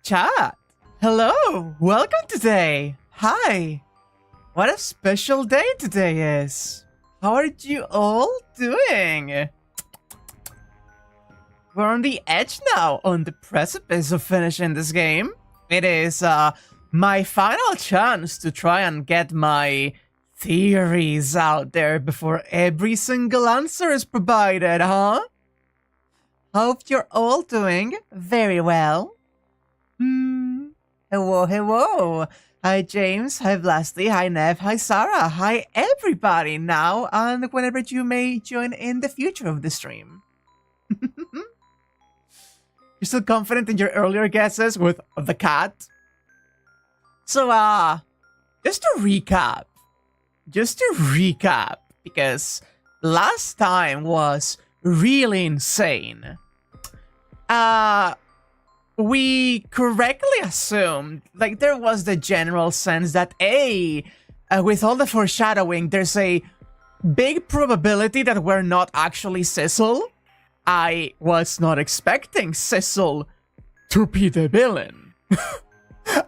Chat! Hello! Welcome today! Hi! What a special day today is! How are you all doing? We're on the edge now, on the precipice of finishing this game. It is my final chance to try and get my theories out there before every single answer is provided, huh? Hope you're all doing very well. Hello, hello. Hi, James. Hi, Vlasty. Hi, Nev. Hi, Sarah. Hi, everybody now and whenever you may join in the future of the stream. You're still confident in your earlier guesses with the cat? So, just to recap, because last time was really insane. We correctly assumed, like, there was the general sense that, with all the foreshadowing, there's a big probability that we're not actually Sissel. I was not expecting Sissel to be the villain.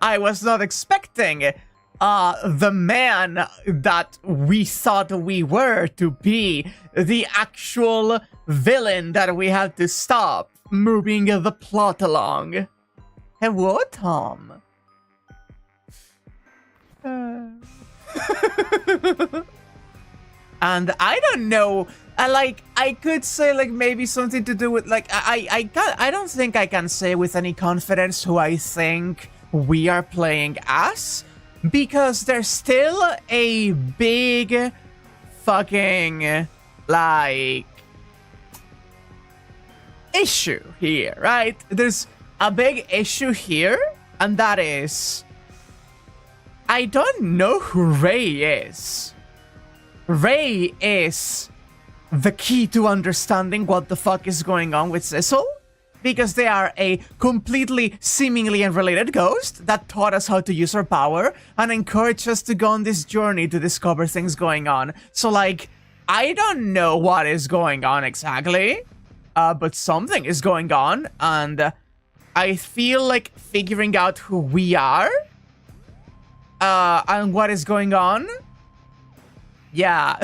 I was not expecting the man that we thought we were to be the actual villain that we had to stop moving the plot along. Hello, Tom. And I don't know, I could say, like, maybe something to do with, like, I don't think I can say with any confidence who I think we are playing as, because there's still a big fucking, like, issue here, right? There's a big issue here, and that is, I don't know who Ray is. Ray is the key to understanding what the fuck is going on with Sissel, because they are a completely seemingly unrelated ghost that taught us how to use her power and encouraged us to go on this journey to discover things going on. So, like, I don't know what is going on exactly, but something is going on, and I feel like figuring out who we are and what is going on. Yeah,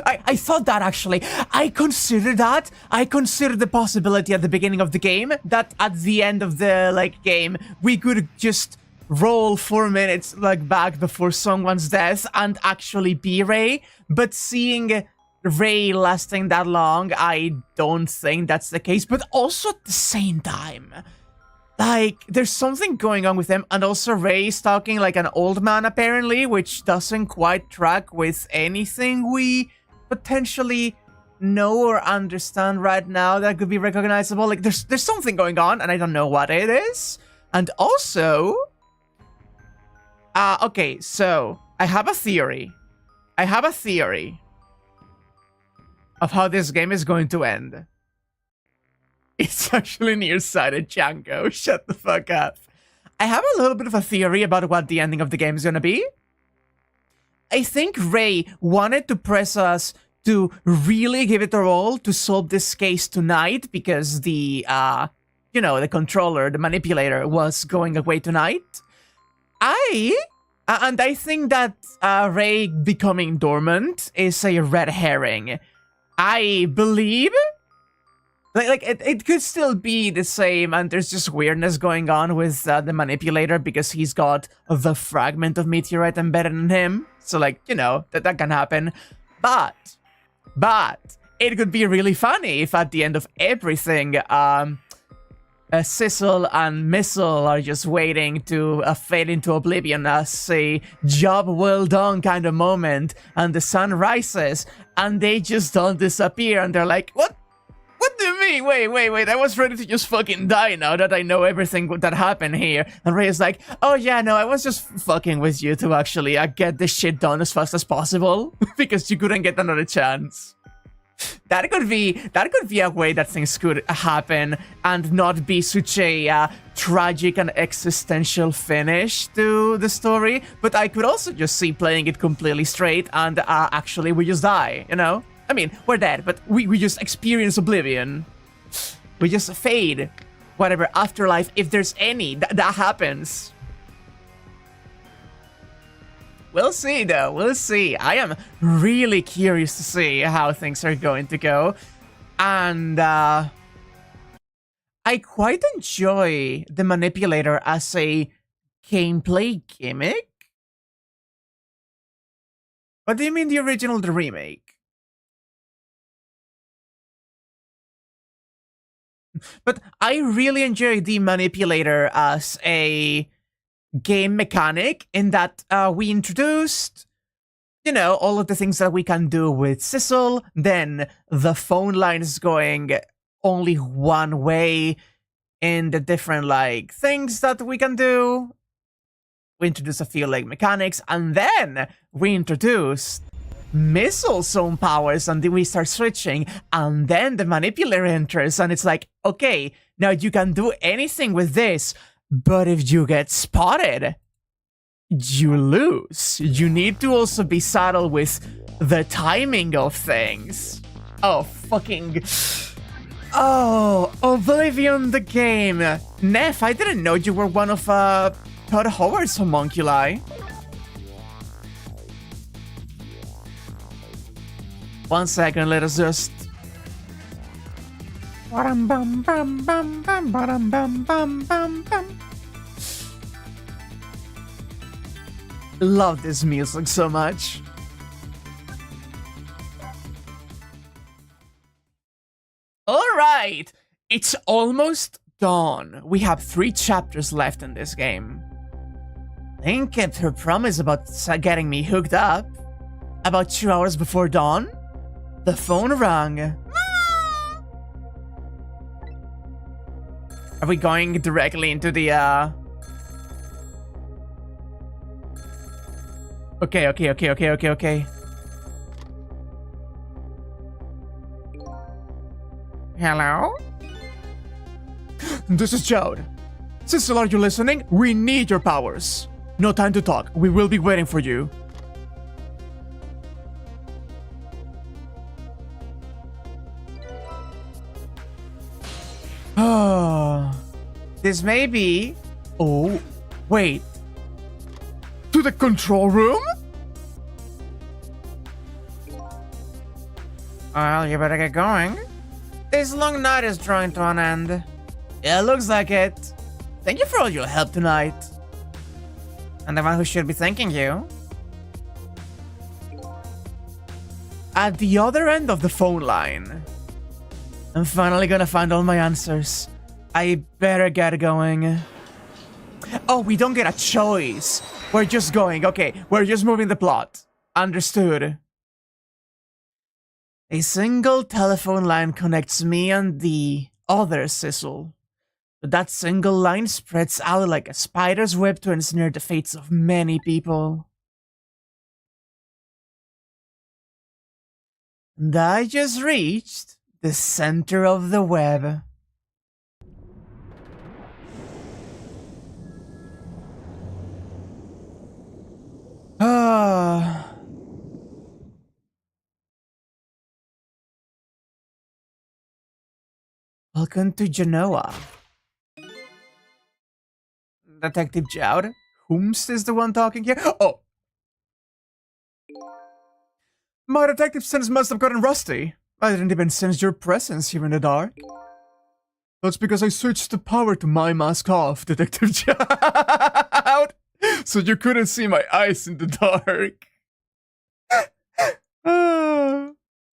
I thought that actually. I considered that. I considered the possibility at the beginning of the game that at the end of the game we could just roll 4 minutes back before someone's death and actually be Ray. But seeing Ray lasting that long, I don't think that's the case. But also at the same time, there's something going on with him, and also Ray's talking like an old man apparently, which doesn't quite track with anything we potentially know or understand right now that could be recognizable. Like there's something going on, and I don't know what it is. And also, okay, so I have a theory. Of how this game is going to end. It's actually nearsighted, Janko. Shut the fuck up. I have a little bit of a theory about what the ending of the game is gonna be. I think Ray wanted to press us to really give it a roll to solve this case tonight because the, the controller, the manipulator, was going away tonight. And I think that Ray becoming dormant is a red herring. I believe, it could still be the same, and there's just weirdness going on with the manipulator because he's got the fragment of meteorite embedded in him. So, that can happen. But it could be really funny if at the end of everything, Sissel and Missile are just waiting to fade into oblivion as a job well done kind of moment, and the sun rises, and they just don't disappear, and they're like, what? What do you mean? Wait, I was ready to just fucking die now that I know everything that happened here. And Ray is like, oh yeah, no, I was just fucking with you to actually get this shit done as fast as possible, because you couldn't get another chance. That could be a way that things could happen and not be such a tragic and existential finish to the story. But I could also just see playing it completely straight and actually we just die, you know? I mean, we're dead, but we just experience oblivion. We just fade. Whatever, afterlife, if there's any, that happens. We'll see, though. We'll see. I am really curious to see how things are going to go. And, I quite enjoy the manipulator as a gameplay gimmick. What do you mean the original, the remake? But I really enjoy the manipulator as a game mechanic in that we introduced, you know, all of the things that we can do with Sissel. Then the phone line is going only one way in the different, like, things that we can do. We introduced a few, like, mechanics, and then we introduced Missile's own powers, and then we start switching, and then the manipulator enters, and it's like, okay, now you can do anything with this, but if you get spotted, you lose. You need to also be subtle with the timing of things. Oh, fucking... Oh, Oblivion the game. Neff, I didn't know you were one of, Todd Howard's homunculi. One second, let us just... Love this music so much. Alright, it's almost dawn. We have 3 chapters left in this game. Lynn kept her promise about getting me hooked up. About 2 hours before dawn, the phone rang. Are we going directly into the, Okay. Hello? This is Jode. Sissel, are you listening? We need your powers. No time to talk. We will be waiting for you. Oh, this may be... Oh, wait. To the control room? Well, you better get going. This long night is drawing to an end. Yeah, looks like it. Thank you for all your help tonight. And the one who should be thanking you. At the other end of the phone line. I'm finally gonna find all my answers. I better get going. Oh, we don't get a choice. We're just going. Okay, we're just moving the plot. Understood. A single telephone line connects me and the other Sissel. But that single line spreads out like a spider's web to ensnare the fates of many people. And I just reached the center of the web. Ah. Welcome to Genoa. Detective Jowd? Whomst is the one talking here? Oh! My detective sense must have gotten rusty. I didn't even sense your presence here in the dark. That's because I switched the power to my mask off, Detective Jowd. So you couldn't see my eyes in the dark.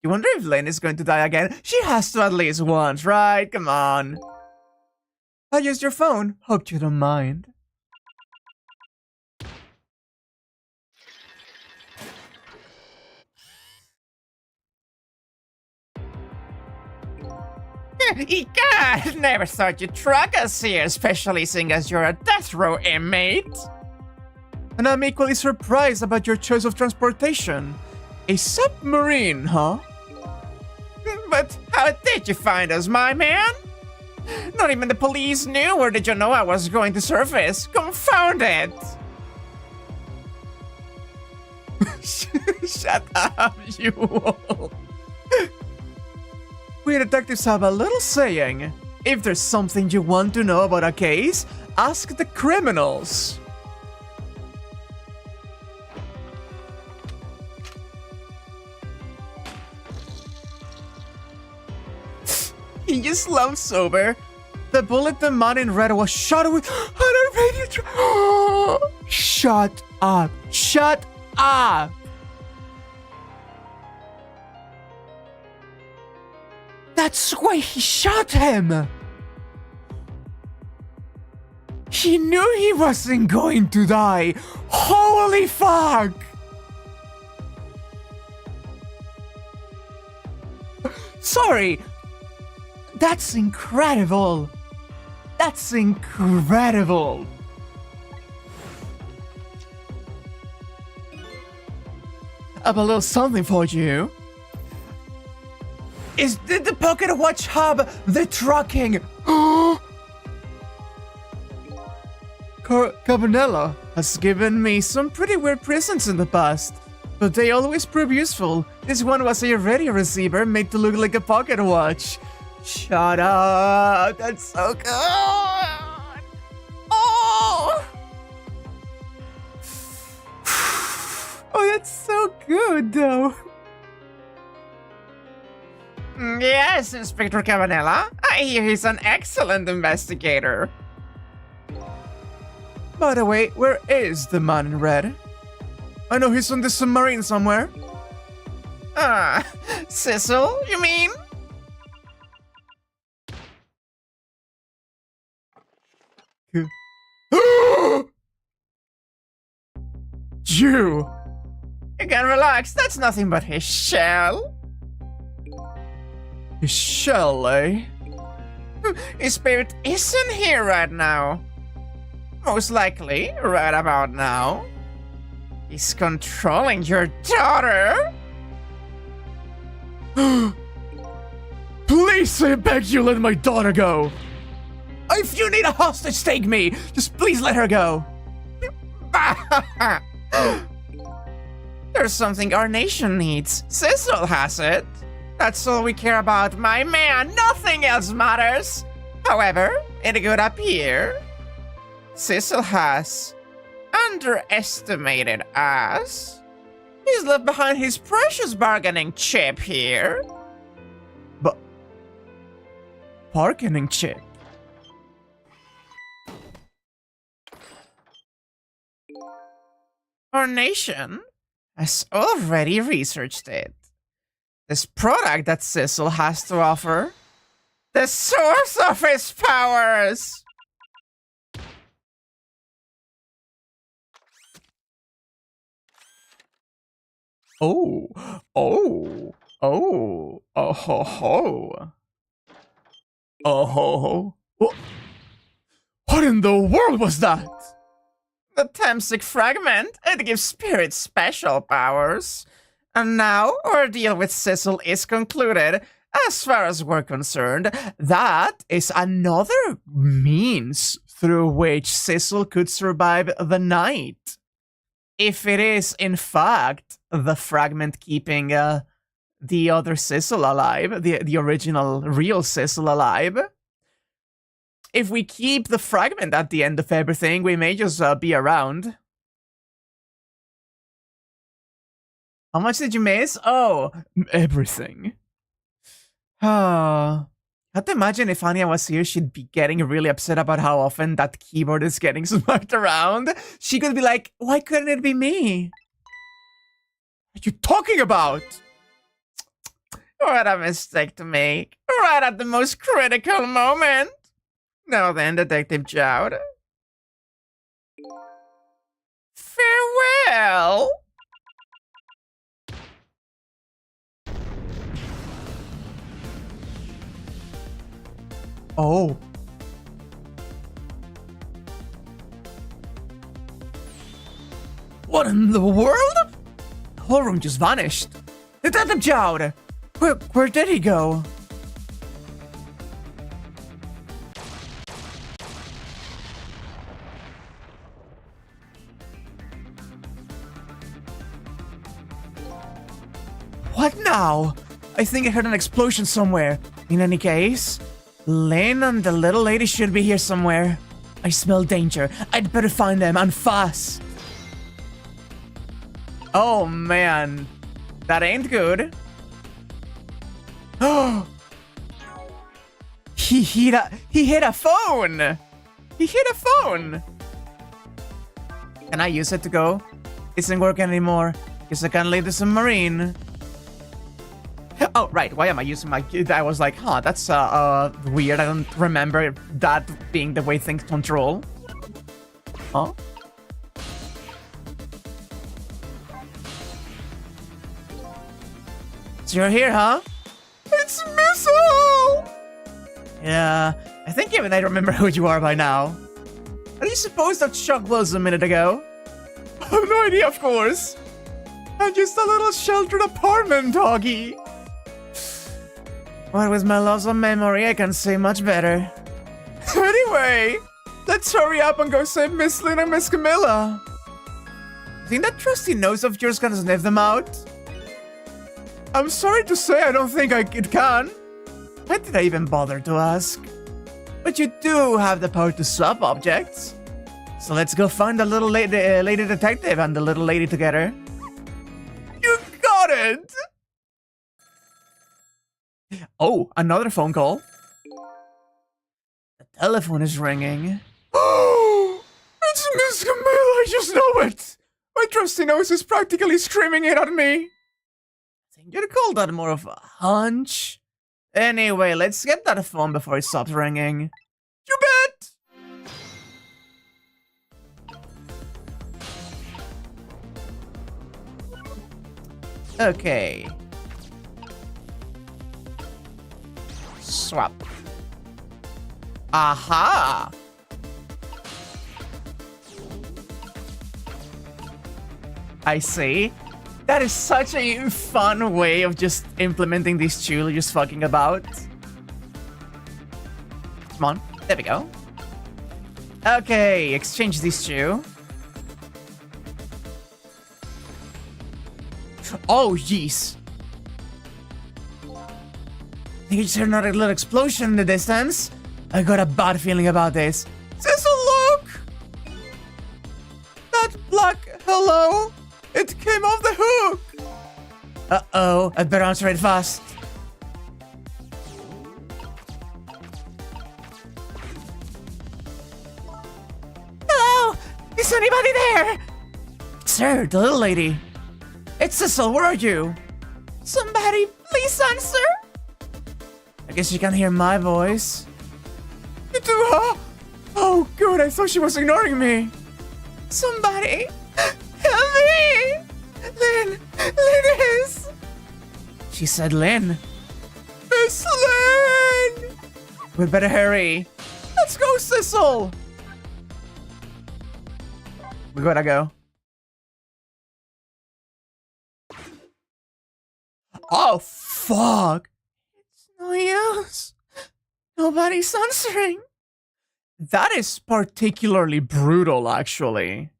You wonder if Lynn is going to die again? She has to at least once, right? Come on. I used your phone. Hope you don't mind. Egad! Never thought you'd track us here, especially seeing as you're a death row inmate. And I'm equally surprised about your choice of transportation. A submarine, huh? But how did you find us, my man? Not even the police knew, or did you know I was going to surface? Confound it! Shut up, you all. We detectives have a little saying. If there's something you want to know about a case, ask the criminals. He just slumped sober. The bullet the man in red was shot with on a radio Shut up. Shut up. That's why he shot him. He knew he wasn't going to die. Holy fuck. Sorry. That's incredible. That's incredible. I have a little something for you. Did the Pocket Watch hub the tracking? Cabanella has given me some pretty weird presents in the past, but they always prove useful. This one was a radio receiver made to look like a pocket watch. Shut up! That's so good! Oh! Oh, that's so good, though. Yes, Inspector Cabanella. I hear he's an excellent investigator. By the way, where is the man in red? I know he's on the submarine somewhere. Ah, Sissel, you mean? You can relax, that's nothing but his shell. His shell, eh? His spirit isn't here right now. Most likely, right about now. He's controlling your daughter. Please, I beg you, let my daughter go. If you need a hostage, take me. Just please let her go. There's something our nation needs. Sissel has it. That's all we care about, my man. Nothing else matters. However, it could appear Cecil has underestimated us. He's left behind his precious bargaining chip here. But... bargaining chip? Our nation has already researched it. This product that Cecil has to offer, the source of his powers! Oh ho ho. Oh ho ho. What in the world was that? The Temsic fragment. It gives spirits special powers. And now our deal with Cecil is concluded. As far as we're concerned, that is another means through which Cecil could survive the night. If it is, in fact, the fragment keeping the other Cecil alive, the original real Cecil alive. If we keep the fragment at the end of everything, we may just be around. How much did you miss? Oh, everything. I have to imagine if Anya was here, she'd be getting really upset about how often that keyboard is getting smacked around. She could be like, why couldn't it be me? What are you talking about? What a mistake to make. Right at the most critical moment. Now then, Detective Jowd. Farewell! Oh. What in the world? The whole room just vanished. Detective Jowd! Where did he go? What now? I think I heard an explosion somewhere. In any case, Lynn and the little lady should be here somewhere. I smell danger. I'd better find them, and fast. Oh man, that ain't good. Oh, he hit a phone. He hit a phone. Can I use it to go? Isn't working anymore. Guess I can't leave the submarine. Oh, right. Why am I using my... I was like, huh, that's weird. I don't remember that being the way things control. Huh? So you're here, huh? It's Missile! Yeah, I think even I remember who you are by now. How do you suppose that shock was a minute ago? I have no idea, of course. I'm just a little sheltered apartment doggy. Well, with my loss of memory, I can say much better. Anyway, let's hurry up and go save Miss Lynn and Miss Camilla. Think that trusty nose of yours can sniff them out? I'm sorry to say I don't think it can. Why did I even bother to ask? But you do have the power to swap objects. So let's go find the little lady detective and the little lady together. You got it! Oh, another phone call. The telephone is ringing. Oh, it's Miss Camille, I just know it. My trusty nose is practically screaming it at me. I think you'd call that more of a hunch. Anyway, let's get that phone before it stops ringing. You bet! Okay. Swap. Aha! I see. That is such a fun way of just implementing these two, just fucking about. Come on. There we go. Okay, exchange these two. Oh, jeez. I think I just heard another little explosion in the distance. I got a bad feeling about this. Sissel, look! That black hello, it came off the hook! Uh-oh, I'd better answer it fast. Hello! Is anybody there? Sir, the little lady. It's Sissel, where are you? Somebody, please answer. I guess you can hear my voice. You do, huh? Oh, good, I thought she was ignoring me. Somebody, help me! Lynn is... She said Lynn. Miss Lynn! We better hurry. Let's go, Sissel! We gotta go. Oh, fuck! It's no use. Nobody's answering. That is particularly brutal, actually.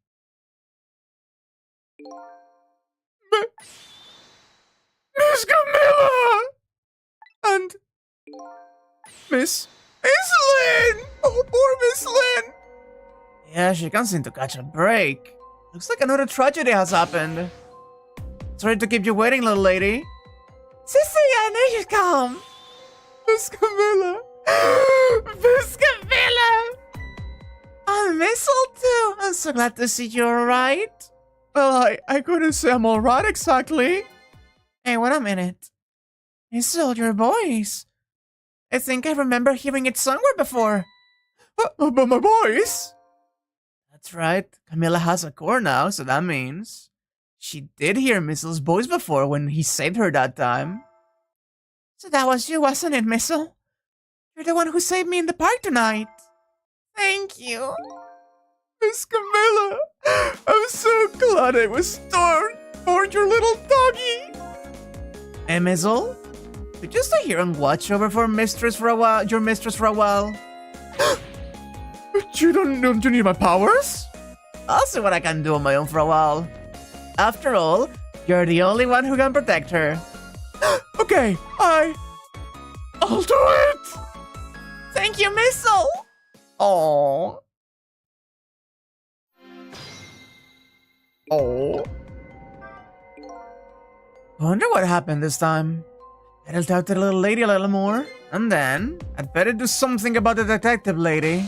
Miss Camilla! And... Miss Lynn! Oh, poor Miss Lynn! Yeah, she can't seem to catch a break. Looks like another tragedy has happened. Sorry to keep you waiting, little lady. Sissy, I knew you'd come. Miss Camilla. Miss Camilla! I'm Mistletoe. I'm so glad to see you alright. Well, I couldn't say I'm alright exactly. Hey, wait a minute. It's all your voice. I think I remember hearing it somewhere before. But my voice? That's right. Camilla has a core now, so that means... She did hear Missel's voice before when he saved her that time. So that was you, wasn't it, Missel? You're the one who saved me in the park tonight. Thank you. Miss Camilla, I'm so glad I was stormed for your little doggy. Hey, Missel? Could you stay here and watch over for your mistress for a while? You don't you need my powers? I'll see what I can do on my own for a while. After all, you're the only one who can protect her. Okay, I'll do it! Thank you, Missel! Aww. Oh. I wonder what happened this time. I'll talk to the little lady a little more, and then I'd better do something about the detective lady.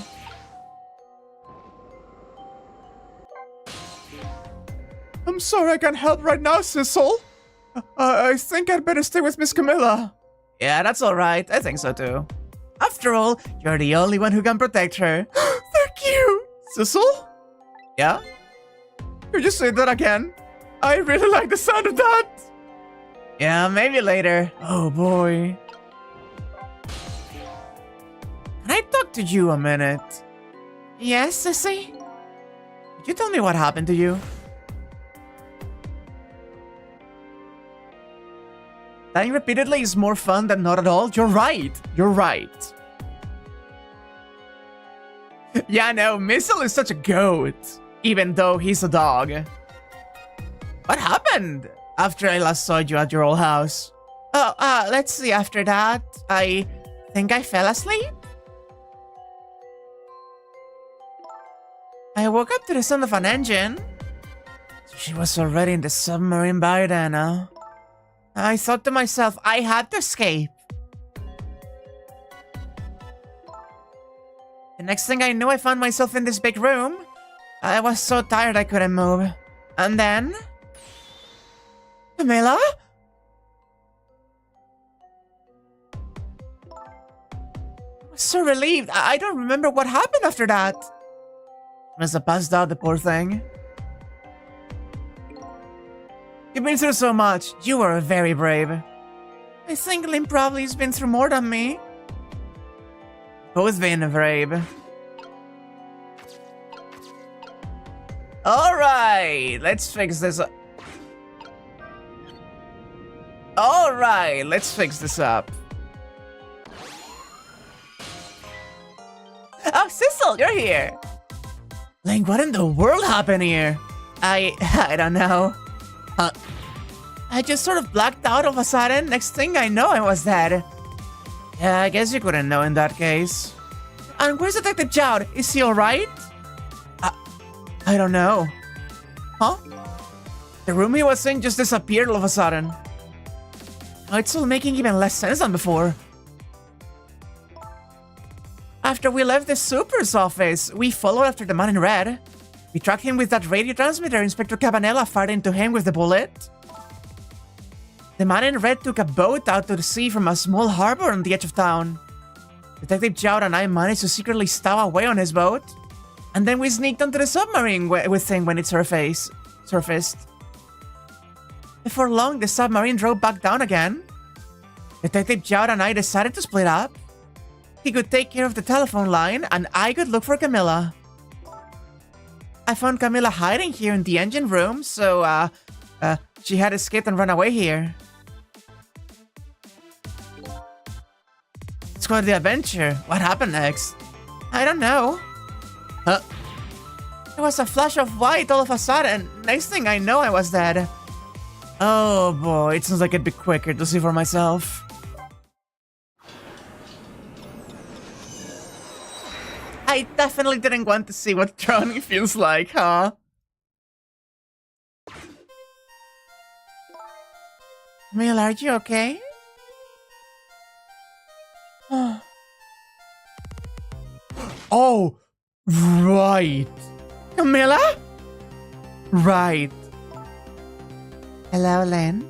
I'm sorry I can't help right now, Sissel. I think I'd better stay with Miss Camilla. Yeah, that's alright. I think so too. After all, you're the only one who can protect her. Thank you! Sissel? Yeah? Could you say that again? I really like the sound of that. Yeah, maybe later. Oh boy. Can I talk to you a minute? Yes, Sissy? Could you tell me what happened to you? Dying repeatedly is more fun than not at all. You're right. You're right. Yeah, no, Missel is such a goat, even though he's a dog. What happened after I last saw you at your old house? Oh, let's see. After that, I think I fell asleep. I woke up to the sound of an engine. She was already in the submarine by then, huh? I thought to myself, I had to escape. The next thing I knew, I found myself in this big room. I was so tired I couldn't move. And then... Camilla? I was so relieved. I don't remember what happened after that. Must have passed out, the poor thing. You've been through so much. You were very brave. I think Lynn probably has been through more than me. Both been brave. Alright, let's fix this up. Alright, let's fix this up. Oh, Sissel, you're here. Link, what in the world happened here? I don't know. I just sort of blacked out all of a sudden. Next thing I know, I was dead. Yeah, I guess you couldn't know in that case. And where's Detective Jowd? Is he alright? I don't know. Huh? The room he was in just disappeared all of a sudden. Oh, it's all making even less sense than before. After we left the super's office, we followed after the man in red. We tracked him with that radio transmitter Inspector Cabanela fired into him with the bullet. The man in red took a boat out to the sea from a small harbor on the edge of town. Detective Jowd and I managed to secretly stow away on his boat. And then we sneaked onto the submarine with him when it surfaced. Before long, the submarine drove back down again. Detective Jowd and I decided to split up. He could take care of the telephone line, and I could look for Camilla. I found Camilla hiding here in the engine room, so, she had escaped and run away here. Let's go to the adventure. What happened next? I don't know. There was a flash of white all of a sudden. Next thing I know, I was dead. Oh boy, it seems like it'd be quicker to see for myself. I definitely didn't want to see what drowning feels like, huh? Camille, are you okay? Oh, right. Camilla? Right. Hello, Lynn.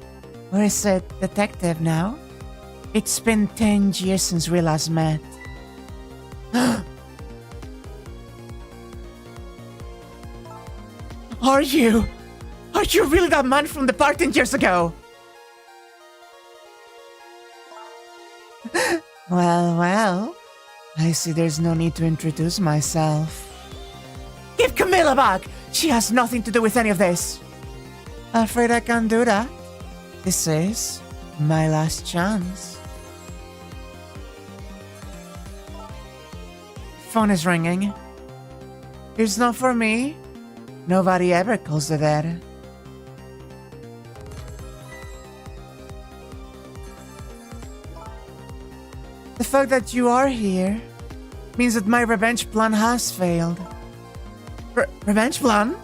Where is the detective now? It's been 10 years since we last met. Are you really that man from the park 10 years ago? Well, I see there's no need to introduce myself. Give Camilla back! She has nothing to do with any of this. Afraid I can't do that. This is my last chance. Phone is ringing. It's not for me. Nobody ever calls the dead. The fact that you are here means that my revenge plan has failed. Revenge plan?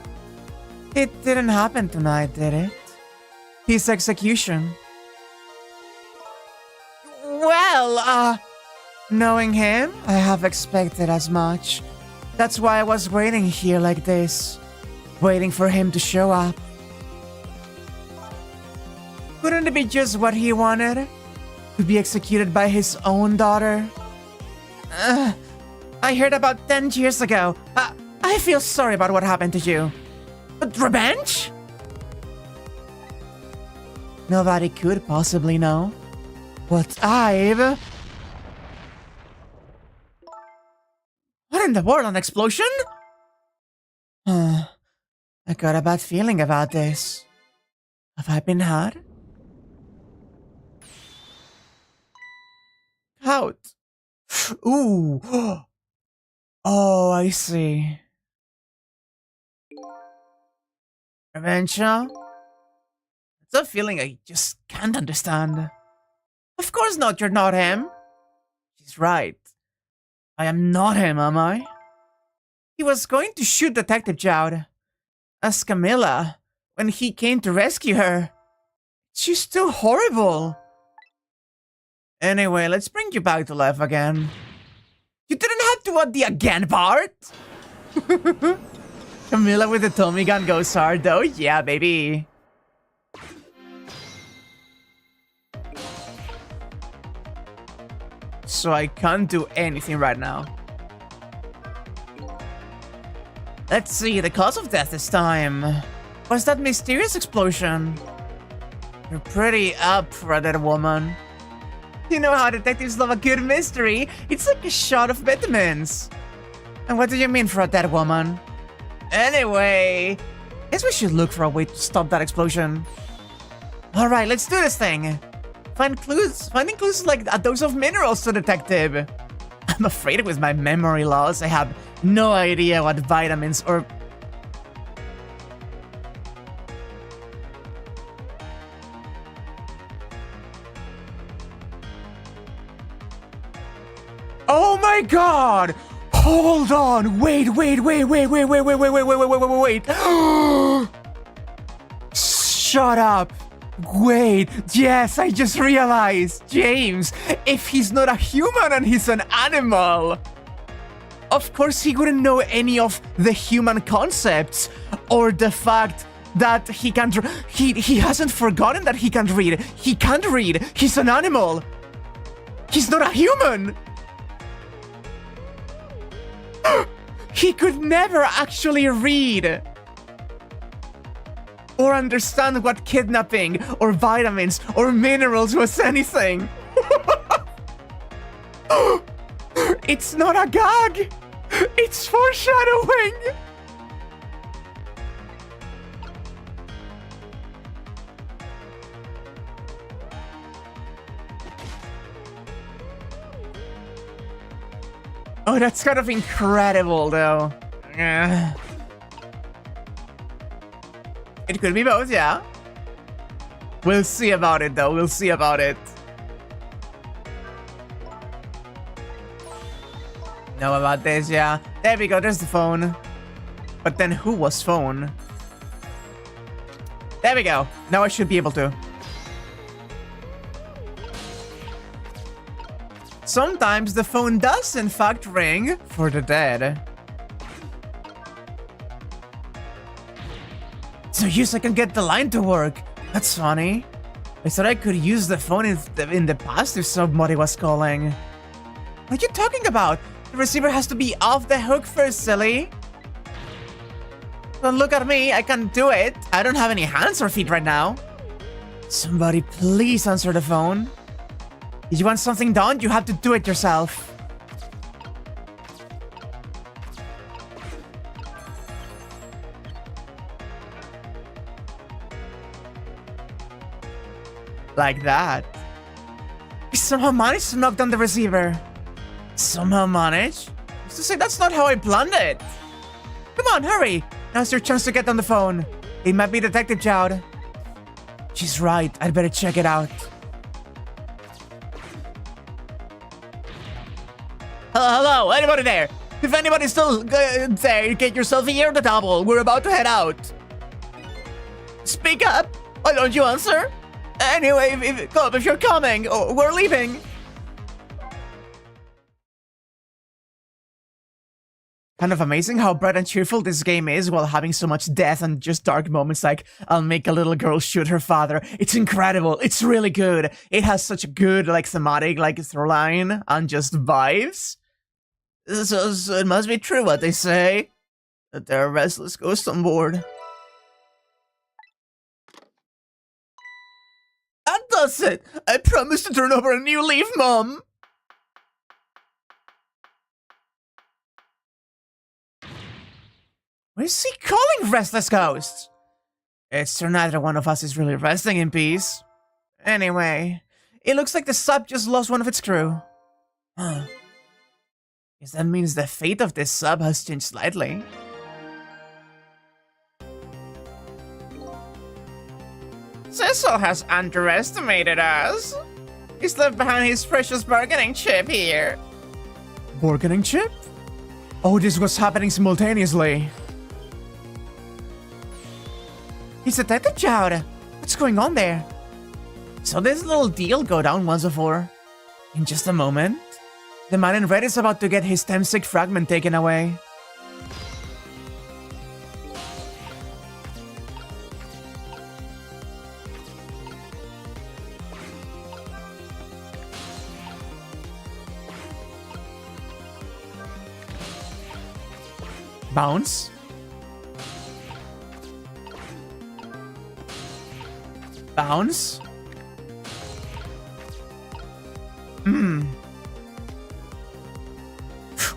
It didn't happen tonight, did it? His execution. Well, knowing him, I have expected as much. That's why I was waiting here like this. Waiting for him to show up. Couldn't it be just what he wanted? To be executed by his own daughter? I heard about 10 years ago. I feel sorry about what happened to you. But revenge? Nobody could possibly know. But I've... What in the world, an explosion? I got a bad feeling about this. Have I been hurt? Out. Ooh. Oh, I see. Revenge, huh? It's a feeling I just can't understand. Of course not, you're not him. She's right. I am not him, am I? He was going to shoot Detective Jowd. As Camilla, when he came to rescue her. She's still horrible. Anyway, let's bring you back to life again. You didn't have to add the again part. Camilla with the Tommy gun goes hard though. Yeah, baby. So I can't do anything right now. Let's see, the cause of death this time. Was that mysterious explosion? You're pretty up for a dead woman. You know how detectives love a good mystery. It's like a shot of vitamins. And what do you mean for a dead woman? Anyway, guess we should look for a way to stop that explosion. Alright, let's do this thing. Finding clues is like a dose of minerals to detective. I'm afraid with my memory loss, I have no idea what vitamins or... Oh my god! Hold on! Wait! Shut up! Wait, yes, I just realized, James, if he's not a human and he's an animal, of course he wouldn't know any of the human concepts or the fact that he can't. He hasn't forgotten that he can't read. He can't read. He's an animal. He's not a human. He could never actually read or understand what kidnapping or vitamins or minerals was anything. It's not a gag. It's foreshadowing. Oh, that's kind of incredible, though. It could be both, yeah. We'll see about it, though. We'll see about it. Know about this, yeah. There we go, there's the phone. But then who was phone? There we go. Now I should be able to. Sometimes the phone does, in fact, ring for the dead. So use I can get the line to work. That's funny. I thought I could use the phone in the past if somebody was calling. What are you talking about? The receiver has to be off the hook first, silly. Don't look at me, I can't do it. I don't have any hands or feet right now. Somebody please answer the phone. If you want something done, you have to do it yourself. Like that. We somehow managed to knock down the receiver. Somehow managed? Used to say that's not how I planned it. Come on, hurry. Now's your chance to get on the phone. It might be Detective Chowd. She's right. I'd better check it out. Hello, anybody there? If anybody's still there, get yourself here the double. We're about to head out. Speak up. Why don't you answer? Anyway, if you're coming, we're leaving. Kind of amazing how bright and cheerful this game is while having so much death and just dark moments like I'll make a little girl shoot her father. It's incredible. It's really good. It has such a good like thematic like through line and just vibes. So it must be true what they say, that there are restless ghosts on board. That does it! I promise to turn over a new leaf, Mom! Why is he calling restless ghosts? It's true neither one of us is really resting in peace. Anyway, it looks like the sub just lost one of its crew. Huh. Guess that means the fate of this sub has changed slightly. Cecil has underestimated us. He's left behind his precious bargaining chip here. Bargaining chip? Oh, this was happening simultaneously. He's Detective Chowd. What's going on there? So this little deal go down once before. In just a moment, the man in red is about to get his Temsic fragment taken away. Bounce. Bounce.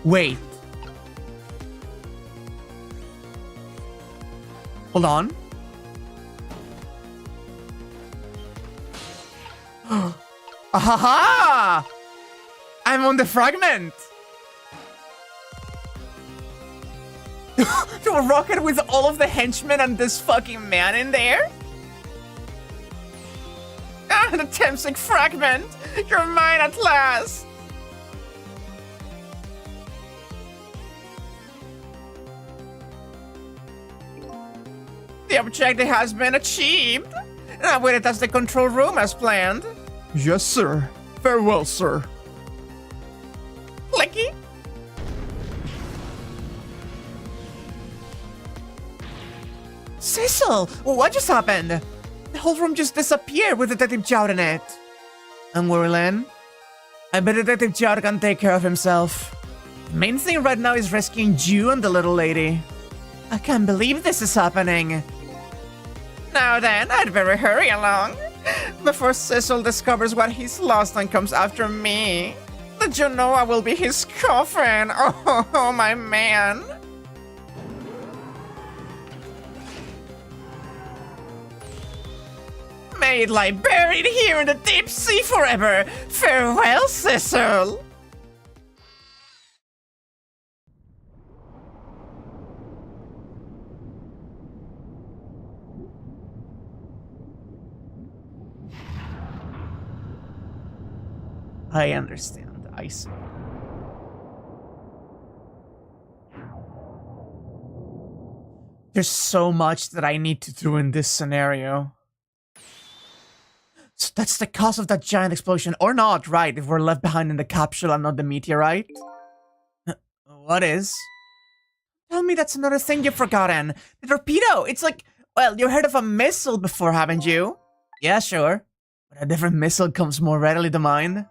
Wait. Hold on. Ahaha! I'm on the fragment! To a rocket with all of the henchmen and this fucking man in there? Ah, the Temsic fragment! You're mine at last! The objective has been achieved. I waited as the control room as planned. Yes, sir. Farewell, sir. Clicky. Cecil, what just happened? The whole room just disappeared with Detective Jout in it. Don't worry, Len. I bet Detective Jout can take care of himself. The main thing right now is rescuing you and the little lady. I can't believe this is happening. Now then, I'd better hurry along before Cecil discovers what he's lost and comes after me. Did you know I will be his coffin? Oh, my man. May it lie buried here in the deep sea forever. Farewell, Cecil. I understand. I see. There's so much that I need to do in this scenario. So that's the cause of that giant explosion. Or not, right? If we're left behind in the capsule and not the meteorite. What is? Tell me that's another thing you've forgotten. The torpedo! It's like, well, you heard of a missile before, haven't you? Yeah, sure. But a different missile comes more readily to mind.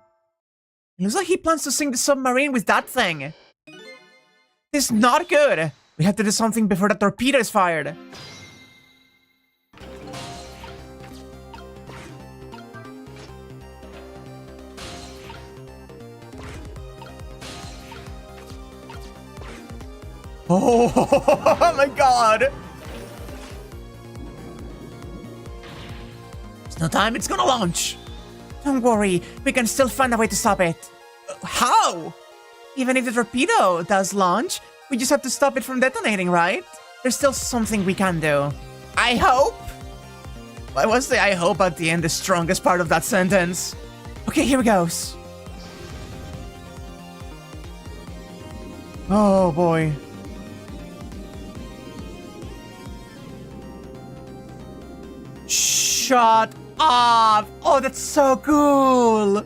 It looks like he plans to sink the submarine with that thing. This is not good. We have to do something before the torpedo is fired. Oh my god! There's no time, it's gonna launch! Don't worry, we can still find a way to stop it. How? Even if the torpedo does launch, we just have to stop it from detonating, right? There's still something we can do. I hope? Why was the I hope at the end the strongest part of that sentence? Okay, here it goes. Oh boy. Shut up! Oh, that's so cool!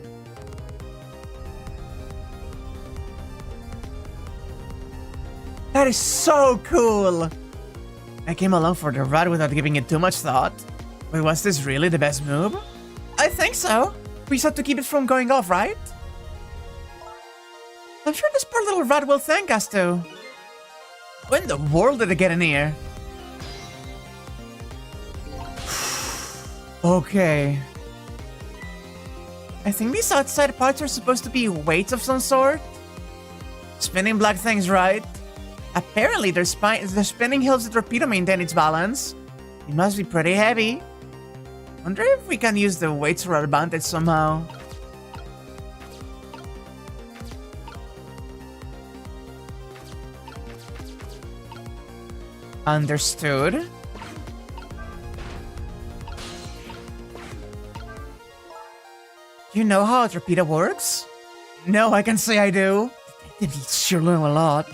That is so cool! I came along for the ride without giving it too much thought. But was this really the best move? I think so. We just have to keep it from going off, right? I'm sure this poor little rat will thank us too. When in the world did it get in here? Okay. I think these outside parts are supposed to be weights of some sort. Spinning black things, right? Apparently, the spinning helps the torpedo maintain its balance. It must be pretty heavy. Wonder if we can use the weights for our advantage somehow. Understood. Do you know how a torpedo works? No, I can say I do. It sure learn a lot.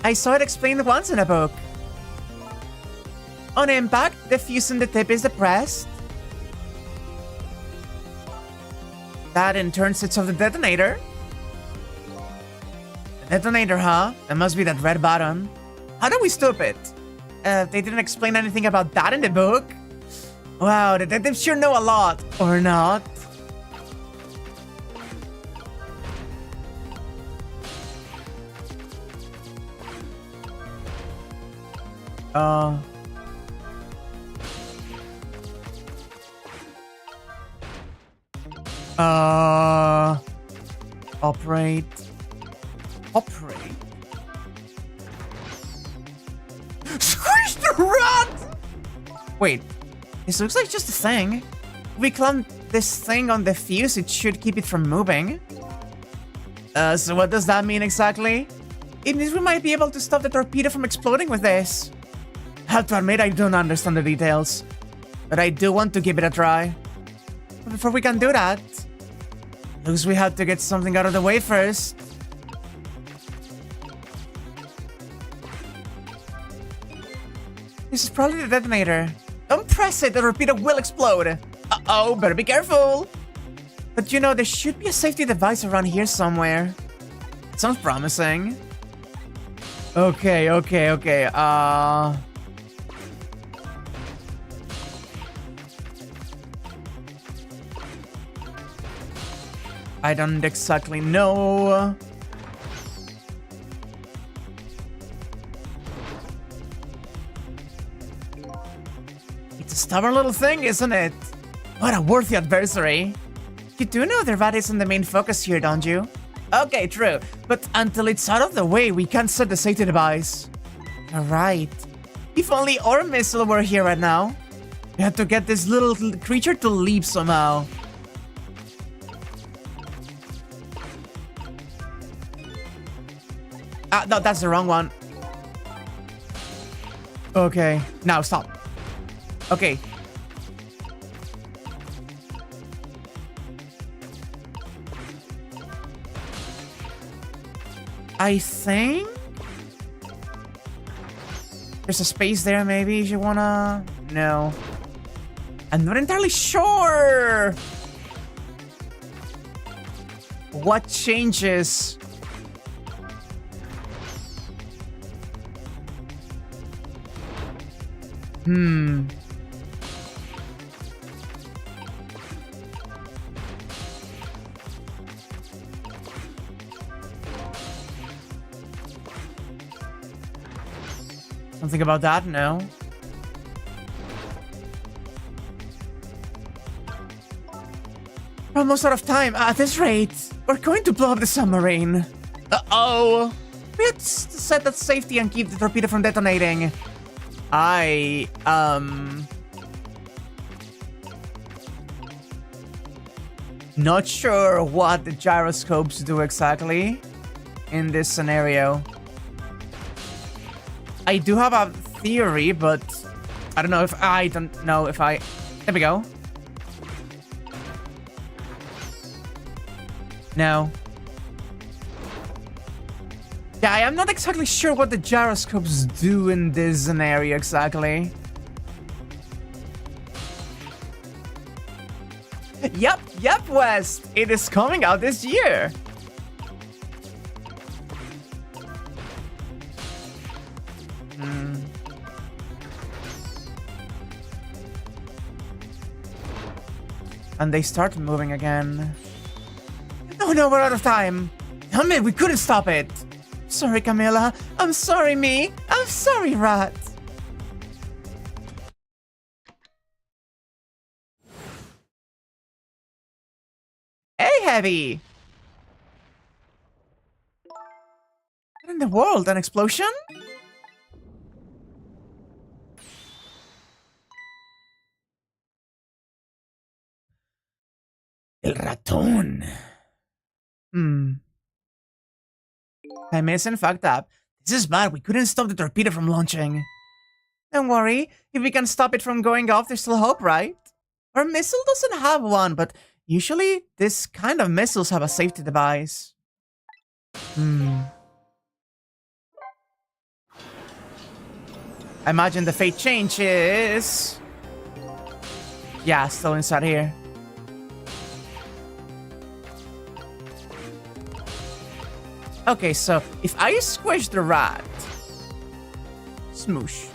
I saw it explained once in a book. On impact, the fuse in the tip is depressed. That in turn sets off the detonator. The detonator, huh? That must be that red button. How do we stop it? They didn't explain anything about that in the book. Wow, detectives sure know a lot. Or not. Operate. Squish the rat! Wait, this looks like just a thing. If we clamp this thing on the fuse, it should keep it from moving. So what does that mean exactly? It means we might be able to stop the torpedo from exploding with this. I have to admit I don't understand the details, but I do want to give it a try. But before we can do that, looks we have to get something out of the way first. This is probably the detonator. Don't press it, the torpedo will explode. Uh-oh, better be careful. But you know, there should be a safety device around here somewhere. It sounds promising. Okay. I don't exactly know. It's a stubborn little thing, isn't it? What a worthy adversary. You do know the rat isn't the main focus here, don't you? Okay, true. But until it's out of the way, we can't set the safety device. Alright. If only our missile were here right now. We have to get this little creature to leave somehow. No, that's the wrong one. Okay, now stop. Okay. I think there's a space there maybe if you wanna... No. I'm not entirely sure what changes. Something about that? No. We're almost out of time. At this rate, we're going to blow up the submarine. Uh-oh. We had to set that safety and keep the torpedo from detonating. Not sure what the gyroscopes do exactly in this scenario. I do have a theory, but I don't know if I... There we go. No. Yeah, I am not exactly sure what the gyroscopes do in this scenario exactly. Yep, West. It is coming out this year. And they start moving again. Oh no, we're out of time. Damn it, we couldn't stop it. Sorry, Camilla. I'm sorry, me. I'm sorry, Rat. Hey, Heavy. What in the world? An explosion? El ratón. I'm in fucked up. This is bad. We couldn't stop the torpedo from launching. Don't worry. If we can stop it from going off, there's still hope, right? Our missile doesn't have one, but usually this kind of missiles have a safety device. I imagine the fate changes. Yeah, still inside here. Okay, so if I squish the rat... Smoosh.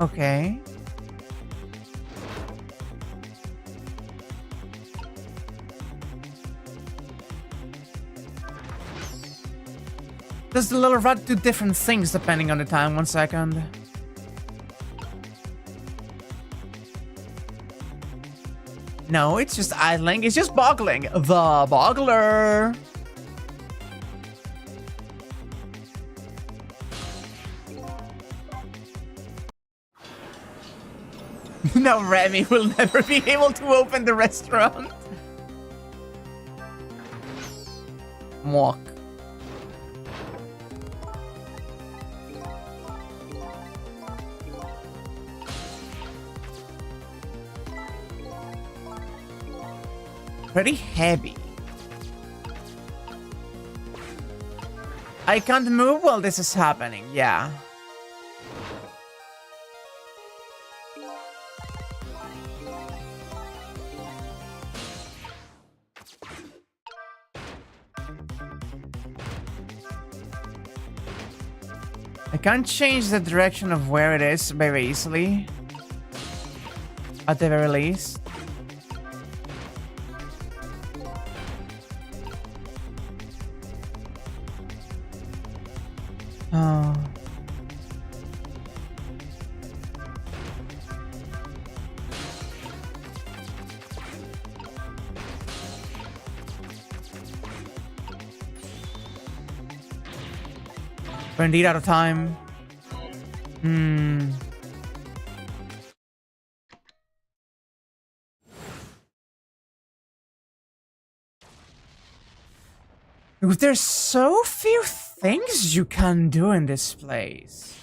Okay. Does the little rat do different things depending on the time? 1 second. No, it's just idling. It's just boggling. The boggler. Now Remy will never be able to open the restaurant. Walk. pretty heavy. I can't move while this is happening, yeah. I can't change the direction of where it is very easily. At the very least. Oh. We're indeed out of time. There's so few things you can do in this place.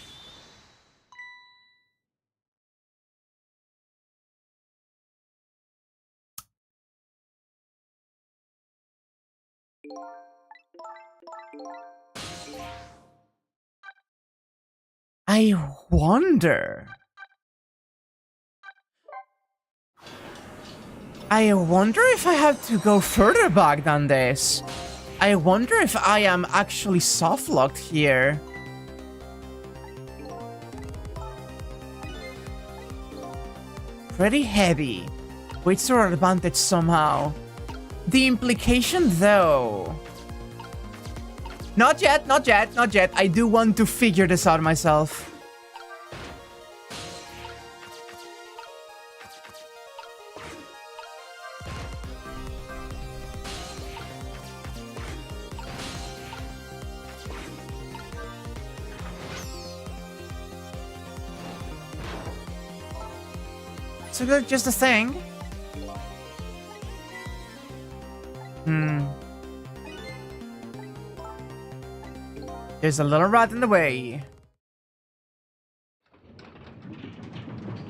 I wonder if I have to go further back than this. I wonder if I am actually soft-locked here. Pretty heavy. Waits to our advantage somehow. The implication, though... Not yet, not yet, not yet. I do want to figure this out myself. So that's just a thing. There's a little rat in the way.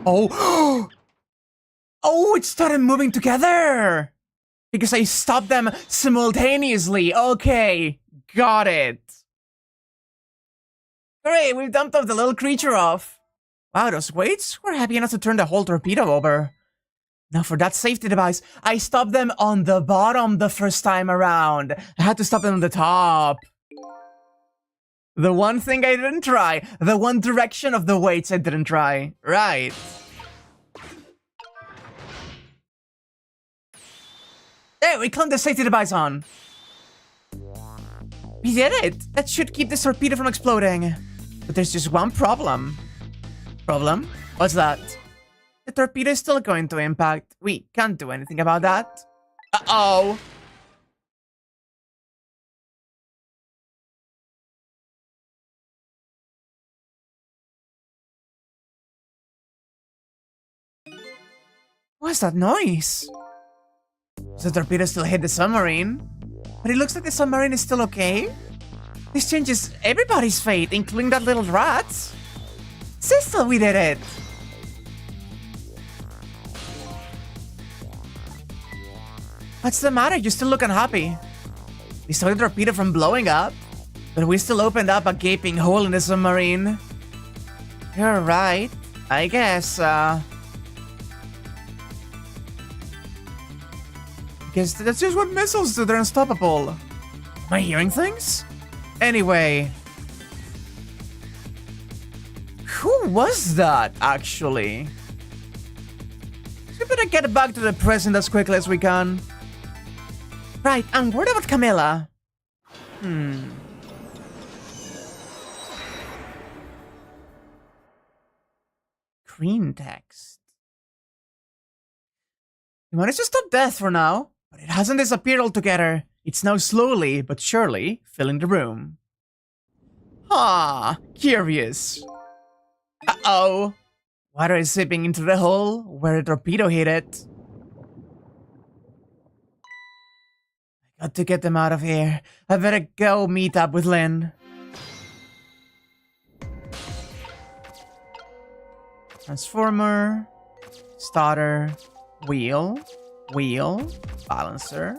Oh! Oh, it started moving together! Because I stopped them simultaneously. Okay, got it. Great, we've dumped off the little creature off. Wow, those weights were heavy enough to turn the whole torpedo over. Now for that safety device, I stopped them on the bottom the first time around. I had to stop them on the top. The one thing I didn't try. The one direction of the weights I didn't try. Right. Hey, we clamped the safety device on. We did it. That should keep this torpedo from exploding. But there's just one problem. Problem? What's that? The torpedo is still going to impact. We can't do anything about that. Uh-oh. What's that noise? Does the torpedo still hit the submarine? But it looks like the submarine is still okay. This changes everybody's fate, including that little rat. Sister, we did it! What's the matter? You're still looking happy. We stopped the torpedo from blowing up, but we still opened up a gaping hole in the submarine. You're right. I guess, guess that's just what missiles do, they're unstoppable. Am I hearing things? Anyway. Who was that, actually? We better get back to the present as quickly as we can. Right, and what about Camilla? Green text. We managed to stop death for now. But it hasn't disappeared altogether. It's now slowly, but surely, filling the room. Curious. Uh-oh. Water is seeping into the hole where the torpedo hit it. I got to get them out of here. I better go meet up with Lynn. Transformer. Starter. Wheel. Wheel. Balancer.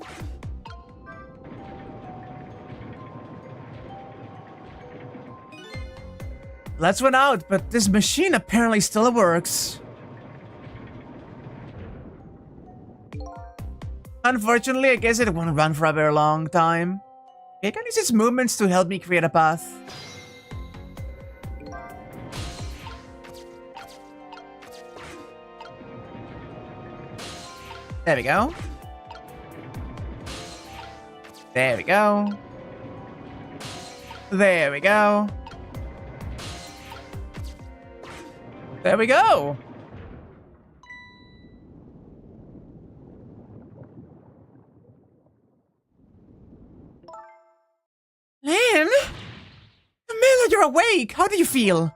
Let's run out, but this machine apparently still works. Unfortunately, I guess it won't run for a very long time. I can use its movements to help me create a path. There we go. There we go. There we go. There we go. Lynn? Camilla, you're awake. How do you feel?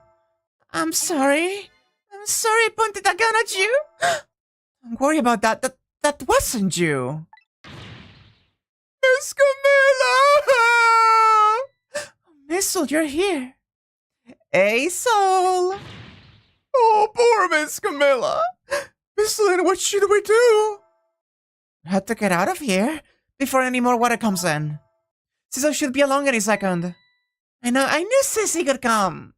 I'm sorry. I'm sorry I pointed a gun at you. Don't worry about that. That wasn't you. Miss Camilla! Missile, you're here. Hey, Soul. Oh, poor Miss Camilla. Miss Lynn, what should we do? We have to get out of here before any more water comes in. Sizzle should be along any second. I knew Sissy could come.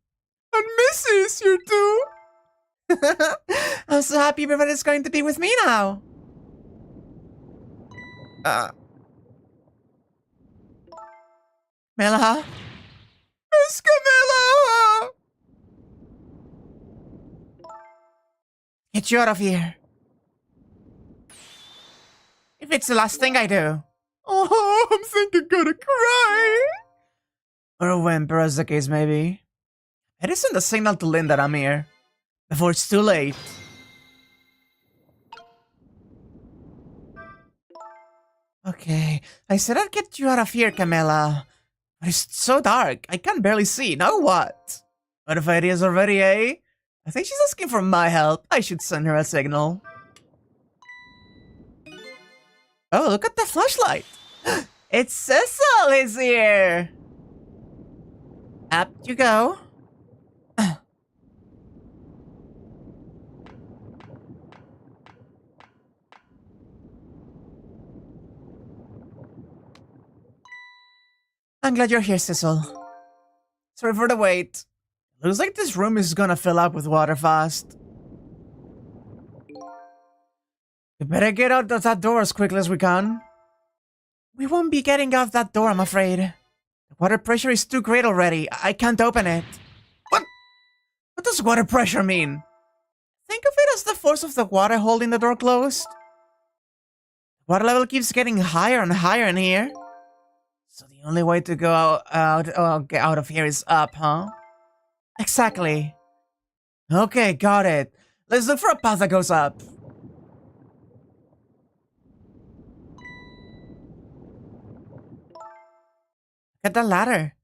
And Missy's here too. I'm so happy everybody's going to be with me now. Camilla? Miss Camilla! Get you out of here. If it's the last thing I do. Oh, I'm thinking gonna cry. Or whimper, as the case may be. It isn't a signal to Lynn that I'm here. Before it's too late. Okay, I said I'd get you out of here, Camilla. But it's so dark, I can barely see. Now what? What if it is already, eh? I think she's asking for my help. I should send her a signal. Oh, look at the flashlight. It's Cecil is here. Up you go. I'm glad you're here, Cecil. Sorry for the wait. Looks like this room is gonna fill up with water fast. We better get out of that door as quickly as we can. We won't be getting out that door, I'm afraid. The water pressure is too great already. I can't open it. What? What does water pressure mean? Think of it as the force of the water holding the door closed. The water level keeps getting higher and higher in here. So the only way to go get out of here is up, huh? Exactly. Okay, got it. Let's look for a path that goes up. Get the ladder.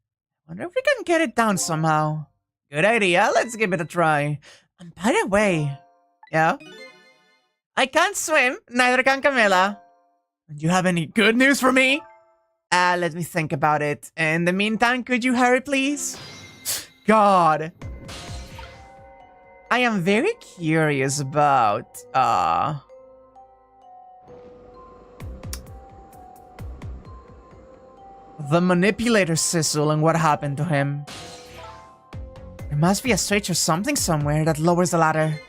Wonder if we can get it down somehow. Good idea, let's give it a try. And by the way... Yeah? I can't swim, neither can Camilla. Do you have any good news for me? Let me think about it. In the meantime, could you hurry, please? God. I am very curious about, the manipulator Sissel and what happened to him. There must be a switch or something somewhere that lowers the ladder.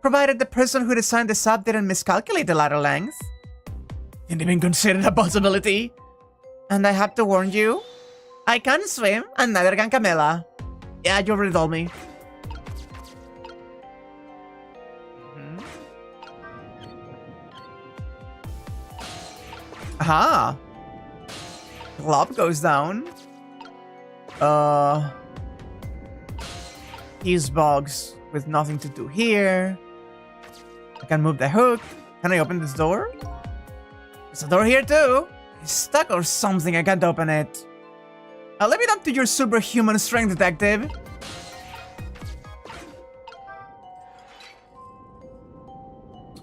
Provided the person who designed this up didn't miscalculate the ladder length. Didn't even consider the possibility. And I have to warn you, I can't swim and neither can Camilla. Yeah, you already told me. Aha! Glob goes down. These bogs with nothing to do here. I can move the hook. Can I open this door? There's a door here too. It's stuck or something, I can't open it. I'll leave it up to your superhuman strength, detective.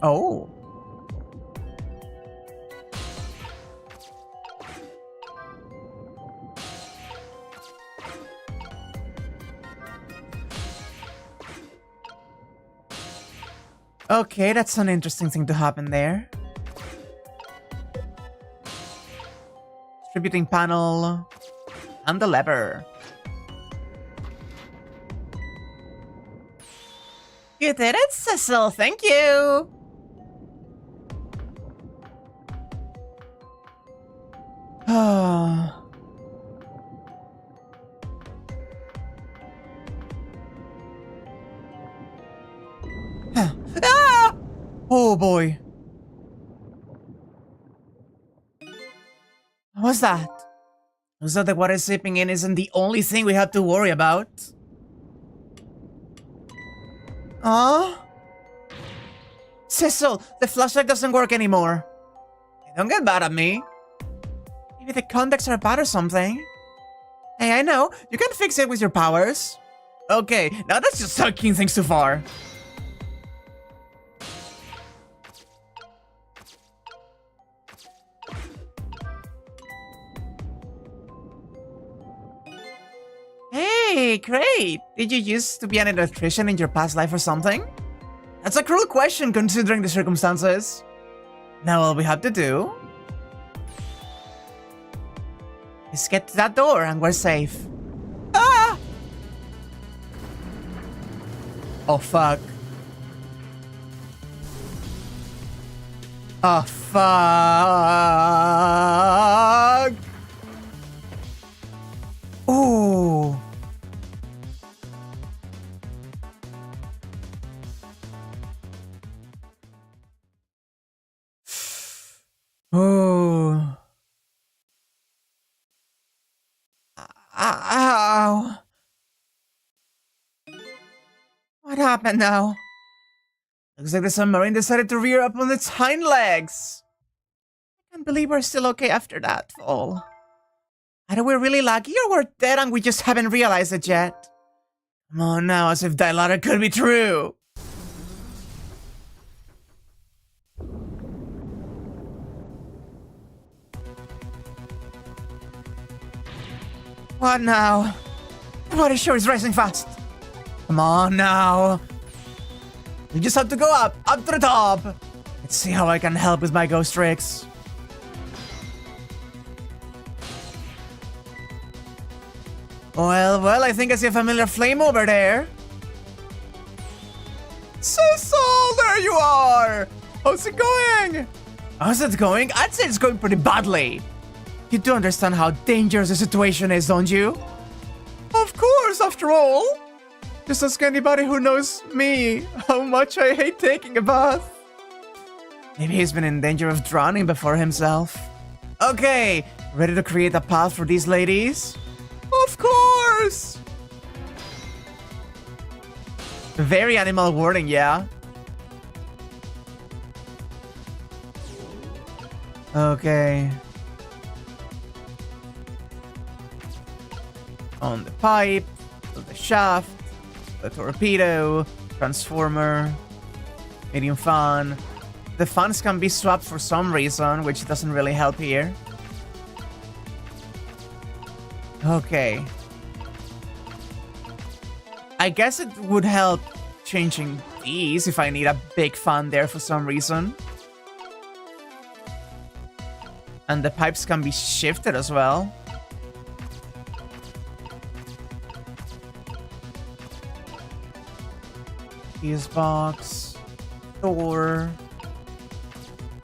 Oh. Okay, that's an interesting thing to happen there. Distributing panel. And the lever. You did it, Cecil. Thank you. Ah. Oh boy. What's that? So the water seeping in isn't the only thing we have to worry about. Cecil, the flashlight doesn't work anymore. Don't get mad at me. Maybe the contacts are bad or something. Hey, I know. You can fix it with your powers. Okay, now that's just taking things too far. Hey, great! Did you used to be an electrician in your past life or something? That's a cruel question considering the circumstances. Now all we have to do is get to that door and we're safe. Ah! Oh fuck. Oh fuck. Ooh. Oh. Ow. What happened now? Looks like the submarine decided to rear up on its hind legs. I can't believe we're still okay after that fall. Either we're really lucky or we're dead and we just haven't realized it yet. Come on now, as if that latter could be true. What now? The body sure is rising fast. Come on now. We just have to go up to the top. Let's see how I can help with my ghost tricks. Well, I think I see a familiar flame over there. Cecil, there you are! How's it going? How's it going? I'd say it's going pretty badly. You do understand how dangerous the situation is, don't you? Of course, after all. Just ask anybody who knows me how much I hate taking a bath. Maybe he's been in danger of drowning before himself. Okay, ready to create a path for these ladies? Of course! Very animal warning, yeah? Okay. On the pipe, the shaft, the torpedo, transformer, medium fan. The fans can be swapped for some reason, which doesn't really help here. Okay. I guess it would help changing these if I need a big fan there for some reason. And the pipes can be shifted as well. Fuse box, door,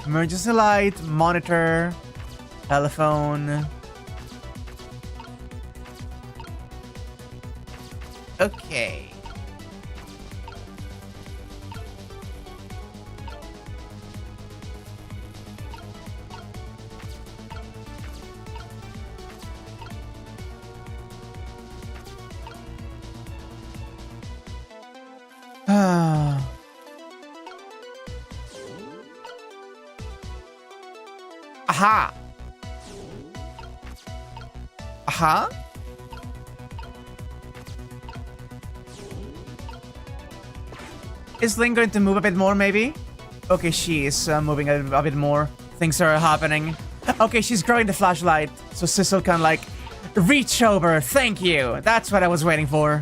emergency light, monitor, telephone. Okay. Aha! Aha? Is Link going to move a bit more, maybe? Okay, she is moving a bit more. Things are happening. Okay, she's growing the flashlight, so Cecil can, like, reach over. Thank you. That's what I was waiting for.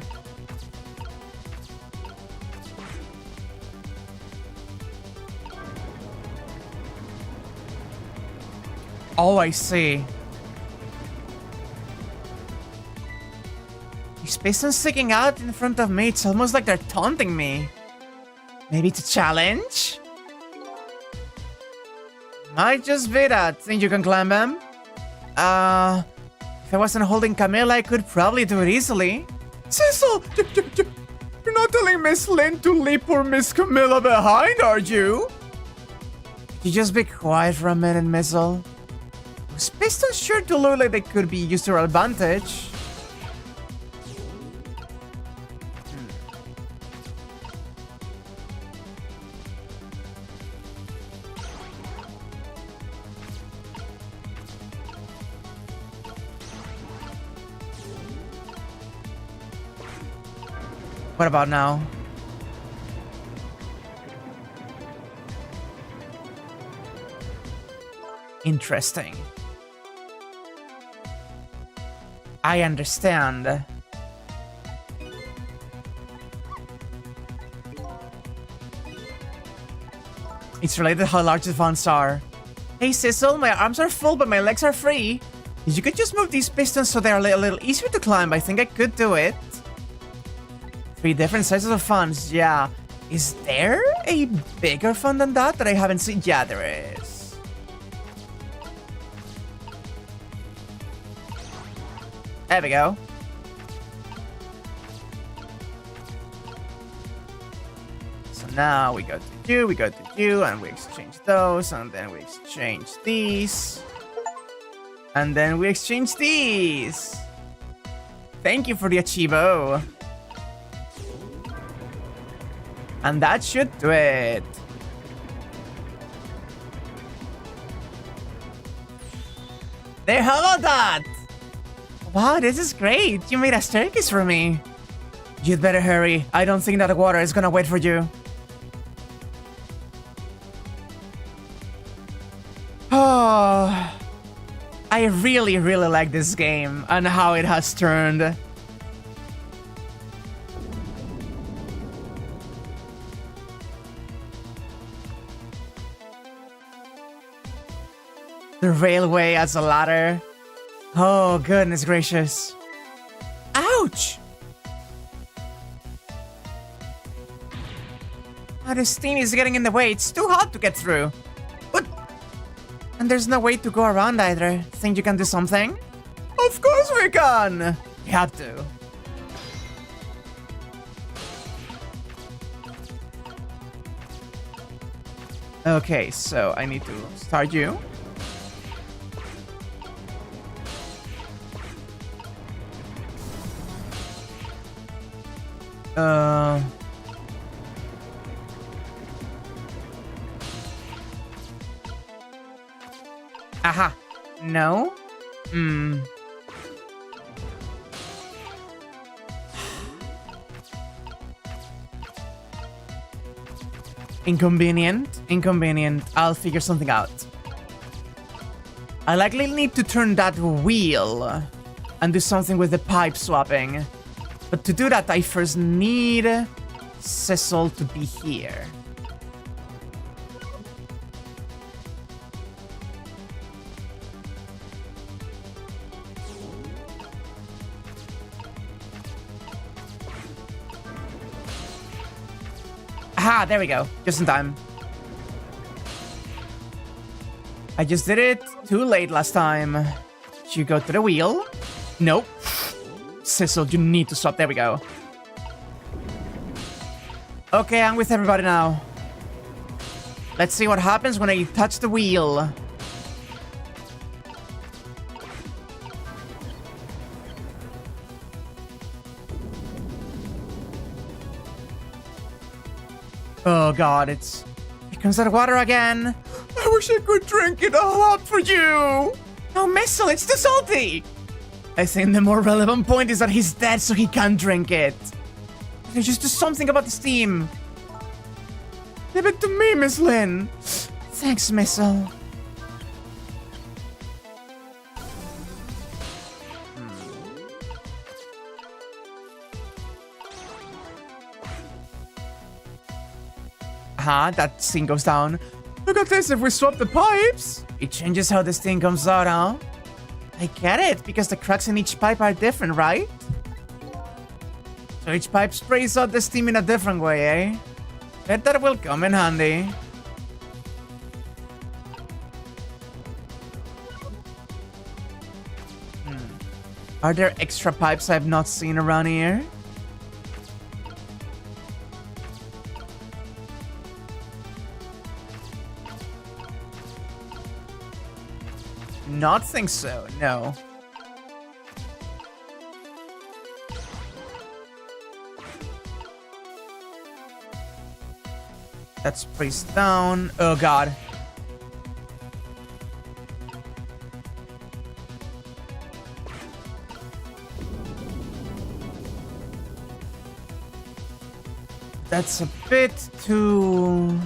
Oh, I see. These pistons sticking out in front of me, it's almost like they're taunting me. Maybe it's a challenge? Might just be that. Think you can climb them? If I wasn't holding Camilla, I could probably do it easily. Cecil! You're not telling Miss Lynn to leave poor Miss Camilla behind, are you? Could you just be quiet for a minute, Missile? Those pistons sure do look like they could be used to our advantage. What about now? Interesting. I understand. It's related to how large the fonts are. Hey Sissel, my arms are full but my legs are free. If you could just move these pistons so they're a little easier to climb, I think I could do it. 3 different sizes of fonts, yeah. Is there a bigger font than that I haven't seen? Yeah, there is. There we go. So now we go to you, and we exchange those, and then we exchange these. And then we exchange these. Thank you for the Achievo. And that should do it. There, how about that? Wow, this is great. You made a staircase for me. You'd better hurry. I don't think that the water is gonna wait for you. Oh, I really like this game and how it has turned. The railway as a ladder. Oh, goodness gracious. Ouch! Oh, this thing is getting in the way. It's too hot to get through. But... And there's no way to go around either. Think you can do something? Of course we can! We have to. Okay, so I need to start you. Aha. No? Inconvenient. I'll figure something out. I likely need to turn that wheel and do something with the pipe swapping. But to do that, I first need Cecil to be here. Aha, there we go. Just in time. I just did it too late last time. Should you go to the wheel? Nope. Cecil, you need to stop. There we go. Okay, I'm with everybody now. Let's see what happens when I touch the wheel. Oh god, here comes that water again. I wish I could drink it all up for you. No, Missile, it's too salty. I think the more relevant point is that he's dead, so he can't drink it. There's just do something about the steam. Give it to me, Miss Lynn. Thanks, Missile. That thing goes down. Look at this, if we swap the pipes. It changes how this thing comes out, huh? I get it, because the cracks in each pipe are different, right? So each pipe sprays out the steam in a different way, eh? Bet that will come in handy. Are there extra pipes I've not seen around here? Not think so, no. That's placed down. Oh god. That's a bit too...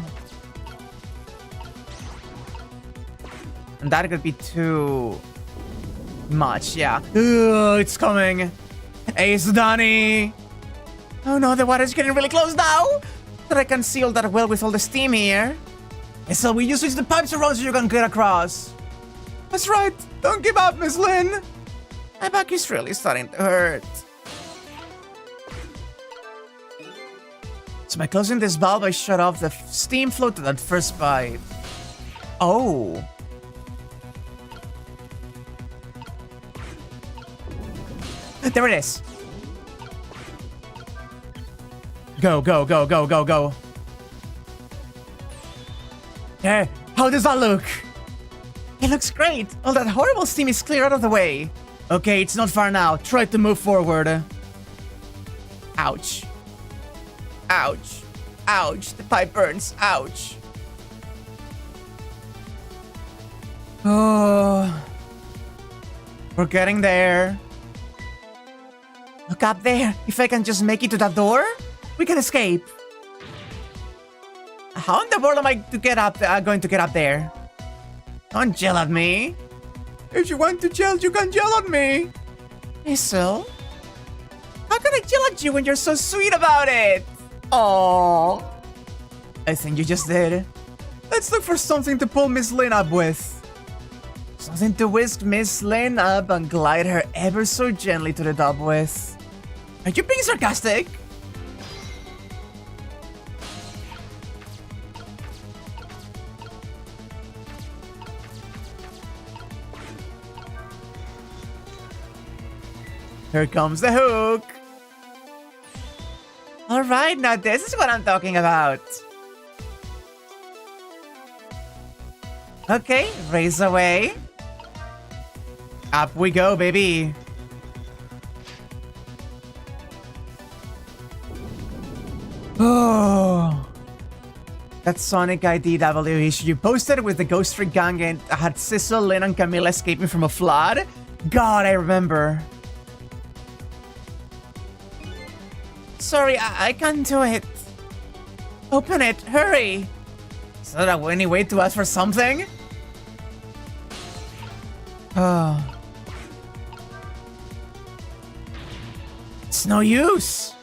And that could be too... much, yeah. Ugh, it's coming. Ace Donnie. Oh no, the water's getting really close now. But I can seal that well with all the steam here. So we just switch the pipes around so you can get across. That's right. Don't give up, Miss Lynn. My back is really starting to hurt. So by closing this valve, I shut off the steam flow to that first pipe. Oh. There it is. Go, go, go, go, go, go. There. How does that look? It looks great. All that horrible steam is clear out of the way. Okay, it's not far now. Try to move forward. Ouch. Ouch. Ouch. The pipe burns. Ouch. Oh. We're getting there. Look up there. If I can just make it to that door, we can escape. How in the world am I to get up? Going to get up there? Don't yell at me. If you want to yell, you can yell at me. Hazel? How can I yell at you when you're so sweet about it? Aww. I think you just did. Let's look for something to pull Miss Lynn up with. Something to whisk Miss Lynn up and glide her ever so gently to the top with. Are you being sarcastic? Here comes the hook. Alright, now this is what I'm talking about. Okay, raise away. Up we go, baby. Oh. That Sonic IDW issue you posted with the Ghost Trick Gang and had Sissel, Lynn, and Camilla escaping from a flood? God, I remember. Sorry, I can't do it. Open it, hurry. Is that any way to ask for something? Oh. It's no use.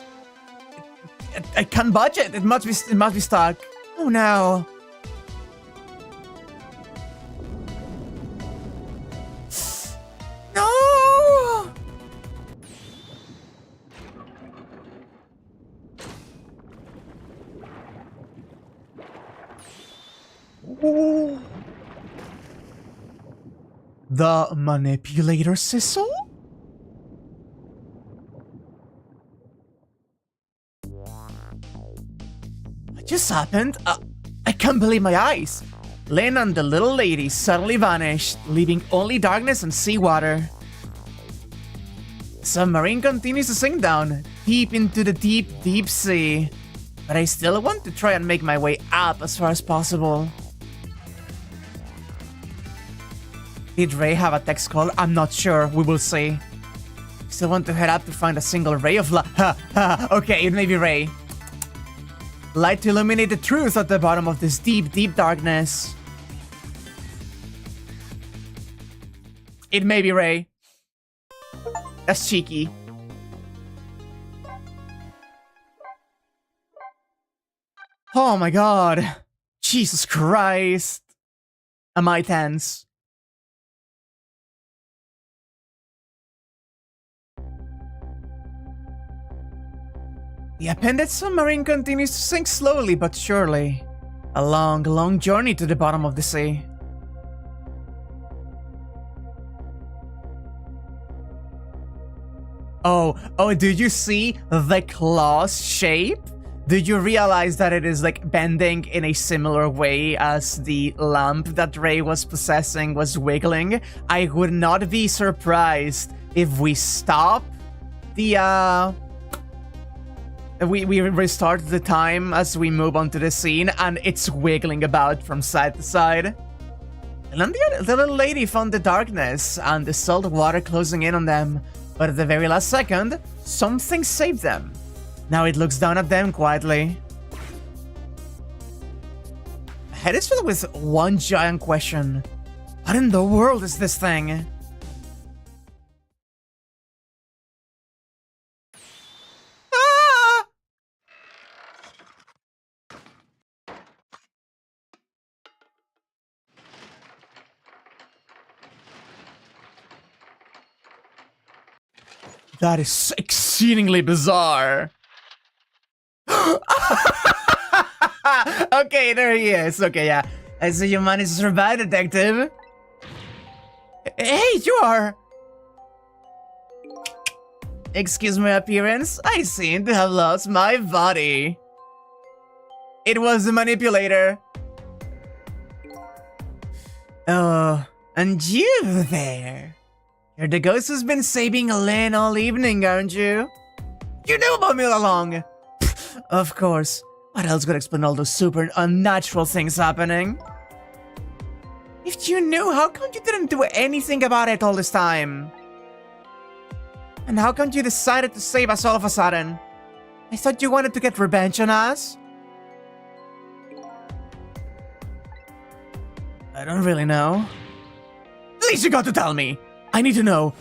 I can't budge it. It must be stuck. Oh no. No. Ooh. The manipulator, Sissel? What just happened? I can't believe my eyes. Lynn and the little lady suddenly vanished, leaving only darkness and seawater. The submarine continues to sink down, deep into the deep, deep sea. But I still want to try and make my way up as far as possible. Did Ray have a text call? I'm not sure. We will see. Still want to head up to find a single ray of light. Okay, it may be Ray. Light to illuminate the truth at the bottom of this deep, deep darkness. It may be Ray. That's cheeky. Oh my god. Jesus Christ. Am I tense? The appended submarine continues to sink slowly but surely. A long, long journey to the bottom of the sea. Oh, did you see the claw's shape? Did you realize that it is like bending in a similar way as the lamp that Ray was possessing was wiggling? I would not be surprised if we stop the we restart the time as we move onto the scene and it's wiggling about from side to side. And then the little lady found the darkness and the salt water closing in on them, but at the very last second, something saved them. Now it looks down at them quietly. My head is filled with one giant question. What in the world is this thing? Ah! That is exceedingly bizarre. Okay, there he is. Okay, yeah. I see you managed to survive, detective. Hey, you are... Excuse my appearance. I seem to have lost my body. It was the manipulator. Oh, and you there. You're the ghost who's been saving Lynn all evening, aren't you? You knew about me all along. Of course. What else could explain all those super unnatural things happening? If you knew, how come you didn't do anything about it all this time? And how come you decided to save us all of a sudden? I thought you wanted to get revenge on us? I don't really know. At least you got to tell me! I need to know.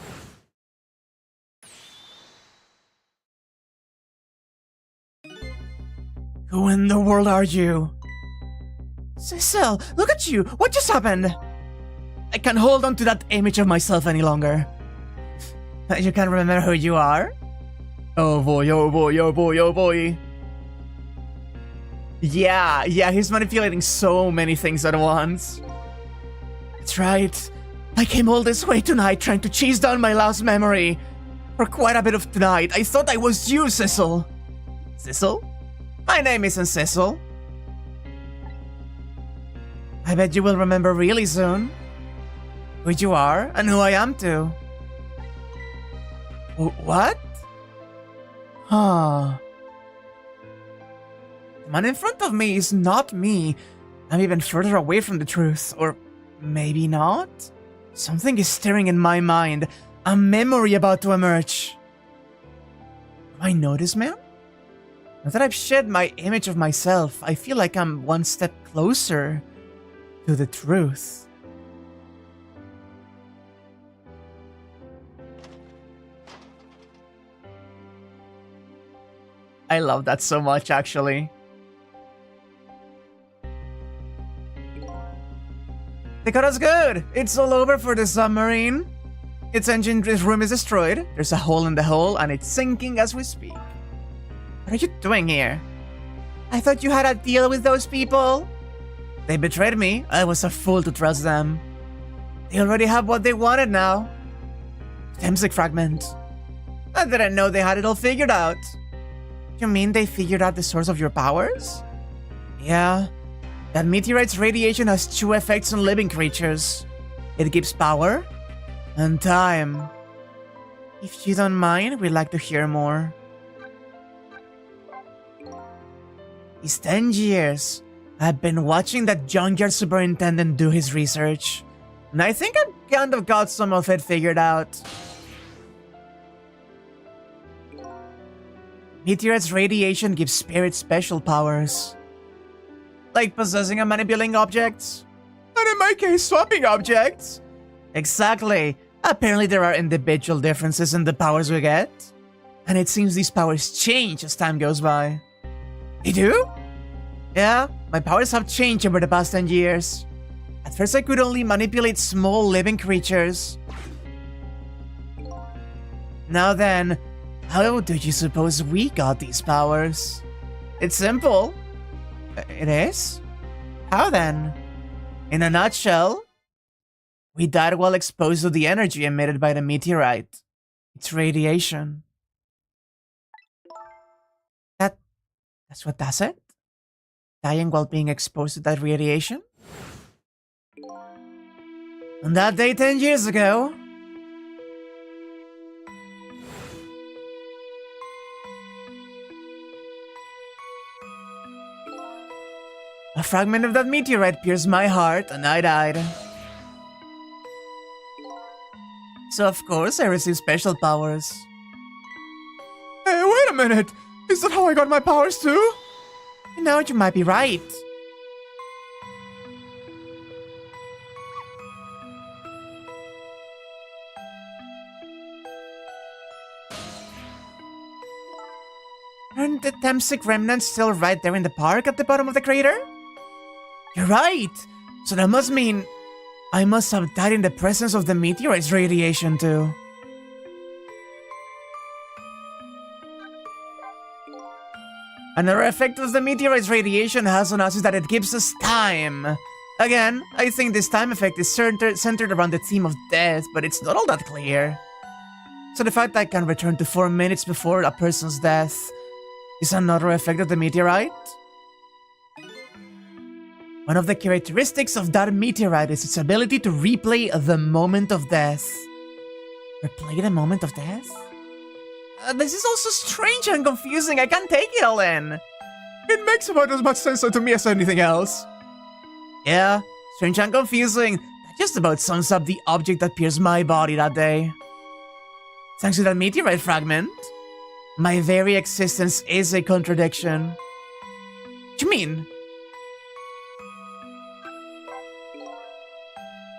Who in the world are you? Cecil, look at you! What just happened? I can't hold on to that image of myself any longer. You can't remember who you are? Oh boy, oh boy, oh boy, oh boy. Yeah, he's manipulating so many things at once. That's right. I came all this way tonight trying to chase down my lost memory. For quite a bit of tonight, I thought I was you, Cecil. Cecil? My name isn't Cecil. I bet you will remember really soon. Who you are and who I am too. What? Huh. The man in front of me is not me. I'm even further away from the truth. Or maybe not? Something is stirring in my mind. A memory about to emerge. Do I know this man? Now that I've shed my image of myself, I feel like I'm one step closer to the truth. I love that so much, actually. They got us good! It's all over for the submarine. Its engine room is destroyed. There's a hole in the hull and it's sinking as we speak. What are you doing here? I thought you had a deal with those people. They betrayed me. I was a fool to trust them. They already have what they wanted now. Temsic fragment. I didn't know they had it all figured out. You mean they figured out the source of your powers? Yeah. That meteorite's radiation has two effects on living creatures. It gives power and time. If you don't mind, we'd like to hear more. It's 10 years. I've been watching that junkyard superintendent do his research. And I think I've kind of got some of it figured out. Meteorite's radiation gives spirits special powers. Like possessing and manipulating objects. And in my case, swapping objects. Exactly. Apparently there are individual differences in the powers we get. And it seems these powers change as time goes by. They do? Yeah, my powers have changed over the past 10 years. At first I could only manipulate small living creatures. Now then, How do you suppose we got these powers? It's simple. It is? How then? In a nutshell, we died while exposed to the energy emitted by the meteorite. It's radiation. That's what does it? Dying while being exposed to that radiation? On that day 10 years ago, a fragment of that meteorite pierced my heart and I died. So of course I received special powers. Hey, wait a minute! Is that how I got my powers too? You know, you might be right. Aren't the Temsic remnants still right there in the park at the bottom of the crater? You're right! So that must mean I must have died in the presence of the meteorite's radiation too. Another effect of the meteorite's radiation has on us is that it gives us time. Again, I think this time effect is centered around the theme of death, but it's not all that clear. So the fact that I can return to 4 minutes before a person's death is another effect of the meteorite? One of the characteristics of that meteorite is its ability to replay the moment of death. Replay the moment of death? This is also strange and confusing. I can't take it all in. It makes about as much sense to me as anything else. Yeah, strange and confusing. That just about sums up the object that pierced my body that day. Thanks to that meteorite fragment, my very existence is a contradiction. What do you mean?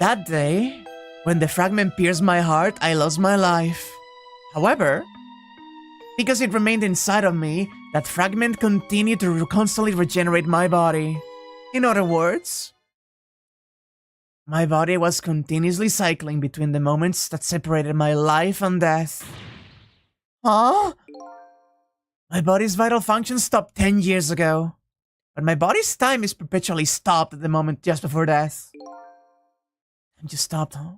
That day, when the fragment pierced my heart, I lost my life. However, because it remained inside of me, that fragment continued to constantly regenerate my body. In other words, my body was continuously cycling between the moments that separated my life and death. Huh? My body's vital function stopped 10 years ago, but my body's time is perpetually stopped at the moment just before death. Time just stopped, huh?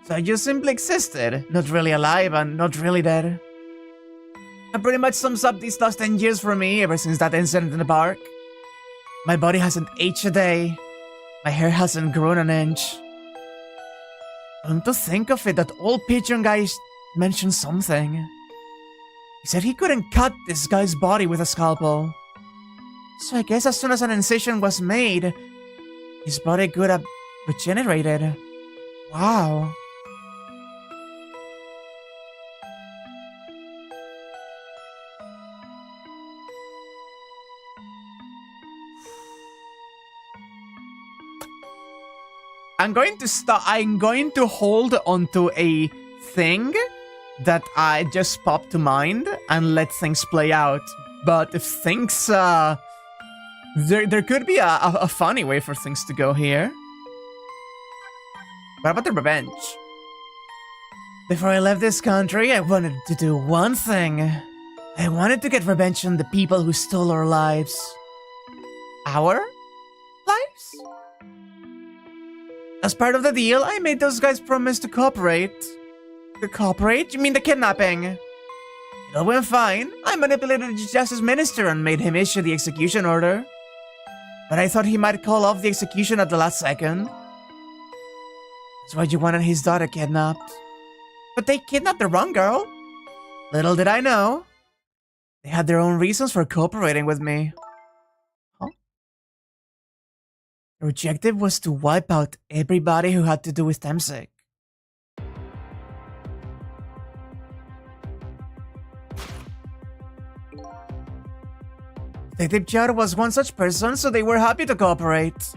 So I just simply existed, not really alive and not really dead. That pretty much sums up these last 10 years for me ever since that incident in the park. My body hasn't aged a day. My hair hasn't grown an inch. Come to think of it, that old pigeon guy mentioned something. He said he couldn't cut this guy's body with a scalpel. So I guess as soon as an incision was made, his body could have regenerated. Wow. I'm going to hold onto a thing that I just popped to mind and let things play out. But if things, there could be a funny way for things to go here. What about the revenge? Before I left this country, I wanted to do one thing. I wanted to get revenge on the people who stole our lives. Our lives? As part of the deal, I made those guys promise to cooperate. To cooperate? You mean the kidnapping? It all went fine. I manipulated the justice minister and made him issue the execution order. But I thought he might call off the execution at the last second. That's why you wanted his daughter kidnapped. But they kidnapped the wrong girl. Little did I know. They had their own reasons for cooperating with me. Huh? Their objective was to wipe out everybody who had to do with Temsic. Detective Chad was one such person, so they were happy to cooperate.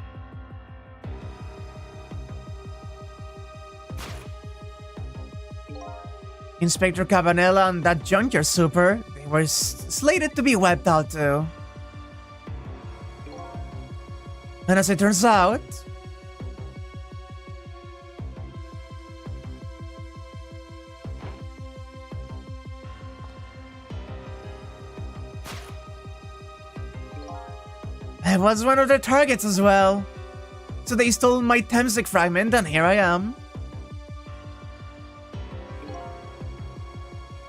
Inspector Cabanela and that junkyard super, they were slated to be wiped out too. And as it turns out, was one of their targets as well. So they stole my Temsic fragment, and here I am.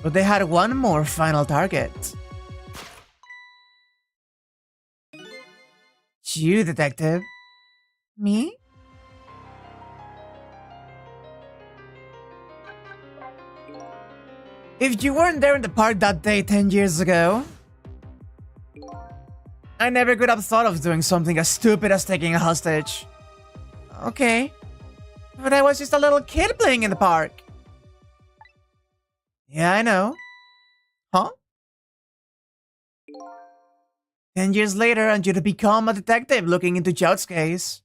But they had one more final target. You, detective. Me? If you weren't there in the park that day 10 years ago, I never could have thought of doing something as stupid as taking a hostage. Okay. But I was just a little kid playing in the park. Yeah, I know. Huh? 10 years later, and you'd become a detective looking into Jout's case.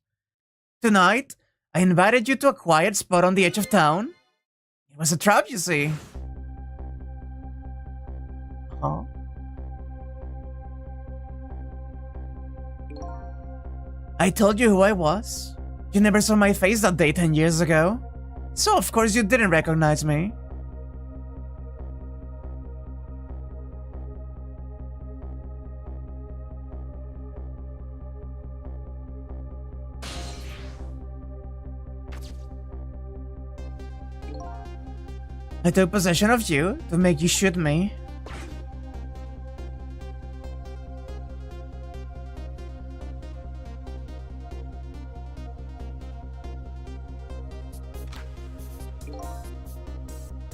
Tonight, I invited you to a quiet spot on the edge of town. It was a trap, you see. Huh? I told you who I was. You never saw my face that day 10 years ago. So of course you didn't recognize me. I took possession of you to make you shoot me.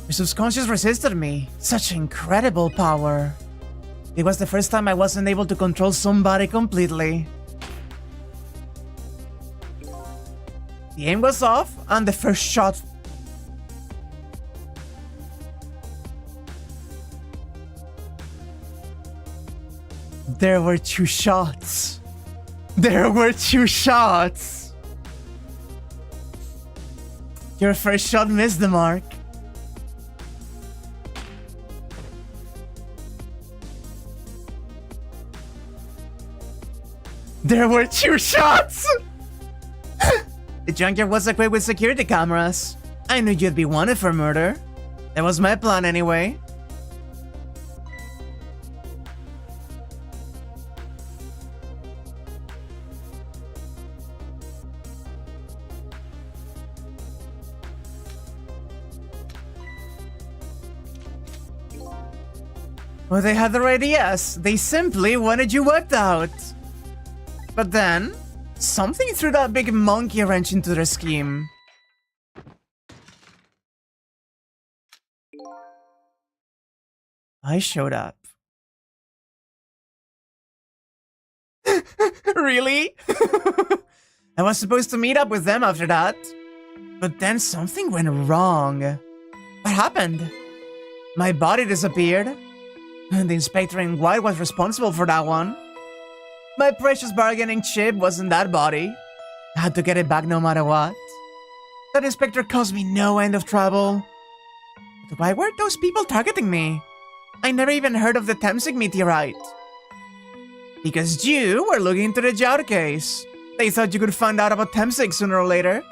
Your subconscious resisted me. Such incredible power. It was the first time I wasn't able to control somebody completely. The aim was off, and the first shot... There were two shots. There were two shots. Your first shot missed the mark. There were two shots! The junkyard was equipped with security cameras. I knew you'd be wanted for murder. That was my plan anyway. Well, they had their ideas. They simply wanted you wiped out. But then, something threw that big monkey wrench into their scheme. I showed up. Really? I was supposed to meet up with them after that. But then something went wrong. What happened? My body disappeared. And the inspector in white was responsible for that one. My precious bargaining chip was in that body. I had to get it back no matter what. That inspector caused me no end of trouble. But why were those people targeting me? I never even heard of the Temsic meteorite. Because you were looking into the Jout case. They thought you could find out about Temsic sooner or later.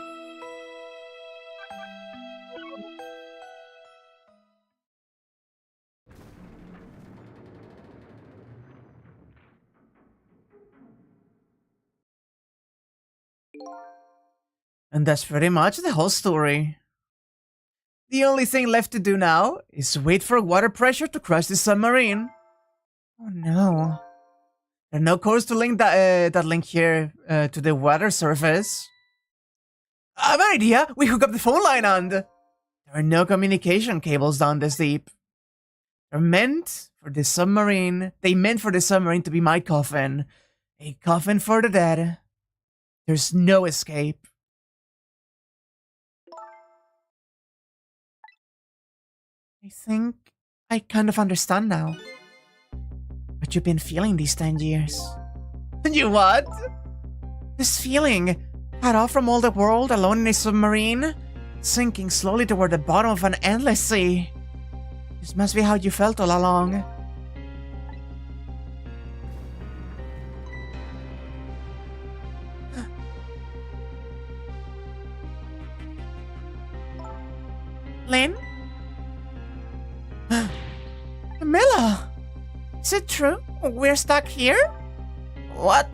And that's pretty much the whole story. The only thing left to do now is wait for water pressure to crush the submarine. Oh no. There are no codes to link that link here to the water surface. I have an idea! We hook up the phone line and... There are no communication cables down this deep. They meant for the submarine to be my coffin. A coffin for the dead. There's no escape. I think I kind of understand now. What you've been feeling these 10 years. You what? This feeling, cut off from all the world, alone in a submarine, sinking slowly toward the bottom of an endless sea. This must be how you felt all along. Lynn? Camilla! Is it true? We're stuck here? What?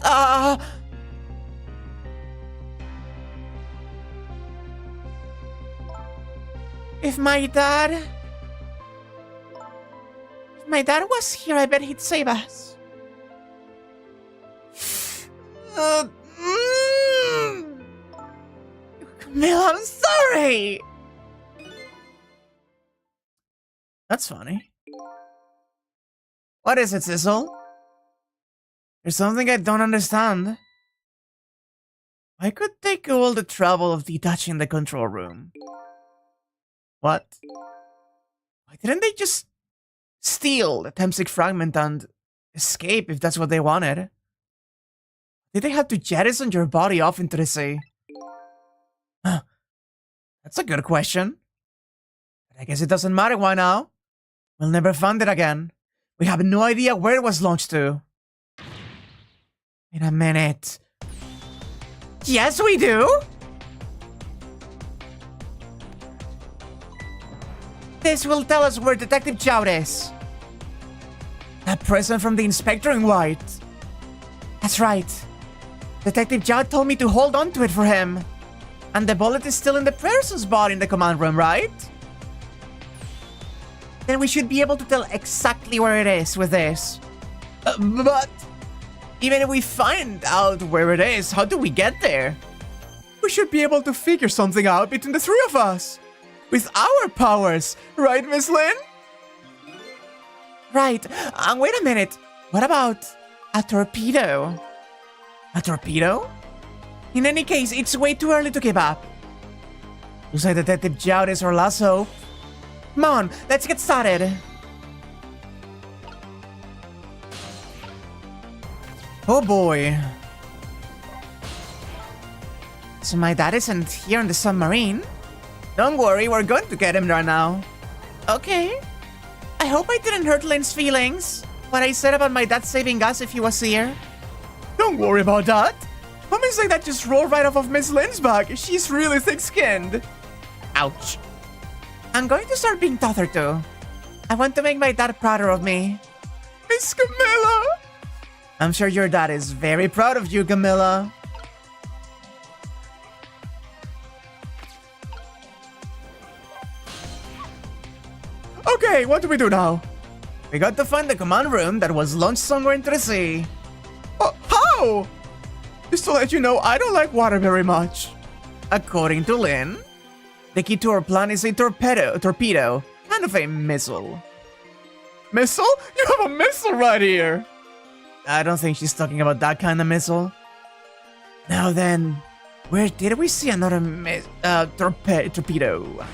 If my dad was here, I bet he'd save us. Camille, I'm sorry! That's funny. What is it, Sizzle? There's something I don't understand. Why could they go all the trouble of detaching the control room? What? Why didn't they just steal the Temsic fragment and escape if that's what they wanted? Did they have to jettison your body off into the sea? Huh. That's a good question. But I guess it doesn't matter why now. We'll never find it again. We have no idea where it was launched to. Wait a minute. Yes, we do! This will tell us where Detective Chow is. That present from the inspector in white. That's right. Detective Chow told me to hold on to it for him. And the bullet is still in the person's body in the command room, right? Then we should be able to tell exactly where it is with this. But even if we find out where it is, how do we get there? We should be able to figure something out between the three of us. With our powers, right, Miss Lin? Right. Wait a minute. What about a torpedo? A torpedo? In any case, it's way too early to give up. Looks like Detective Zhao is our last hope. Come on, let's get started. Oh boy. So my dad isn't here in the submarine? Don't worry, we're going to get him right now. Okay. I hope I didn't hurt Lin's feelings. What I said about my dad saving us if he was here. Don't worry about that. Comments like that just roll right off of Miss Lin's back. She's really thick-skinned. Ouch. I'm going to start being tougher too. I want to make my dad prouder of me. Miss Camilla! I'm sure your dad is very proud of you, Camilla. Okay, what do we do now? We got to find the command room that was launched somewhere into the sea. How? Just to let you know, I don't like water very much. According to Lin, the key to our plan is a torpedo, kind of a missile. Missile? You have a missile right here. I don't think she's talking about that kind of missile. Now then, where did we see another torpedo?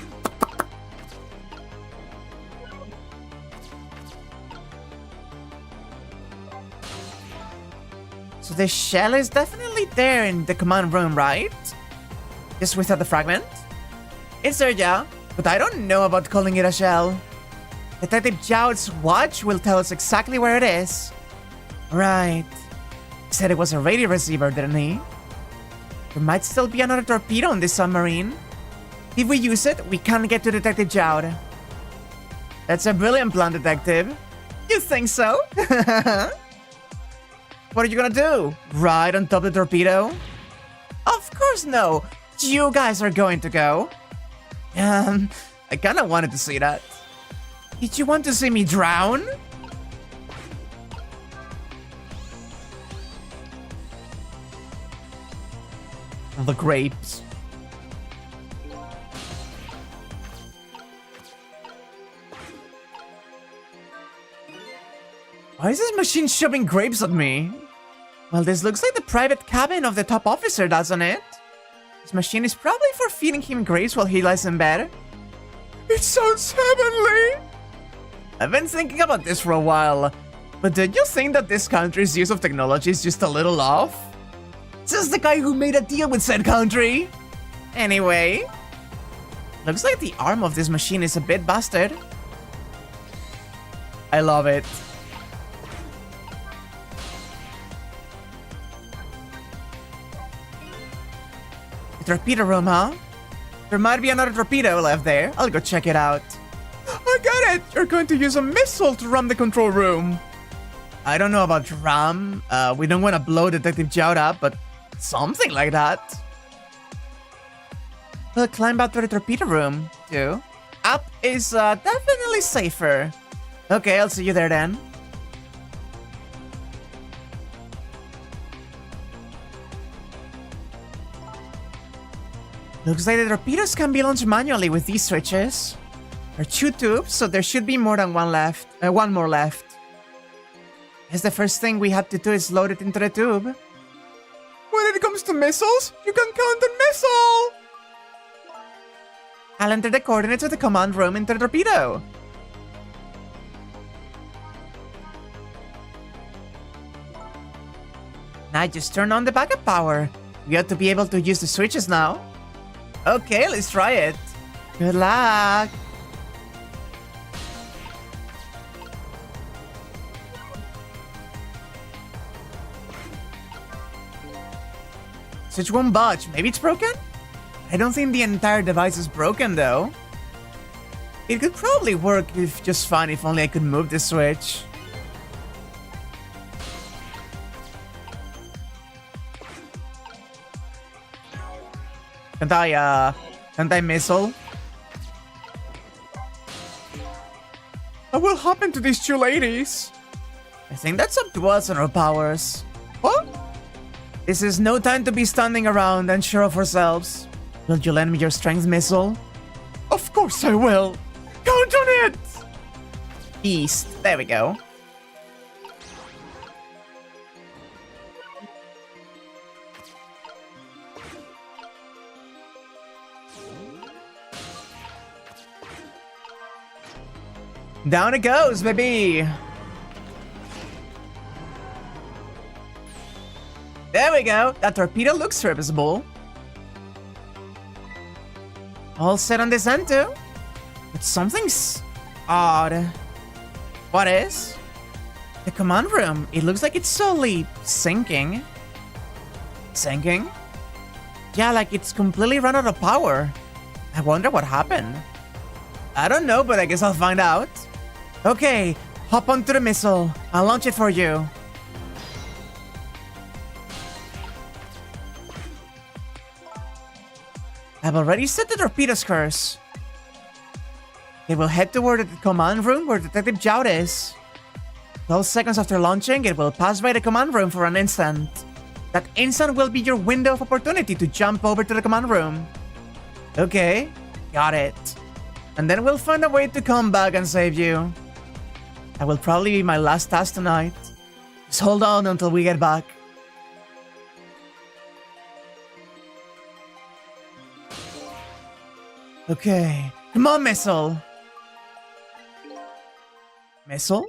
So the shell is definitely there in the command room, right? Just without the fragment? It's there, yeah, but I don't know about calling it a shell. Detective Zhao's watch will tell us exactly where it is. Right. He said it was a radio receiver, didn't he? There might still be another torpedo on this submarine. If we use it, we can get to Detective Zhao. That's a brilliant plan, Detective. You think so? What are you gonna do? Ride on top of the torpedo? Of course no. You guys are going to go. I kinda wanted to see that. Did you want to see me drown? The grapes. Why is this machine shoving grapes at me? Well, this looks like the private cabin of the top officer, doesn't it? This machine is probably for feeding him grapes while he lies in bed. It sounds heavenly! I've been thinking about this for a while, but did you think that this country's use of technology is just a little off? Says the guy who made a deal with said country! Anyway, looks like the arm of this machine is a bit busted. I love it. The torpedo room, huh? There might be another torpedo left there. I'll go check it out. I got it! You're going to use a missile to run the control room. I don't know about RAM. We don't want to blow Detective Jout up, but something like that. We'll climb up to the torpedo room, too. Up is definitely safer. Okay, I'll see you there then. Looks like the torpedoes can be launched manually with these switches. There are 2 tubes, so there should be more than one left. One more left. Guess the first thing we have to do is load it into the tube. When it comes to missiles, you can count on missile! I'll enter the coordinates of the command room into the torpedo. Now just turn on the backup power. We ought to be able to use the switches now. Okay, let's try it. Good luck. Switch won't budge. Maybe it's broken? I don't think the entire device is broken though. It could probably work just fine if only I could move the switch. Can't I missile? I will hop into these 2 ladies. I think that's up to us and our powers. What? This is no time to be standing around unsure of ourselves. Will you lend me your strength missile? Of course I will. Count on it! East. There we go. Down it goes, baby! There we go! That torpedo looks serviceable. All set on this end too. But something's odd. What is? The command room. It looks like it's slowly sinking. Sinking? Yeah, like it's completely run out of power. I wonder what happened. I don't know, but I guess I'll find out. Okay, hop onto the missile. I'll launch it for you. I've already set the torpedo's course. It will head toward the command room where Detective Jout is. 12 seconds after launching, it will pass by the command room for an instant. That instant will be your window of opportunity to jump over to the command room. Okay, got it. And then we'll find a way to come back and save you. That will probably be my last task tonight. Just hold on until we get back. Okay, come on, missile. Missile?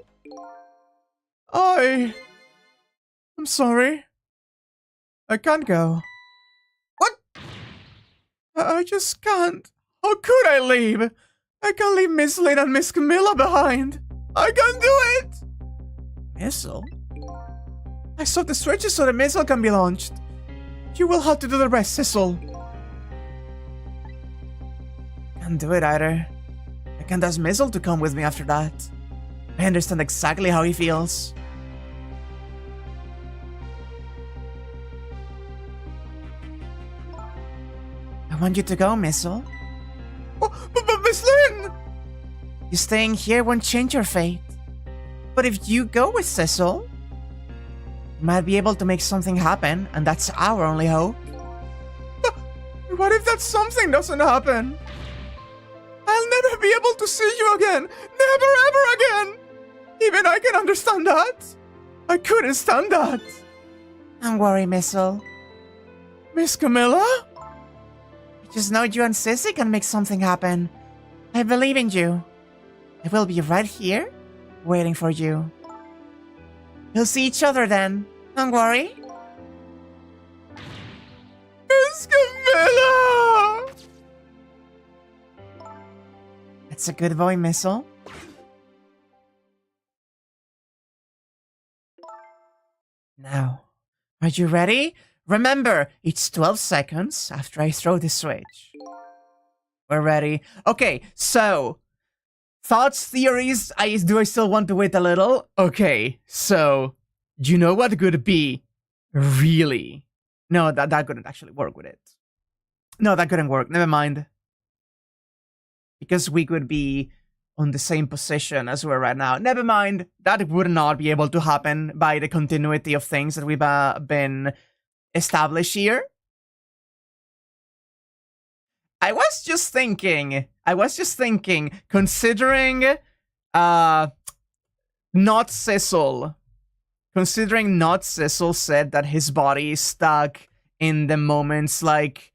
I'm sorry. I can't go. What? I just can't. How could I leave? I can't leave Miss Lynn and Miss Camilla behind. I can't do it! Missile? I saw the switches so the missile can be launched. You will have to do the rest, Sissel. Can't do it either. I can't ask Missile to come with me after that. I understand exactly how he feels. I want you to go, Missile. Oh, but Miss Lynn! You staying here won't change your fate. But if you go with Cecil, you might be able to make something happen, and that's our only hope. What if that something doesn't happen? I'll never be able to see you again! Never ever again! Even I can understand that! I couldn't stand that! Don't worry, Missile. Miss Camilla? Just know you and Sissy can make something happen. I believe in you. I will be right here, waiting for you. We'll see each other then. Don't worry. Miss Camilla! That's a good boy, Missile. Now, are you ready? Remember, it's 12 seconds after I throw the switch. We're ready. Okay, so Thoughts, theories? Do I still want to wait a little? Okay, so do you know what could be really? No, that couldn't actually work with it. No, that couldn't work. Never mind. Because we could be on the same position as we're right now. Never mind. That would not be able to happen by the continuity of things that we've been established here. I was just thinking, considering not Sissel said that his body is stuck in the moments like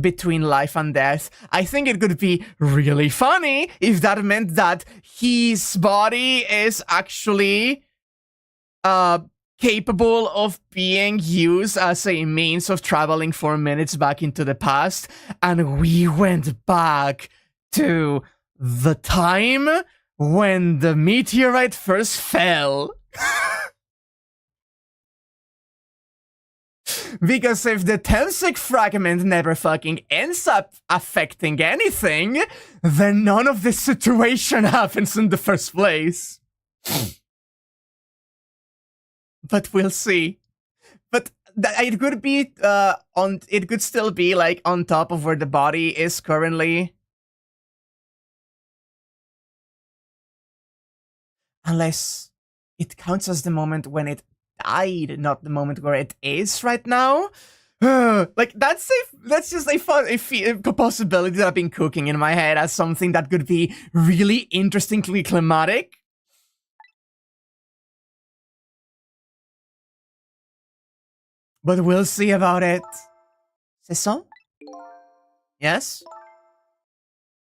between life and death, I think it could be really funny if that meant that his body is actually capable of being used as a means of traveling 4 minutes back into the past, and we went back to the time when the meteorite first fell. Because if the Temsik fragment never fucking ends up affecting anything, then none of this situation happens in the first place. But we'll see. But it could be it could still be like on top of where the body is currently. Unless it counts as the moment when it died, not the moment where it is right now. Like that's just a fun a possibility that I've been cooking in my head as something that could be really interestingly climatic. But we'll see about it. Sisson? Yes?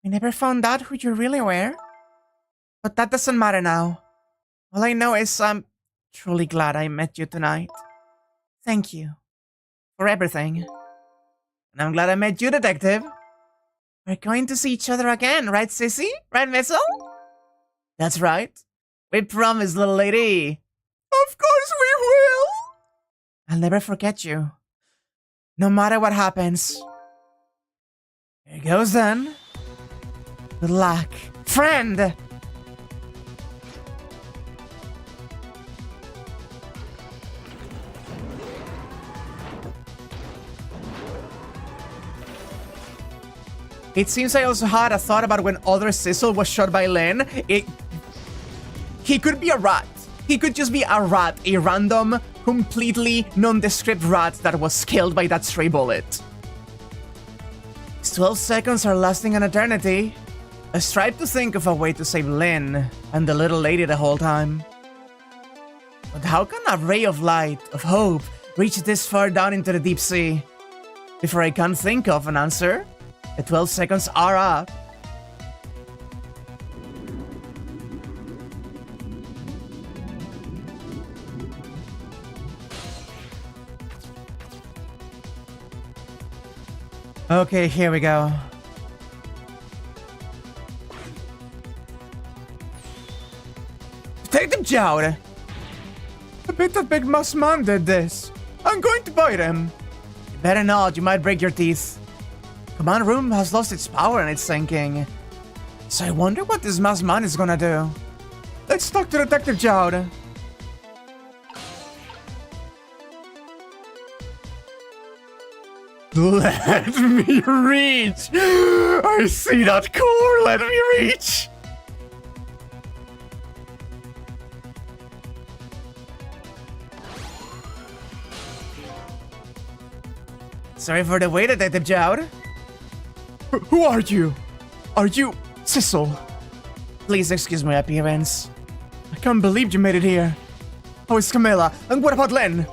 We never found out who you really were. But that doesn't matter now. All I know is I'm truly glad I met you tonight. Thank you. For everything. And I'm glad I met you, Detective. We're going to see each other again, right, Sissy? Right, Missile? That's right. We promise, little lady. Of course we will! I'll never forget you. No matter what happens. Here goes then. Good luck. Friend! It seems I also had a thought about when other Sissel was shot by Len. He could be a rat. He could just be a rat, a random, completely nondescript rat that was killed by that stray bullet. These 12 seconds are lasting an eternity. I tried to think of a way to save Lynn and the little lady the whole time. But how can a ray of light, of hope, reach this far down into the deep sea? Before I can think of an answer, the 12 seconds are up. Okay, here we go. Detective Jowd! I bet that big mouse man did this. I'm going to bite him. You better not, you might break your teeth. Command room has lost its power and it's sinking. So I wonder what this masked man is gonna do. Let's talk to Detective Jowd. Let me reach! I see that core! Let me reach! Sorry for the wait, Detective Jowd. Who are you? Are you Sissel? Please excuse my appearance. I can't believe you made it here. How is Camilla? And what about Len?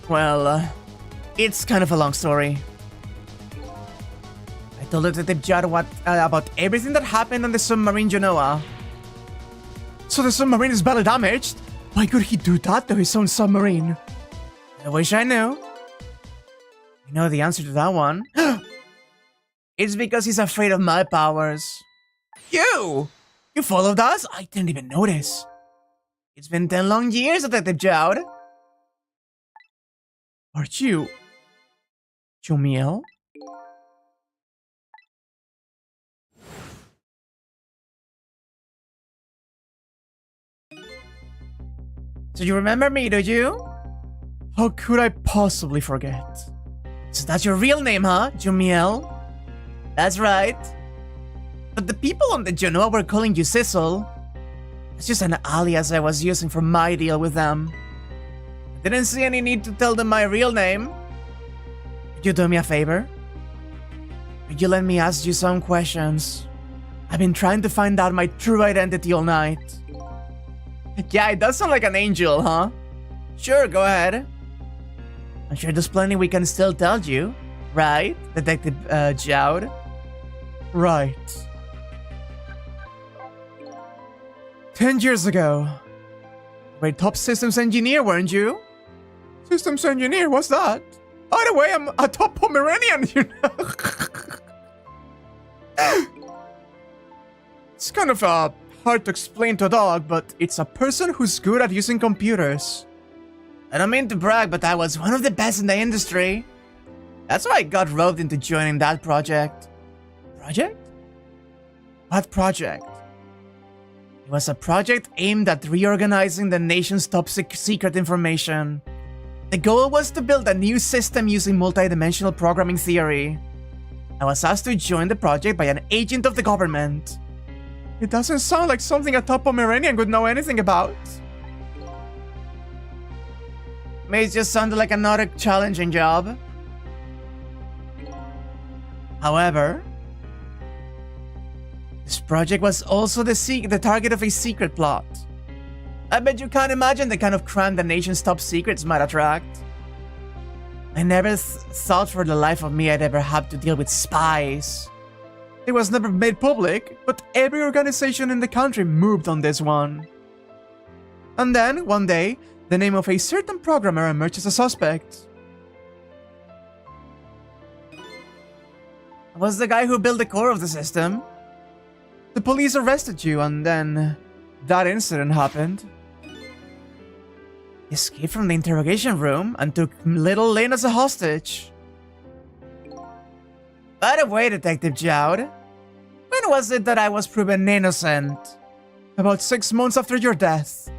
Well, it's kind of a long story. I told Detective Jowd about everything that happened on the submarine Genoa. So the submarine is badly damaged? Why could he do that to his own submarine? I wish I knew. I know the answer to that one. It's because he's afraid of my powers. You followed us? I didn't even notice. It's been 10 long years, Detective Jowd. Are you Jumiel? So you remember me, do you? How could I possibly forget? So that's your real name, huh, Jumiel? That's right. But the people on the Genoa were calling you Sissel. It's just an alias I was using for my deal with them. I didn't see any need to tell them my real name. Could you do me a favor? Could you let me ask you some questions? I've been trying to find out my true identity all night. Yeah, it does sound like an angel, huh? Sure, go ahead. I'm sure there's plenty we can still tell you, right, Detective Jowd? Right. 10 years ago. You were a top systems engineer, weren't you? Systems engineer, what's that? By the way, I'm a top Pomeranian, you know. It's kind of hard to explain to a dog, but it's a person who's good at using computers. I don't mean to brag, but I was one of the best in the industry. That's why I got roped into joining that project. Project? What project? It was a project aimed at reorganizing the nation's top secret information. The goal was to build a new system using multidimensional programming theory. I was asked to join the project by an agent of the government. It doesn't sound like something a top Pomeranian would know anything about. May just sounded like another challenging job. However, this project was also the target of a secret plot. I bet you can't imagine the kind of crime the nation's top secrets might attract. I never thought for the life of me I'd ever have to deal with spies. It was never made public, but every organization in the country moved on this one. And then, one day, the name of a certain programmer emerged as a suspect. I was the guy who built the core of the system. The police arrested you, and then that incident happened. He escaped from the interrogation room and took little Lynn as a hostage. By the way, Detective Jowd, when was it that I was proven innocent? About 6 months after your death.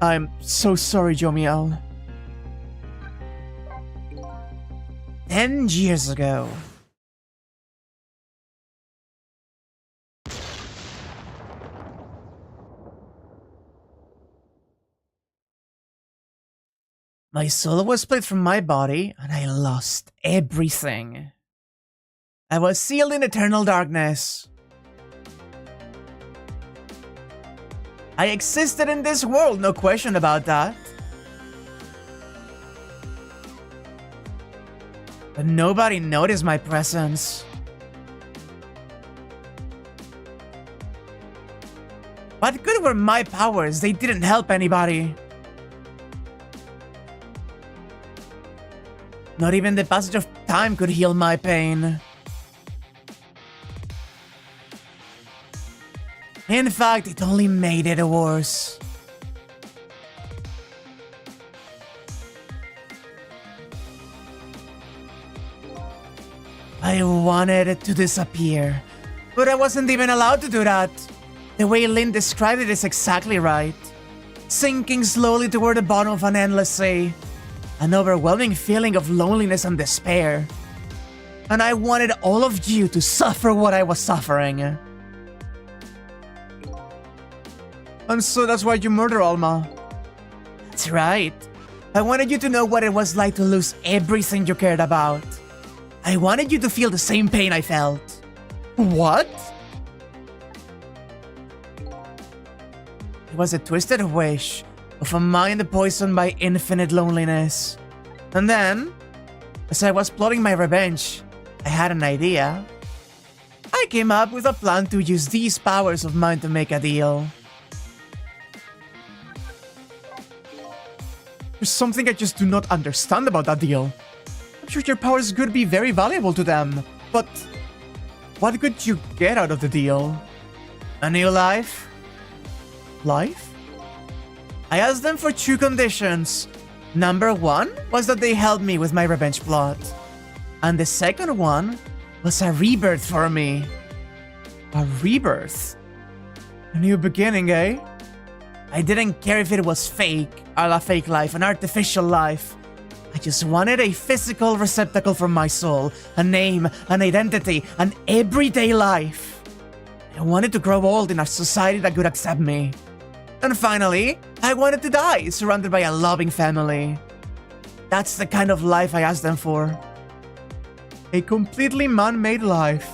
I'm so sorry, Jomiel. 10 years ago. My soul was split from my body, and I lost everything. I was sealed in eternal darkness. I existed in this world, no question about that. But nobody noticed my presence. What good were my powers? They didn't help anybody. Not even the passage of time could heal my pain. In fact, it only made it worse. I wanted to disappear, but I wasn't even allowed to do that. The way Lynn described it is exactly right. Sinking slowly toward the bottom of an endless sea. An overwhelming feeling of loneliness and despair. And I wanted all of you to suffer what I was suffering. And so that's why you murdered Alma. That's right. I wanted you to know what it was like to lose everything you cared about. I wanted you to feel the same pain I felt. What? It was a twisted wish of a mind poisoned by infinite loneliness. And then, as I was plotting my revenge, I had an idea. I came up with a plan to use these powers of mine to make a deal. There's something I just do not understand about that deal. I'm sure your powers could be very valuable to them, but what could you get out of the deal? A new life? Life? I asked them for 2 conditions. Number 1 was that they helped me with my revenge plot. And the second one was a rebirth for me. A rebirth? A new beginning, eh? I didn't care if it was fake, a la fake life, an artificial life. I just wanted a physical receptacle for my soul, a name, an identity, an everyday life. I wanted to grow old in a society that could accept me. And finally, I wanted to die, surrounded by a loving family. That's the kind of life I asked them for. A completely man-made life.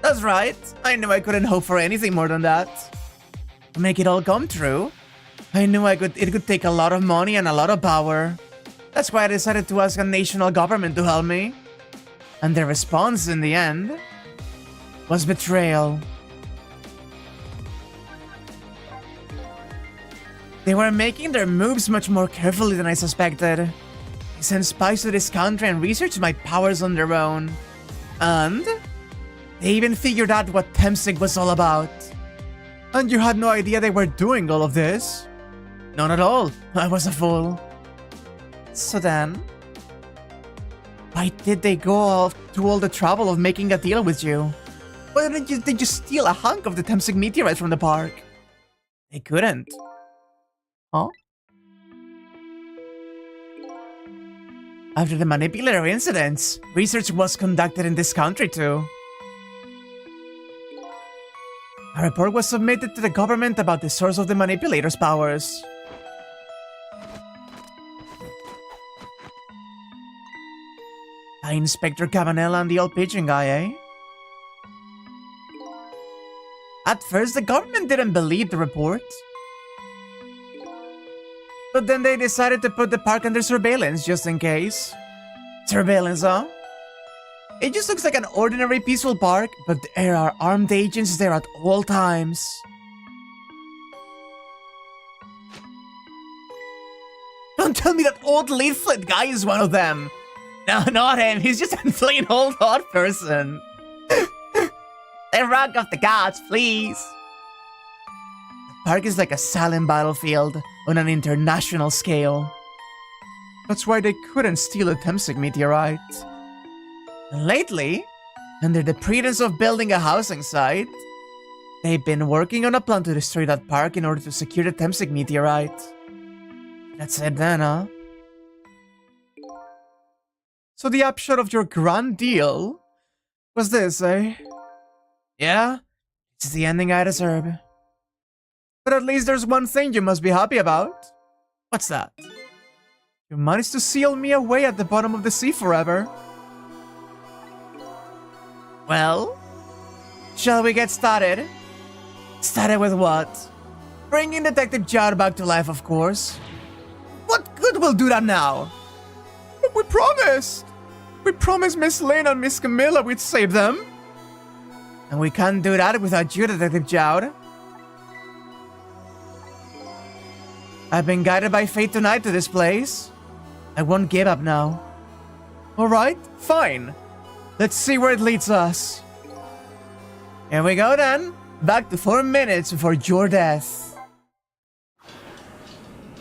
That's right. I knew I couldn't hope for anything more than that. To make it all come true, I knew it could take a lot of money and a lot of power. That's why I decided to ask a national government to help me. And their response in the end was betrayal. They were making their moves much more carefully than I suspected. They sent spies to this country and researched my powers on their own. And they even figured out what Temsig was all about. And you had no idea they were doing all of this? Not at all. I was a fool. So then, why did they go off to all the trouble of making a deal with you? Why didn't they just steal a hunk of the Temsig meteorite from the park? They couldn't. Huh? After the manipulator incidents, research was conducted in this country too. A report was submitted to the government about the source of the manipulator's powers. By Inspector Cabanela and the old pigeon guy, eh? At first, the government didn't believe the report. But then they decided to put the park under surveillance just in case. Surveillance, huh? It just looks like an ordinary peaceful park, but there are armed agents there at all times. Don't tell me that old leaflet guy is one of them! No, not him, he's just a plain old hot person. The rug of the gods, please! The park is like a silent battlefield on an international scale. That's why they couldn't steal a Temsig meteorite. And lately, under the pretense of building a housing site, they've been working on a plan to destroy that park in order to secure the Temsig meteorite. That's it then, huh? So the upshot of your grand deal was this, eh? Yeah, it's the ending I deserve. But at least there's one thing you must be happy about. What's that? You managed to seal me away at the bottom of the sea forever. Well, shall we get started? Started with what? Bringing Detective Jar back to life, of course. What good will do that now? But we promised! We promised Miss Lane and Miss Camilla we'd save them. And we can't do that without you, Detective Jowd. I've been guided by fate tonight to this place. I won't give up now. Alright, fine. Let's see where it leads us. Here we go then. Back to 4 minutes before your death.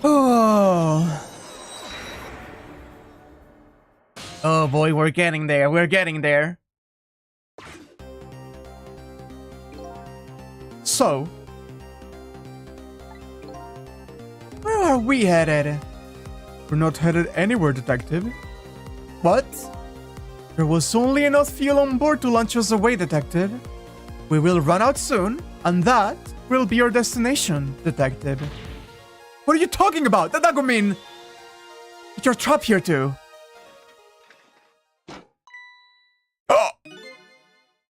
Oh. Oh boy, we're getting there. We're getting there. So, where are we headed? We're not headed anywhere, Detective. What? There was only enough fuel on board to launch us away, Detective. We will run out soon, and that will be our destination, Detective. What are you talking about? That could mean you're trapped here too. Oh!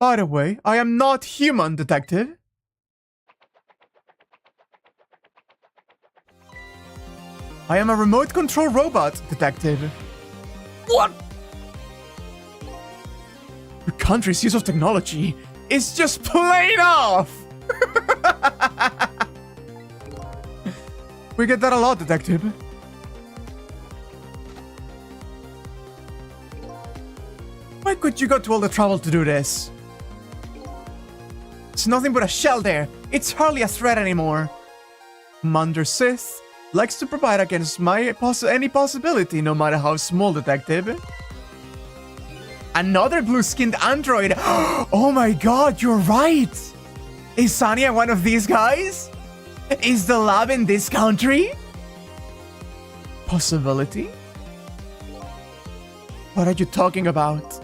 By the way, I am not human, Detective. I am a remote control robot, Detective. What? Your country's use of technology is just plain off! We get that a lot, Detective. Why could you go to all the trouble to do this? It's nothing but a shell there. It's hardly a threat anymore. Commander Sith likes to provide against any possibility, no matter how small, Detective. Another blue-skinned android. Oh my god, you're right! Is Sanya one of these guys? Is the lab in this country? Possibility? What are you talking about?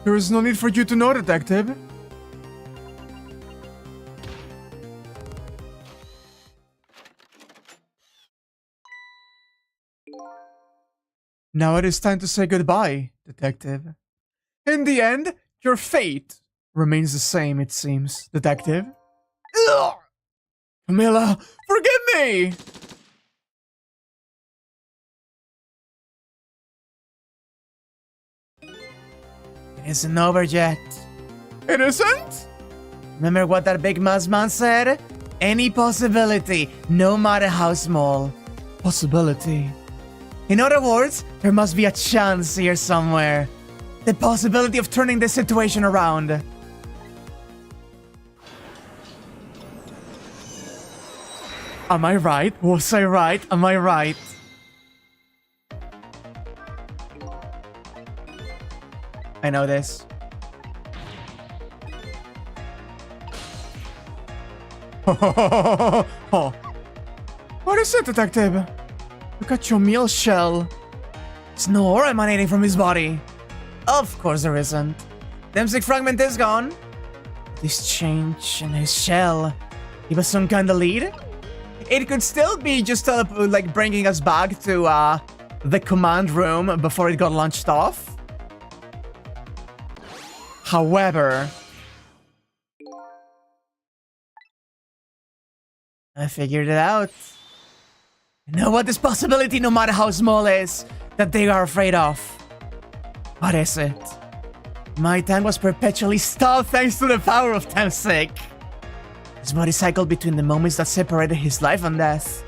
There is no need for you to know, Detective. Now it is time to say goodbye, Detective. In the end, your fate remains the same, it seems, Detective. Ugh! Camilla, forgive me! It isn't over yet. It isn't? Remember what that big mouse man said? Any possibility, no matter how small. Possibility. In other words, there must be a chance here somewhere. The possibility of turning this situation around. Am I right? Was I right? Am I right? I know this. Oh. What is it, Detective? Look at your meal shell. There's no aura emanating from his body. Of course there isn't. The M6 fragment is gone. This change in his shell. Give us some kind of lead? It could still be just like bringing us back to the command room before it got launched off. However, I figured it out. You know what this possibility, no matter how small, is that they are afraid of? What is it? My time was perpetually stopped thanks to the power of Temsik. His body cycled between the moments that separated his life and death.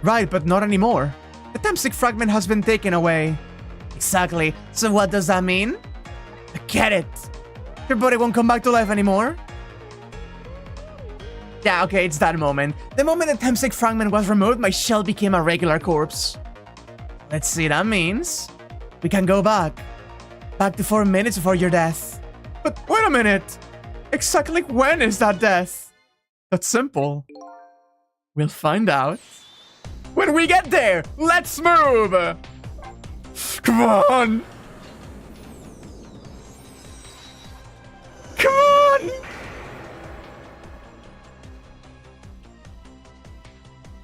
Right, but not anymore. The Temsik fragment has been taken away. Exactly. So what does that mean? I get it. Your body won't come back to life anymore. Yeah, okay, it's that moment. The moment the Temsik fragment was removed, my shell became a regular corpse. Let's see, that means we can go back. Back to 4 minutes before your death. But wait a minute. Exactly when is that death? That's simple. We'll find out. When we get there, let's move! Come on! Come on!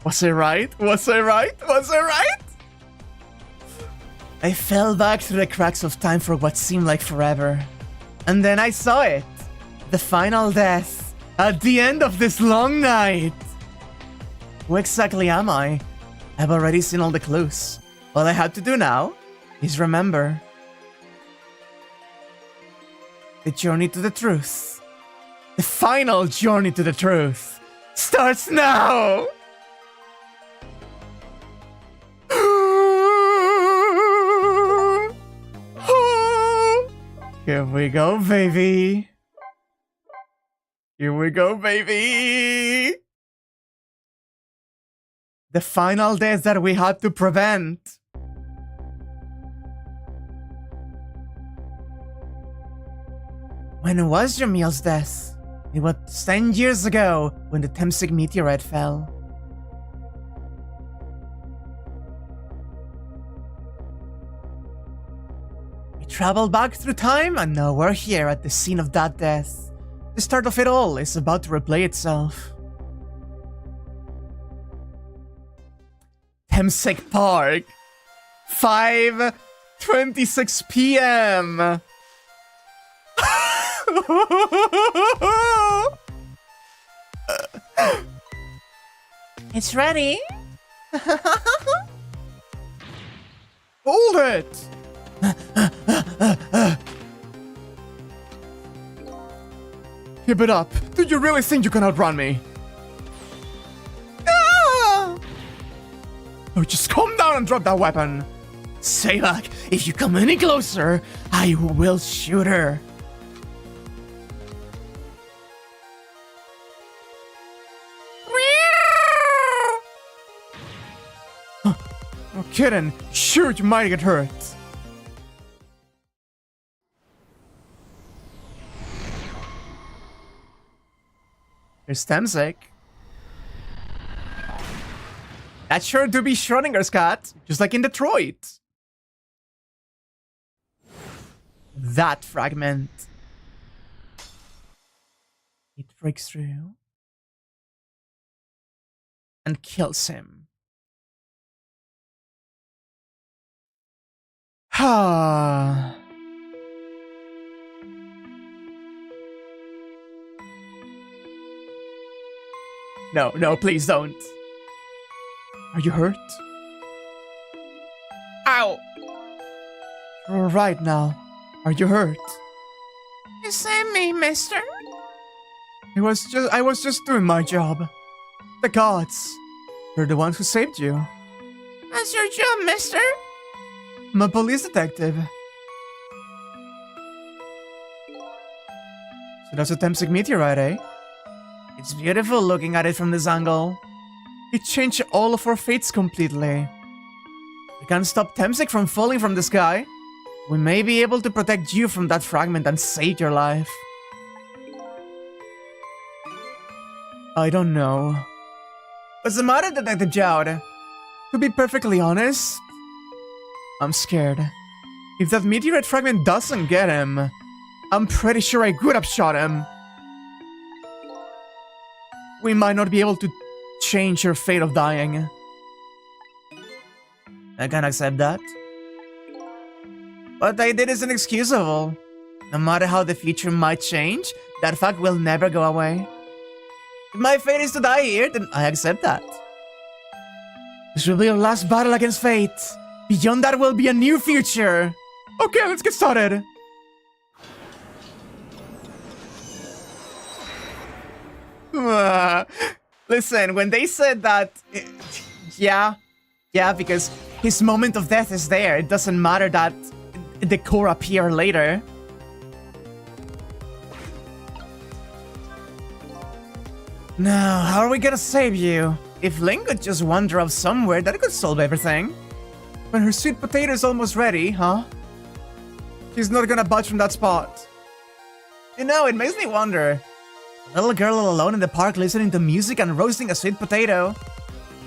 Was I right? Was I right? Was I right? I fell back through the cracks of time for what seemed like forever. And then I saw it. The final death. At the end of this long night. Who exactly am I? I've already seen all the clues. All I have to do now is remember. The journey to the truth. The final journey to the truth starts now! Here we go, baby. Here we go, baby. The final death that we had to prevent. When was Jamil's death? It was 10 years ago when the Temsik meteorite fell. We traveled back through time and now we're here at the scene of that death. The start of it all is about to replay itself. Temsik Park, 5:26 p.m. It's ready. Hold it! Keep it up. Do you really think you can outrun me? Ah! Oh, just calm down and drop that weapon. Sayback, if you come any closer, I will shoot her. No kidding. Shoot, you might get hurt. Here's Temsik. That's sure to be Schrodinger's cat, just like in Detroit. That fragment. It breaks through and kills him. Haaah. No, no, please don't. Are you hurt? Ow! You're alright now. Are you hurt? Is that me, mister? I was just doing my job. The gods. They're the ones who saved you. That's your job, mister? I'm a police detective. So that's a Temsik meteorite, eh? It's beautiful looking at it from this angle. It changed all of our fates completely. We can't stop Temsik from falling from the sky. We may be able to protect you from that fragment and save your life. I don't know. What's the matter, Detective Jowd? To be perfectly honest, I'm scared. If that meteorite fragment doesn't get him, I'm pretty sure I could have shot him. We might not be able to change your fate of dying. I can't accept that. What I did is inexcusable. No matter how the future might change, that fact will never go away. If my fate is to die here, then I accept that. This will be our last battle against fate. Beyond that will be a new future. Okay, let's get started. Listen, when they said that... Yeah, because his moment of death is there. It doesn't matter that the core appear later. Now, how are we gonna save you? If Link could just wander off somewhere, that could solve everything. When her sweet potato is almost ready, huh? She's not gonna budge from that spot. You know, it makes me wonder. A little girl all alone in the park listening to music and roasting a sweet potato.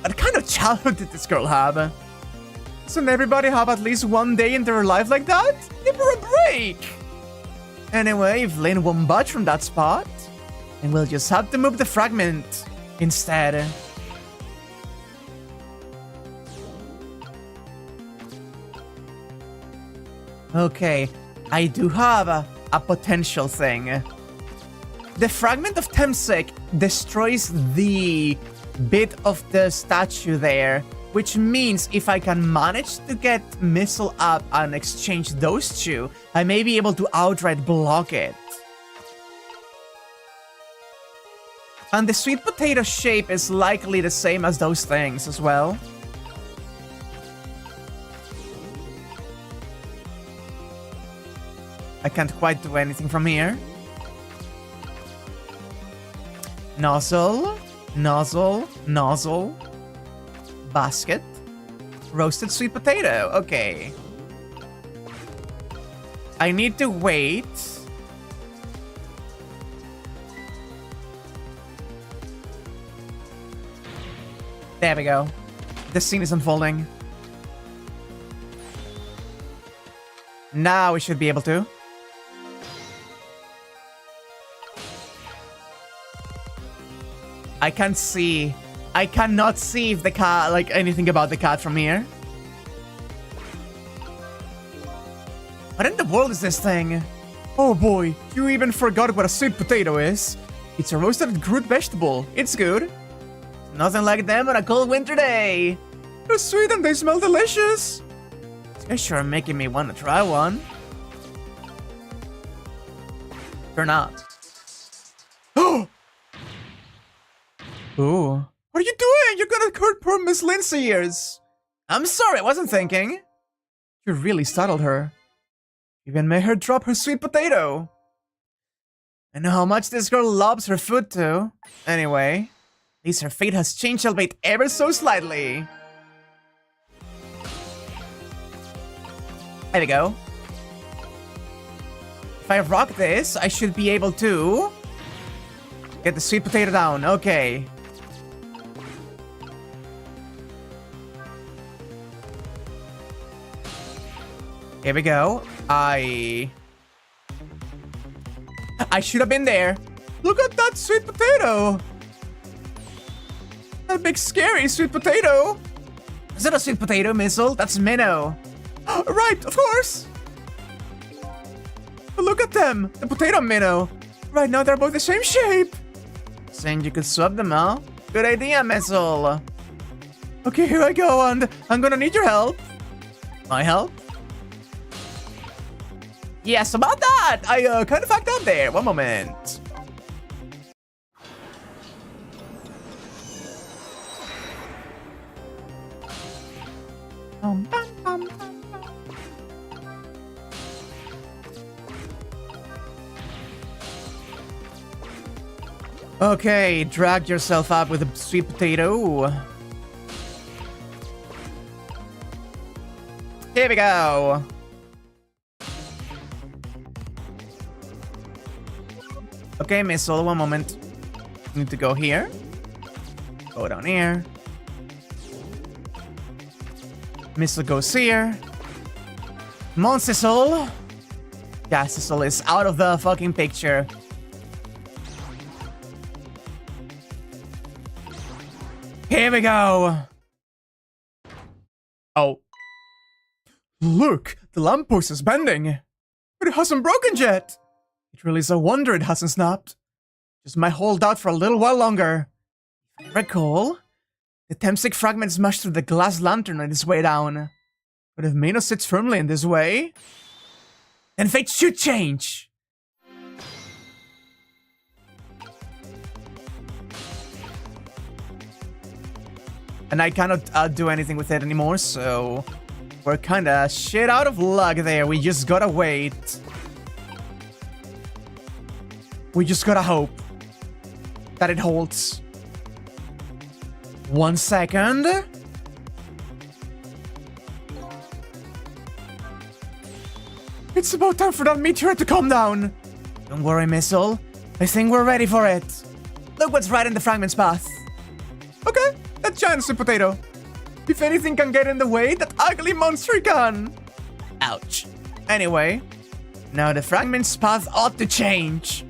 What kind of childhood did this girl have? Doesn't everybody have at least one day in their life like that? Give her a break! Anyway, if Lynn won't budge from that spot, then we'll just have to move the fragment instead. Okay, I do have a potential thing. The fragment of Temsik destroys the bit of the statue there, which means if I can manage to get Missile up and exchange those two, I may be able to outright block it. And the sweet potato shape is likely the same as those things as well. I can't quite do anything from here. Nozzle, nozzle, nozzle. Basket. Roasted sweet potato. Okay. I need to wait. There we go. The scene is unfolding. Now we should be able to. I can't see. I cannot see if the cat, like anything about the cat from here. What in the world is this thing? Oh boy, you even forgot what a sweet potato is. It's a roasted root vegetable. It's good. Nothing like them on a cold winter day. They're sweet and they smell delicious. They're sure making me want to try one. They're not. Oh! Ooh. What are you doing? You're gonna hurt poor Miss Lynn's ears. I'm sorry, I wasn't thinking. You really startled her. Even made her drop her sweet potato. I know how much this girl loves her food too. Anyway, at least her fate has changed, albeit ever so slightly. There we go. If I rock this, I should be able to get the sweet potato down. Okay. Here we go. I should have been there. Look at that sweet potato. That big scary sweet potato. Is that a sweet potato missile? That's Minnow. Right, of course. But look at them. The potato minnow. Right now they're both the same shape. Saying you could swap them, huh? Good idea, missile. Okay, here I go, and I'm gonna need your help. My help? Yes, about that! I kind of fucked up there. One moment. Okay, drag yourself up with a sweet potato. Here we go. Okay, missile, one moment. Need to go here. Go down here. Missile goes here. Come on, Sissel. Yeah, Sissel is out of the fucking picture. Here we go. Oh. Look, the lamppost is bending. But it hasn't broken yet. It really is a wonder it hasn't snapped. Just might hold out for a little while longer. If I recall, the Temsic fragment smashed through the glass lantern on its way down. But if Mino sits firmly in this way, then fate should change. And I cannot do anything with it anymore, so we're kinda shit out of luck there. We just gotta wait. We just gotta hope that it holds. 1 second. It's about time for that meteor to calm down. Don't worry, Missile. I think we're ready for it. Look what's right in the fragment's path. Okay, that giant sweet potato. If anything can get in the way, that ugly monster can. Ouch. Anyway, now the fragment's path ought to change.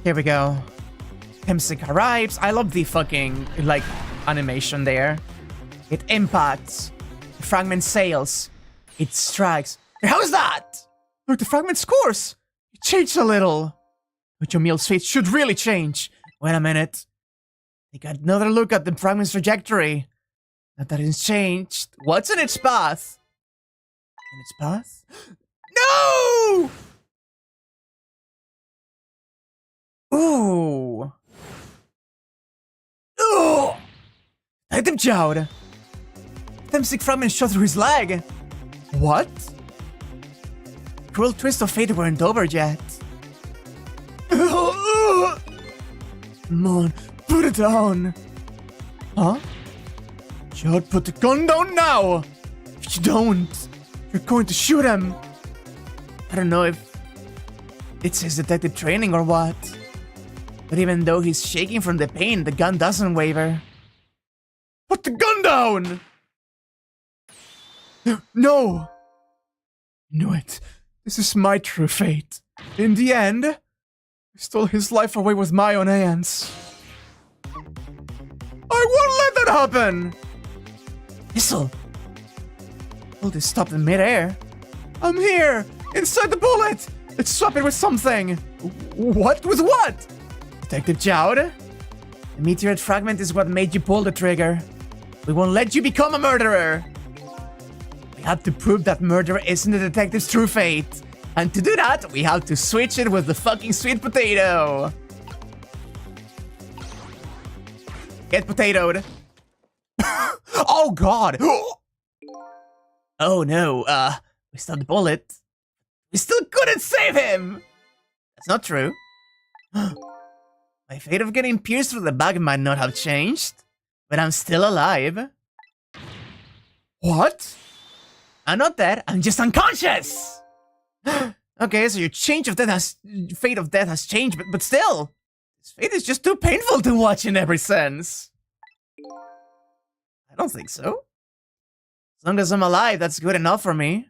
Here we go. Temsic arrives. I love the fucking, like, animation there. It impacts. The fragment sails. It strikes. How's that? Look, the fragment's course. It changed a little. But Jamil's fate should really change. Wait a minute. They got another look at the fragment's trajectory. Now that it's changed. What's in its path? In its path? No! Ooh. Ooh. Let him Jowd. Temsic fragment shot through his leg. What? Cruel twist of fate weren't over yet. Come on, put it down. Huh? Jowd, put the gun down now. If you don't, you're going to shoot him. I don't know if it's his detective training or what. But even though he's shaking from the pain, the gun doesn't waver. Put the gun down! No! I knew it. This is my true fate. In the end, I stole his life away with my own hands. I won't let that happen! Missile! Hold this stop in midair. I'm here! Inside the bullet! Let's swap it with something! What? With what? Detective Jowd, the meteorite fragment is what made you pull the trigger. We won't let you become a murderer. We have to prove that murder isn't the detective's true fate. And to do that, we have to switch it with the fucking sweet potato. Get potatoed. Oh god! Oh no, we stopped the bullet. We still couldn't save him! That's not true. My fate of getting pierced through the back might not have changed, but I'm still alive. What? I'm not dead, I'm just unconscious! Okay, so your fate of death has changed, but still, His fate is just too painful to watch in every sense. I don't think so. As long as I'm alive, that's good enough for me.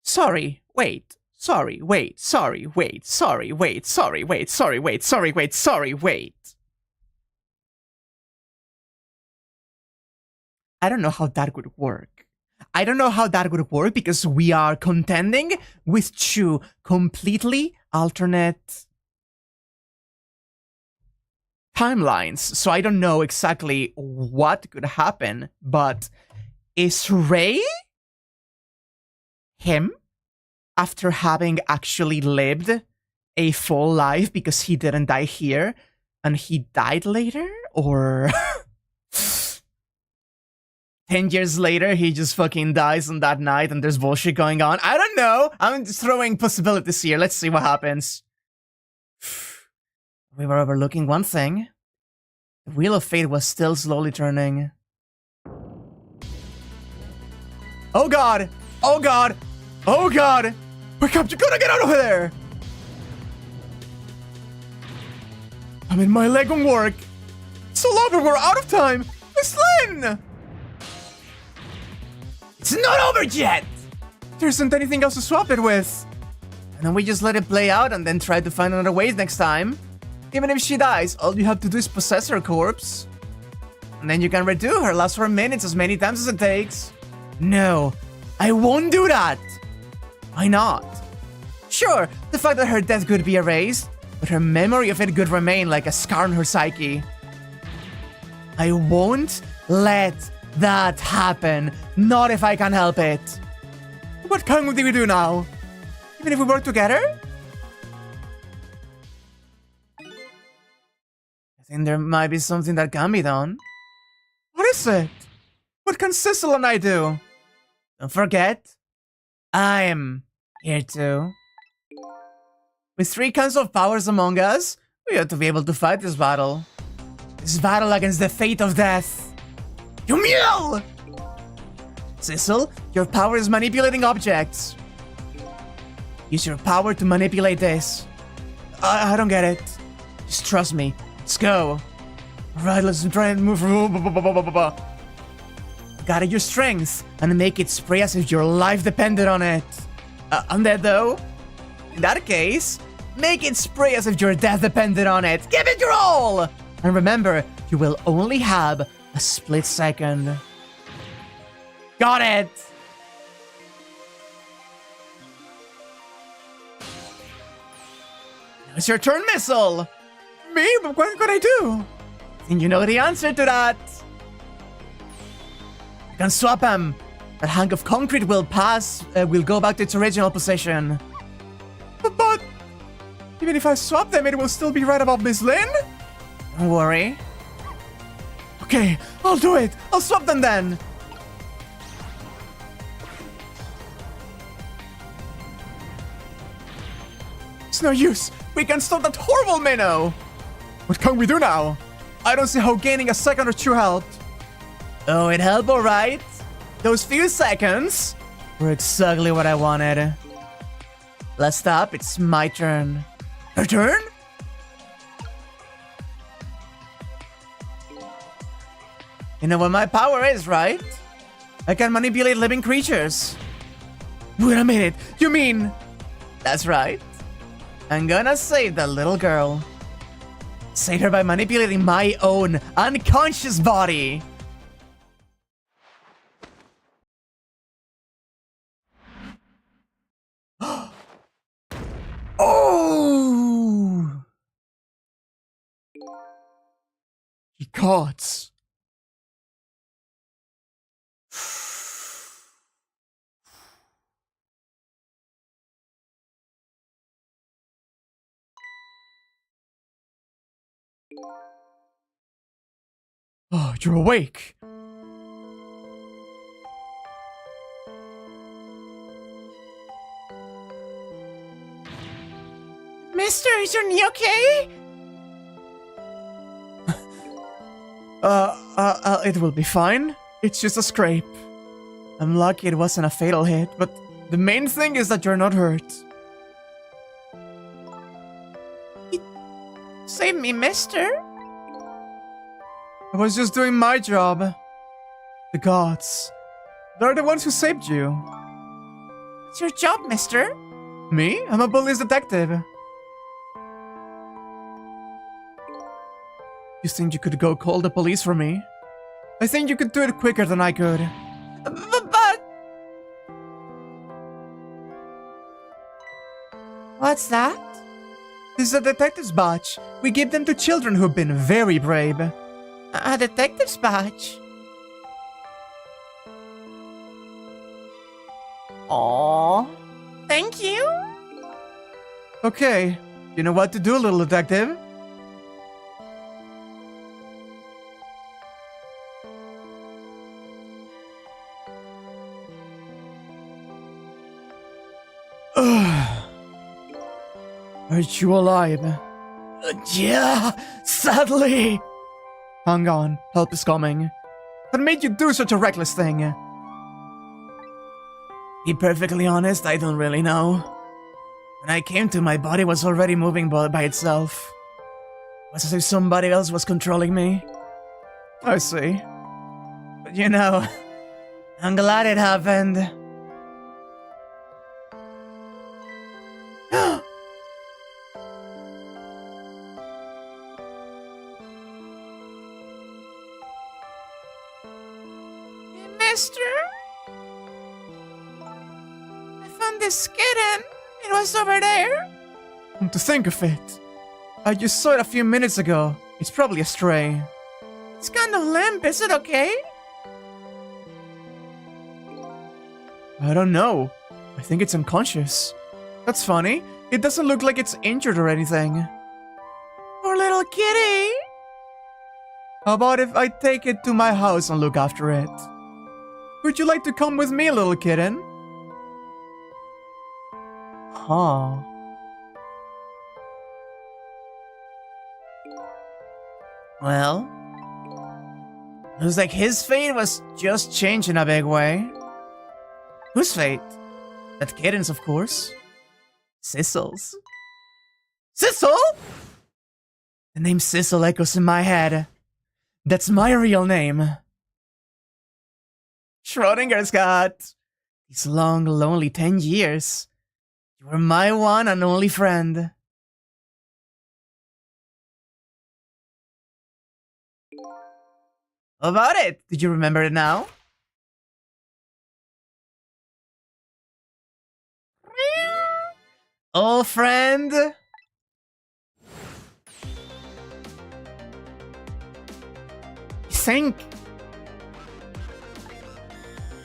Sorry, wait. Sorry, wait. Sorry, wait. Sorry, wait. Sorry, wait. Sorry, wait. Sorry, wait. Sorry, wait. I don't know how that would work. I don't know how that would work because we are contending with two completely alternate timelines. So I don't know exactly what could happen, but is Ray him after having actually lived a full life because he didn't die here and he died later? Or 10 years later, he just fucking dies on that night and there's bullshit going on? I don't know. I'm just throwing possibilities here. Let's see what happens. We were overlooking one thing. The Wheel of Fate was still slowly turning. Oh god! Oh god! Oh god! Wake up! You gotta get out of there! I mean, my leg won't work. It's all over. We're out of time. Miss Lynn! It's not over yet! There isn't anything else to swap it with. And then we just let it play out and then try to find another way next time. Even if she dies, all you have to do is possess her corpse. And then you can redo her last 4 minutes as many times as it takes. No, I won't do that. Why not? Sure, the fact that her death could be erased, but her memory of it could remain like a scar on her psyche. I won't let that happen. Not if I can help it. What can we do now? Even if we work together? I think there might be something that can be done. What is it? What can Cecil and I do? Don't forget, I'm here too. With 3 kinds of powers among us, we ought to be able to fight this battle. This battle against the fate of death. You mule! Cecil, your power is manipulating objects. Use your power to manipulate this. I don't get it. Just trust me. Let's go. Alright, let's try and move. Gotta use strength and make it spray as if your life depended on it. Undead though? In that case, make it spray as if your death depended on it. Give it your all! And remember, you will only have a split second. Got it! Now it's your turn, Missile! Me? But what could I do? And you know the answer to that. You can swap them. That hunk of concrete will will go back to its original position. But even if I swap them, it will still be right above Miss Lynn? Don't worry. Okay, I'll do it. I'll swap them then. It's no use. We can stop that horrible minnow. What can we do now? I don't see how gaining a second or 2 helped. Oh, it helped, alright. Those few seconds were exactly what I wanted. Last up, it's my turn. Your turn? You know what my power is, right? I can manipulate living creatures. Wait a minute, you mean... That's right. I'm gonna save that little girl. Save her by manipulating my own unconscious body. Oh! He caught. Oh, you're awake. is your knee okay? It will be fine. It's just a scrape. I'm lucky it wasn't a fatal hit, but the main thing is that you're not hurt. Save me, mister. I was just doing my job. The gods. They're the ones who saved you. It's your job, mister. Me? I'm a police detective. You think you could go call the police for me? I think you could do it quicker than I could. But... What's that? This is a detective's badge. We give them to children who've been very brave. A detective's badge? Aww. Thank you. Okay, you know what to do, little detective. Are you alive? Yeah, sadly. Hang on, help is coming. What made you do such a reckless thing? To be perfectly honest, I don't really know. When I came to, my body was already moving by itself. It was as if somebody else was controlling me. I see. But you know, I'm glad it happened. Mister? I found this kitten. It was over there. Come to think of it, I just saw it a few minutes ago. It's probably a stray. It's kind of limp. Is it okay? I don't know. I think it's unconscious. That's funny. It doesn't look like it's injured or anything. Poor little kitty. How about if I take it to my house and look after it? Would you like to come with me, little kitten? Huh. Well, looks like his fate was just changed in a big way. Whose fate? That kitten's, of course. Sissel's. Sissel? The name Sissel echoes in my head. That's my real name. Schrodinger's cat. These long, lonely 10 years. You were my one and only friend. How about it? Did you remember it now? Old friend. I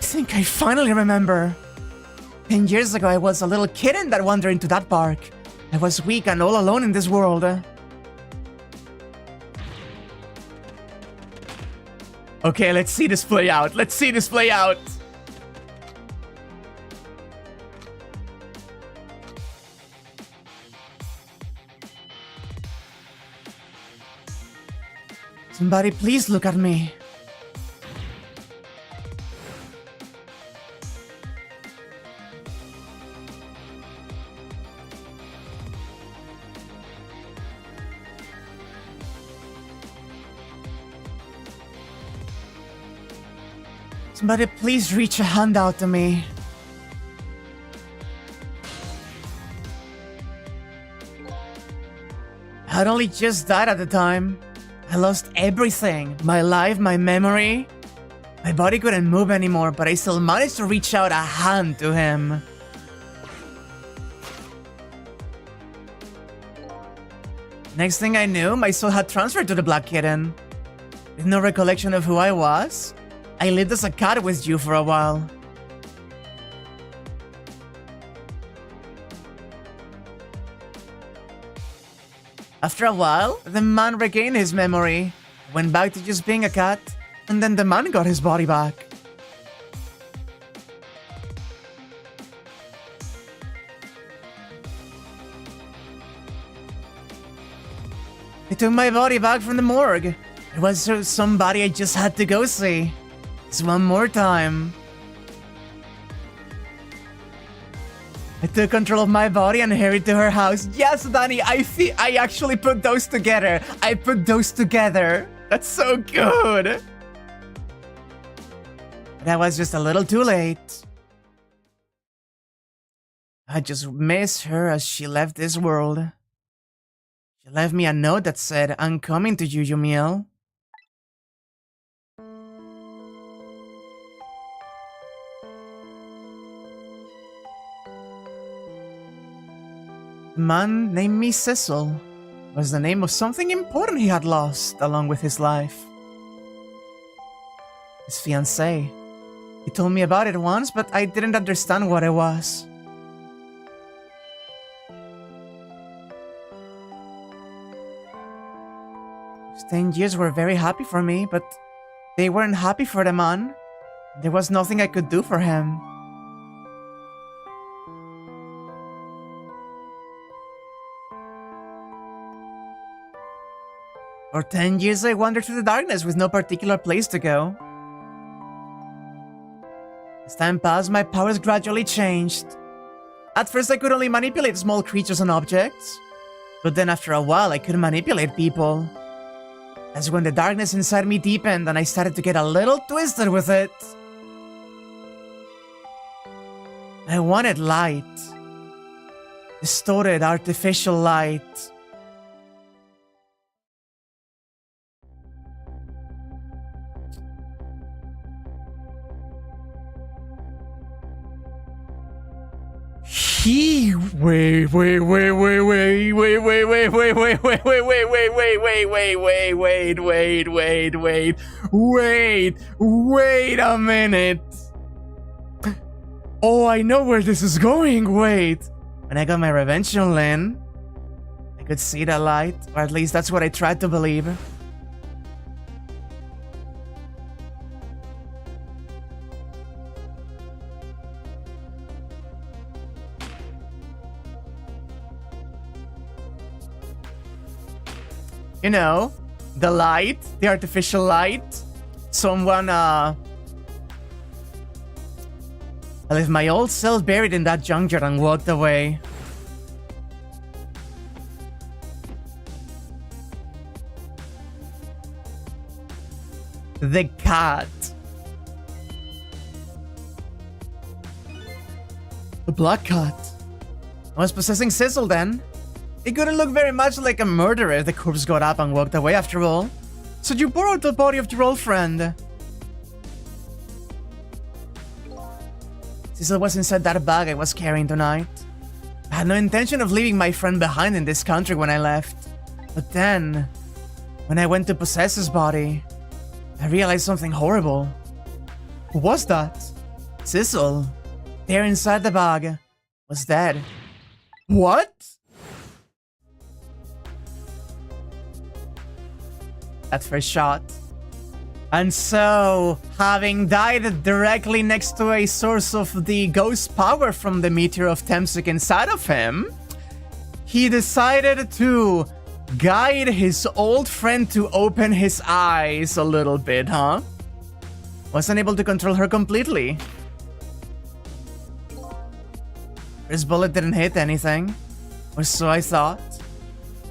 think I finally remember. 10 years ago, I was a little kitten that wandered into that park. I was weak and all alone in this world. Okay, let's see this play out. Let's see this play out. Somebody please look at me. Somebody please reach a hand out to me. I had only just died at the time. I lost everything. My life, my memory. My body couldn't move anymore, but I still managed to reach out a hand to him. Next thing I knew, my soul had transferred to the Black Kitten. With no recollection of who I was, I lived as a cat with you for a while. After a while, the man regained his memory, went back to just being a cat, and then the man got his body back. They took my body back from the morgue. It was somebody I just had to go see. Just one more time. I took control of my body and hurried to her house. Yes, Danny, I actually put those together. I put those together. That's so good. But I was just a little too late. I just missed her as she left this world. She left me a note that said, "I'm coming to you, Yumiel." The man named me Cecil was the name of something important he had lost along with his life. His fiancée. He told me about it once, but I didn't understand what it was. Those 10 years were very happy for me, but they weren't happy for the man. There was nothing I could do for him. For 10 years I wandered through the darkness with no particular place to go. As time passed, my powers gradually changed. At first I could only manipulate small creatures and objects, but then after a while I could manipulate people. That's when the darkness inside me deepened and I started to get a little twisted with it. I wanted light. Distorted, artificial light. Wait, a minute. Oh, I know where this is going, wait. When I got my revenge on Lynn, I could see the light, or at least that's what I tried to believe. You know, the light, the artificial light. Someone, I left my old self buried in that junkyard and walked away. The cat. The black cat. I was possessing Cecil then. It couldn't look very much like a murderer if the corpse got up and walked away after all. So you borrowed the body of your old friend. Cecil was inside that bag I was carrying tonight. I had no intention of leaving my friend behind in this country when I left. But then, when I went to possess his body, I realized something horrible. Who was that? Cecil, there inside the bag, was dead. What? At first shot. And so, having died directly next to a source of the ghost power from the meteor of Temsik inside of him, he decided to guide his old friend to open his eyes a little bit, huh? Wasn't able to control her completely. His bullet didn't hit anything, or so I thought.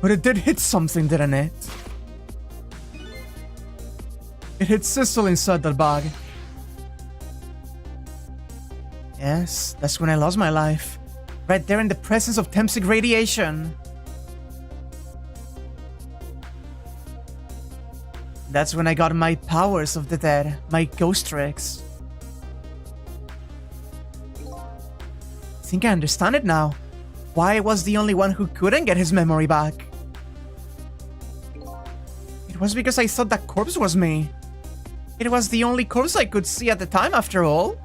But it did hit something, didn't it? It hit Cecil inside that bag. Yes, that's when I lost my life. Right there in the presence of Temsik radiation. That's when I got my powers of the dead, my ghost tricks. I think I understand it now. Why I was the only one who couldn't get his memory back. It was because I thought that corpse was me. It was the only corpse I could see at the time, after all.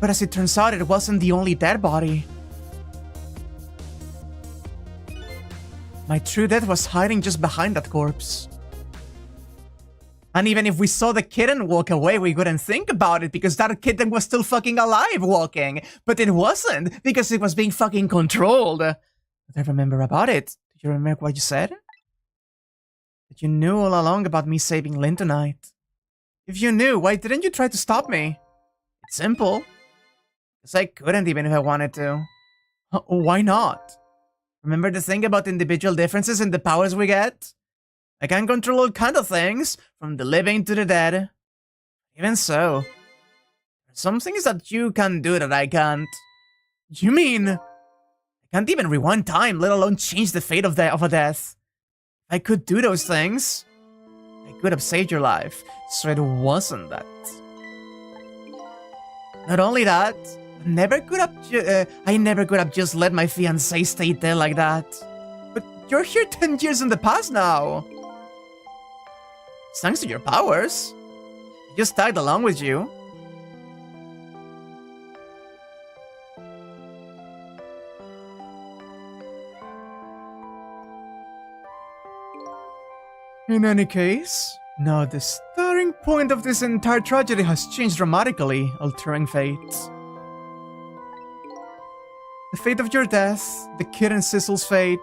But as it turns out, it wasn't the only dead body. My true death was hiding just behind that corpse. And even if we saw the kitten walk away, we wouldn't think about it because that kitten was still fucking alive walking. But it wasn't because it was being fucking controlled. But I remember about it. Do you remember what you said? But you knew all along about me saving Lynn tonight. If you knew, why didn't you try to stop me? It's simple. Because I couldn't even if I wanted to. Why not? Remember the thing about individual differences in the powers we get? I can control all kinds of things, from the living to the dead. Even so, there's some things that you can do that I can't. You mean I can't even rewind time, let alone change the fate of a death? If I could do those things, I could have saved your life, so it wasn't that. Not only that, I never could have just let my fiancé stay dead like that. But you're here 10 years in the past now. It's thanks to your powers. I just tagged along with you. In any case, now the starting point of this entire tragedy has changed dramatically, altering fate. The fate of your death, the kid and Sissel's fate,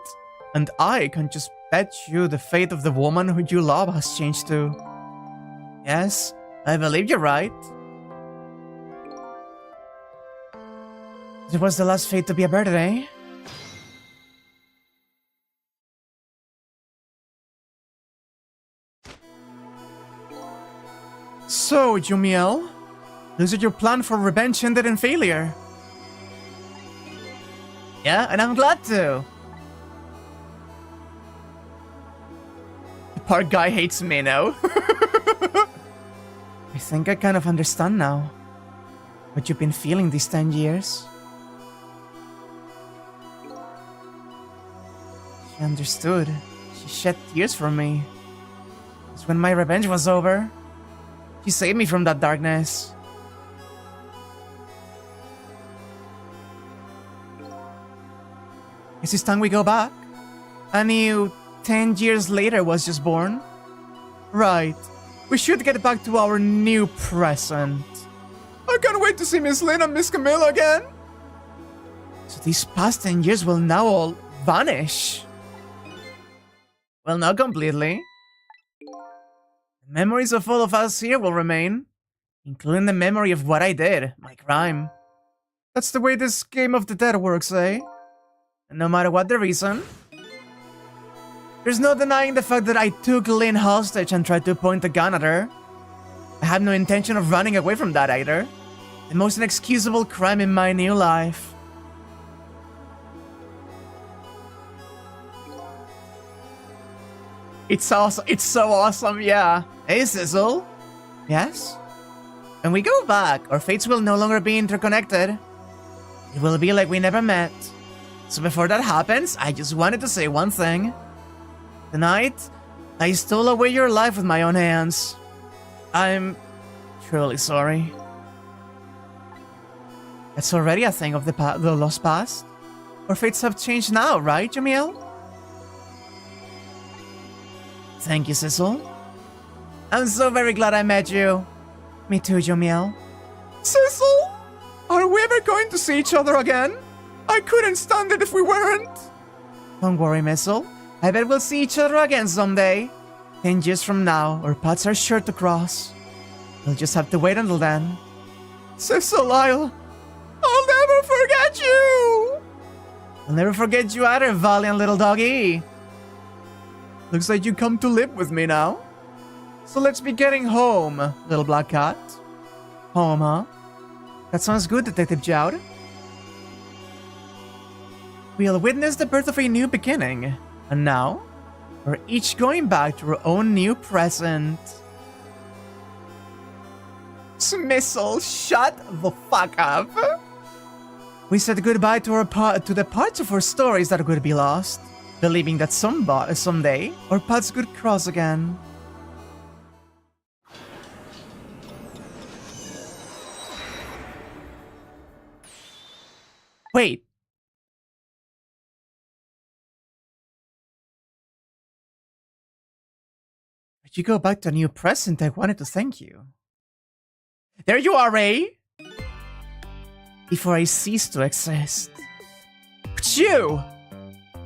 and I can just bet you the fate of the woman who you love has changed too. Yes, I believe you're right. It was the last fate to be a birthday. So, Jumiel, looks like your plan for revenge ended in failure. Yeah, and I'm glad to. The park guy hates me now. I think I kind of understand now what you've been feeling these 10 years. She understood. She shed tears for me. It's when my revenge was over. She saved me from that darkness. Is it time we go back? A new 10 years later was just born? Right. We should get back to our new present. I can't wait to see Miss Lynn and Miss Camilla again. So these past 10 years will now all vanish. Well, not completely. The memories of all of us here will remain, including the memory of what I did, my crime. That's the way this game of the dead works, eh? And no matter what the reason, there's no denying the fact that I took Lynn hostage and tried to point a gun at her. I had no intention of running away from that either. The most inexcusable crime in my new life. It's awesome. It's so awesome, yeah. Hey, Sizzle. Yes? When we go back, our fates will no longer be interconnected. It will be like we never met. So before that happens, I just wanted to say one thing. Tonight, I stole away your life with my own hands. I'm truly sorry. That's already a thing of the lost past. Our fates have changed now, right, Jamil? Thank you, Sissel. I'm so very glad I met you. Me too, Jamil. Sissel? Are we ever going to see each other again? I couldn't stand it if we weren't. Don't worry, Missile. I bet we'll see each other again someday. 10 years from now, our paths are sure to cross. We'll just have to wait until then. Sissel, I'll never forget you! I'll never forget you either, valiant little doggy. Looks like you come to live with me now. So let's be getting home, little black cat. Home, huh? That sounds good, Detective Jowd. We'll witness the birth of a new beginning. And now, we're each going back to our own new present. Smissel, shut the fuck up. We said goodbye to the parts of our stories that could be lost, believing that someday our paths could cross again. Wait. But you go back to a new present, I wanted to thank you. There you are, Ray! Before I cease to exist. But you!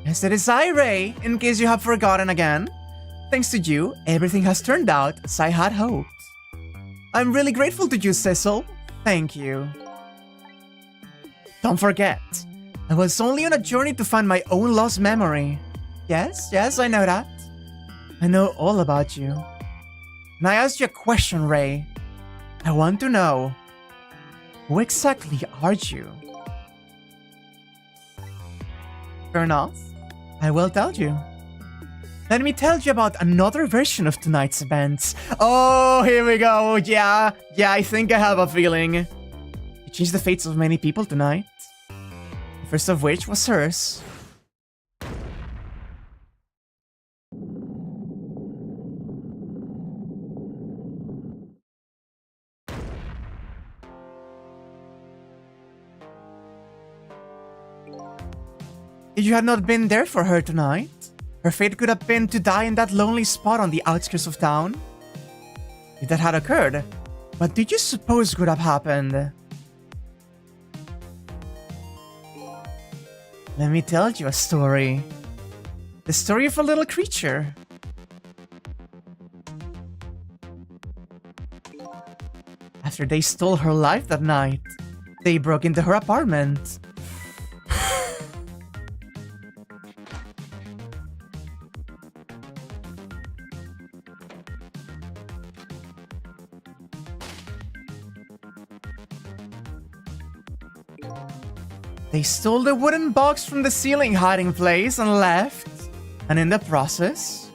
Yes, it is I, Ray, in case you have forgotten again. Thanks to you, everything has turned out as I had hoped. I'm really grateful to you, Cecil. Thank you. Don't forget, I was only on a journey to find my own lost memory. Yes, I know that. I know all about you. And I asked you a question, Ray. I want to know, who exactly are you? Fair enough. I will tell you. Let me tell you about another version of tonight's events. Oh, here we go. Yeah, I think I have a feeling. You changed the fates of many people tonight. The first of which was hers. If you had not been there for her tonight, her fate could have been to die in that lonely spot on the outskirts of town. If that had occurred, what did you suppose could have happened? Let me tell you a story. The story of a little creature. After they stole her life that night, they broke into her apartment. They stole the wooden box from the ceiling hiding place and left. And in the process,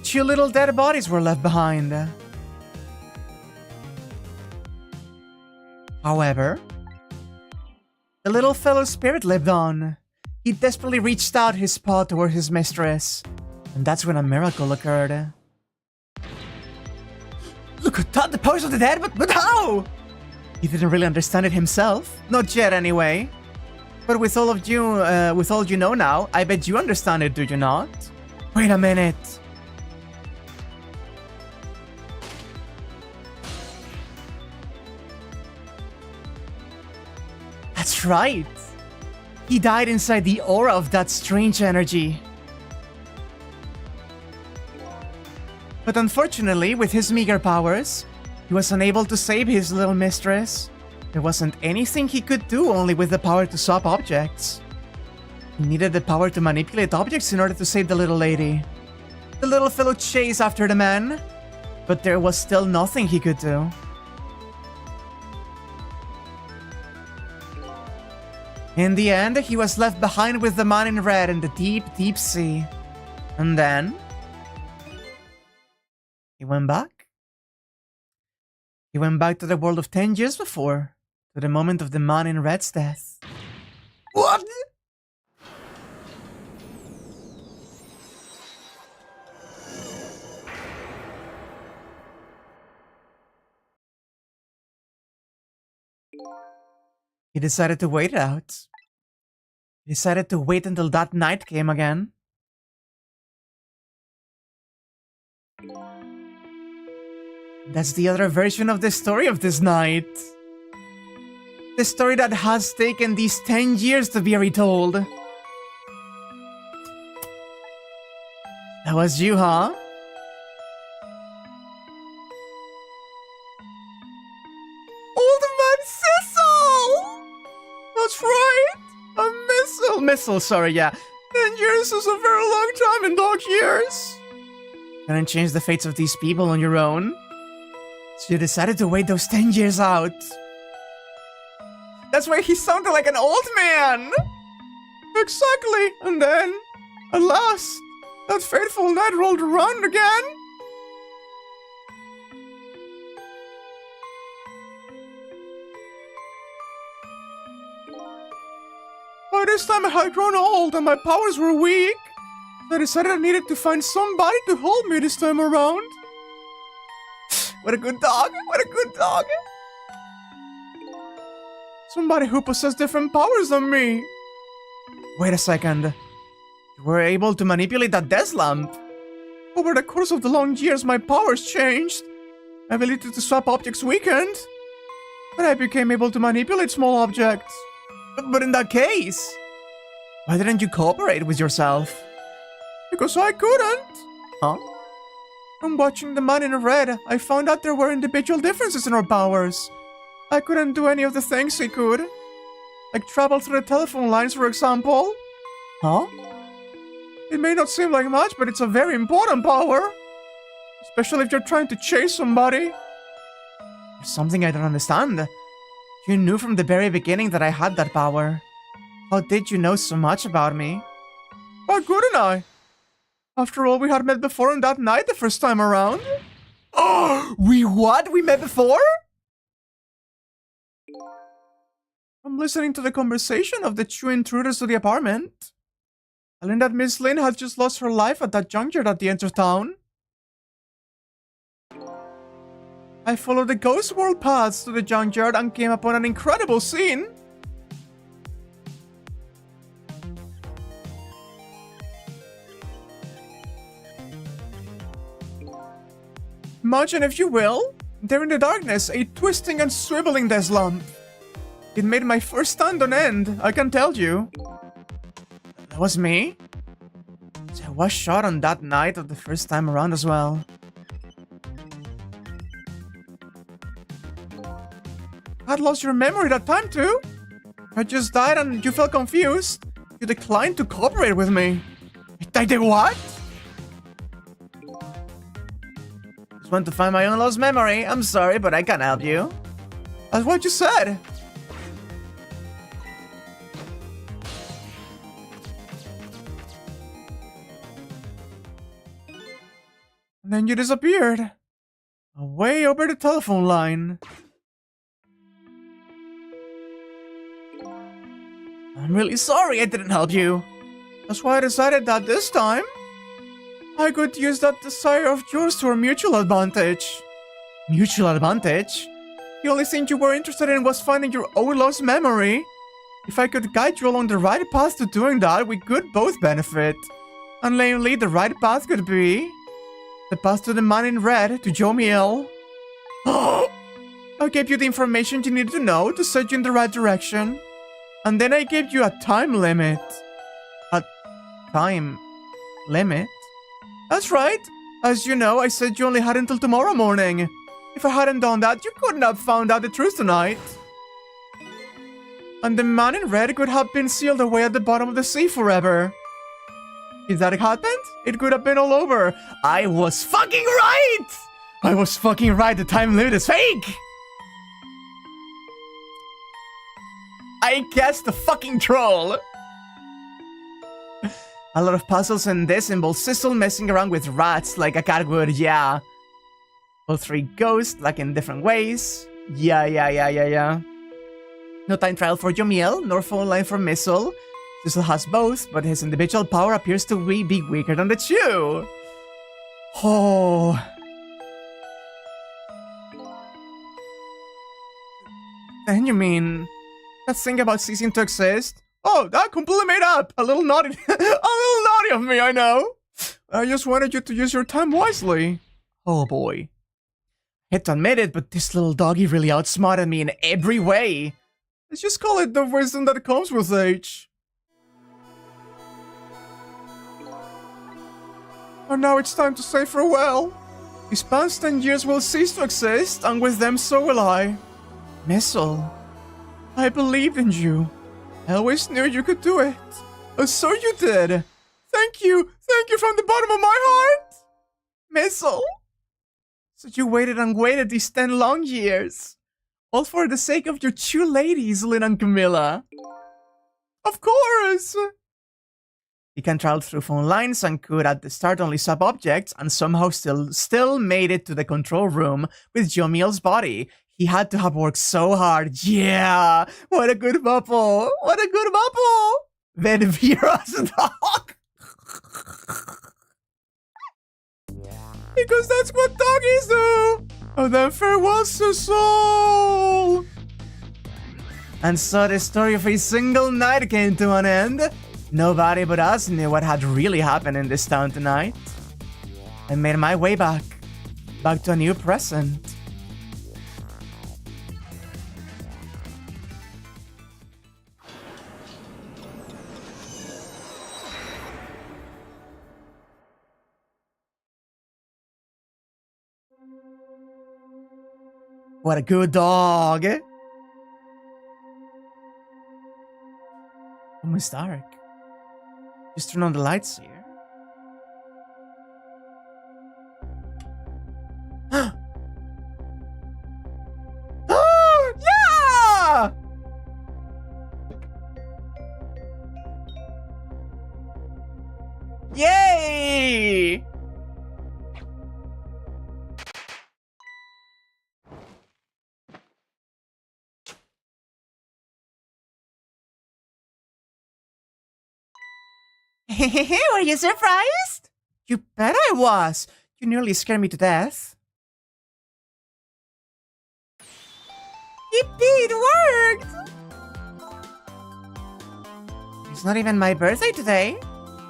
two little dead bodies were left behind. However, the little fellow's spirit lived on. He desperately reached out his paw toward his mistress, and that's when a miracle occurred. Look at that, the powers of the dead, but how? He didn't really understand it himself. Not yet, anyway. But with all you know now, I bet you understand it, do you not? Wait a minute. That's right. He died inside the aura of that strange energy. But unfortunately, with his meager powers, he was unable to save his little mistress. There wasn't anything he could do only with the power to swap objects. He needed the power to manipulate objects in order to save the little lady. The little fellow chased after the man, but there was still nothing he could do. In the end, he was left behind with the man in red in the deep, deep sea. And then he went back. He went back to the world of 10 years before, to the moment of the man in red's death. What? He decided to wait it out. He decided to wait until that night came again. That's the other version of the story of this night. The story that has taken these 10 years to be retold. That was you, huh? Old man Cecil! That's right! A missile, sorry, yeah. 10 years is a very long time in dog years. Couldn't change the fates of these people on your own. So you decided to wait those 10 years out. That's why he sounded like an old man! Exactly, and then, alas, that fateful night rolled around again. By this time I had grown old and my powers were weak. So I decided I needed to find somebody to hold me this time around. What a good dog, what a good dog. Somebody who possessed different powers than me. Wait a second. You were able to manipulate that death lamp. Over the course of the long years, my powers changed. My ability to swap objects weakened. But I became able to manipulate small objects. But in that case, why didn't you cooperate with yourself? Because I couldn't. Huh? From watching the man in red, I found out there were individual differences in our powers. I couldn't do any of the things he could. Like travel through the telephone lines, for example. Huh? It may not seem like much, but it's a very important power. Especially if you're trying to chase somebody. There's something I don't understand. You knew from the very beginning that I had that power. How did you know so much about me? Why couldn't I? After all, we had met before on that night the first time around. Oh, we what? We met before? I'm listening to the conversation of the two intruders to the apartment. I learned that Miss Lynn had just lost her life at that junkyard at the end of town. I followed the ghost world paths to the junkyard and came upon an incredible scene. Imagine, if you will, there in the darkness, a twisting and swiveling death lump. It made my first stand on end, I can tell you. That was me? So I was shot on that night of the first time around as well. I'd lost your memory that time too. I just died and you felt confused. You declined to cooperate with me. I did what? Just want to find my own lost memory. I'm sorry, but I can't help you. That's what you said. And then you disappeared. Away over the telephone line. I'm really sorry I didn't help you. That's why I decided that this time, I could use that desire of yours to our mutual advantage. Mutual advantage? The only thing you were interested in was finding your own lost memory. If I could guide you along the right path to doing that, we could both benefit. And namely, the right path could be the path to the man in red, to Jomiel. I gave you the information you needed to know to set you in the right direction. And then I gave you a time limit. A time limit? That's right. As you know, I said you only had until tomorrow morning. If I hadn't done that, you couldn't have found out the truth tonight. And the man in red could have been sealed away at the bottom of the sea forever. If that happened, it could have been all over. I was fucking right! I was fucking right, the time limit is fake! I guessed the fucking troll! A lot of puzzles in this involve Sissel messing around with rats like a cat would, yeah. All three ghosts, like in different ways. Yeah. No time trial for Jomiel, nor phone line for Missile. Sissel has both, but his individual power appears to be weaker than the two. Oh. Then you mean that thing about ceasing to exist? Oh, that completely made up. A little naughty. A little naughty of me, I know. I just wanted you to use your time wisely. Oh boy. I hate to admit it, but this little doggy really outsmarted me in every way. Let's just call it the wisdom that comes with age. And now it's time to say farewell. These past 10 years will cease to exist, and with them so will I. Missile. I believed in you. I always knew you could do it. Oh, so you did. Thank you. Thank you from the bottom of my heart. Missile. So you waited and waited these 10 long years. All for the sake of your two ladies, Lynn and Camilla. Of course. He can travel through phone lines and could at the start only swap objects and somehow still made it to the control room with Jomiel's body. He had to have worked so hard. Yeah, what a good bubble. What a good bubble. Then Vera's dog. Because that's what doggies do. Oh, then farewell, Sissel. And so the story of a single night came to an end. Nobody but us knew what had really happened in this town tonight. I made my way back to a new present. What a good dog. Almost dark. Just turn on the lights here. Oh, yeah! Yay! Were you surprised? You bet I was. You nearly scared me to death. Yippee, it worked! It's not even my birthday today.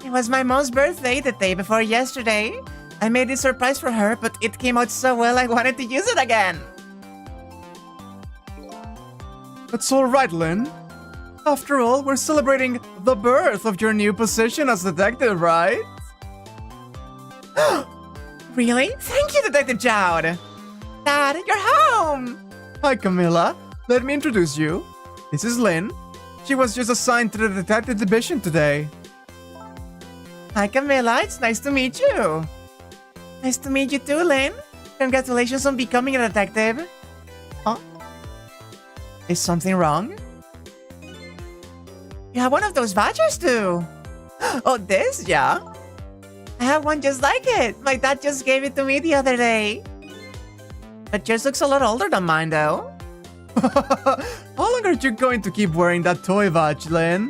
It was my mom's birthday the day before yesterday. I made this surprise for her, but it came out so well I wanted to use it again. That's alright, Lynn. After all, we're celebrating the birth of your new position as detective, right? Really? Thank you, Detective Jowd. Dad, you're home! Hi, Camilla. Let me introduce you. This is Lynn. She was just assigned to the detective division today. Hi, Camilla. It's nice to meet you. Nice to meet you too, Lynn. Congratulations on becoming a detective. Huh? Is something wrong? You have one of those badges too. Oh, this? Yeah. I have one just like it. My dad just gave it to me the other day. But yours looks a lot older than mine, though. How long are you going to keep wearing that toy badge, Lynn?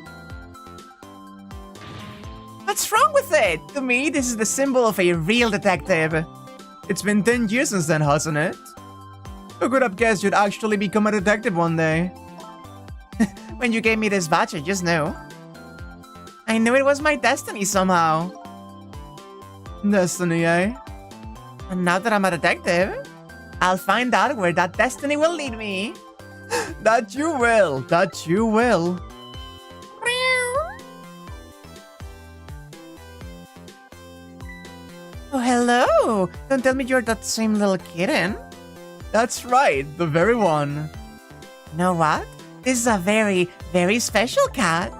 What's wrong with it? To me, this is the symbol of a real detective. It's been 10 years since then, hasn't it? Who could have guessed you'd actually become a detective one day? When you gave me this badge, I just knew. I knew it was my destiny somehow. Destiny, eh? And now that I'm a detective, I'll find out where that destiny will lead me. That you will. That you will. Oh, hello! Don't tell me you're that same little kitten. That's right, the very one. You know what? This is a very, very special cat.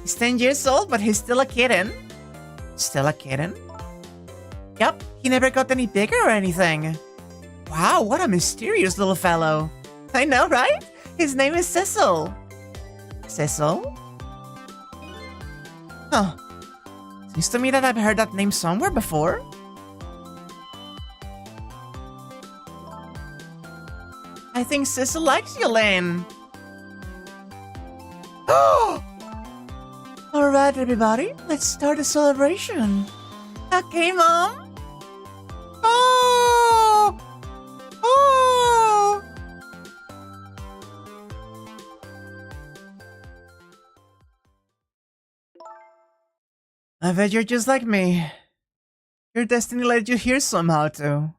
He's 10 years old, but he's still a kitten. Still a kitten? Yup, he never got any bigger or anything. Wow, what a mysterious little fellow. I know, right? His name is Cecil. Cecil? Huh. Seems to me that I've heard that name somewhere before. I think Cecil likes you, Lynn. Alright, everybody, let's start the celebration. Okay, Mom. Oh! Oh! I bet you're just like me. Your destiny led you here somehow, too.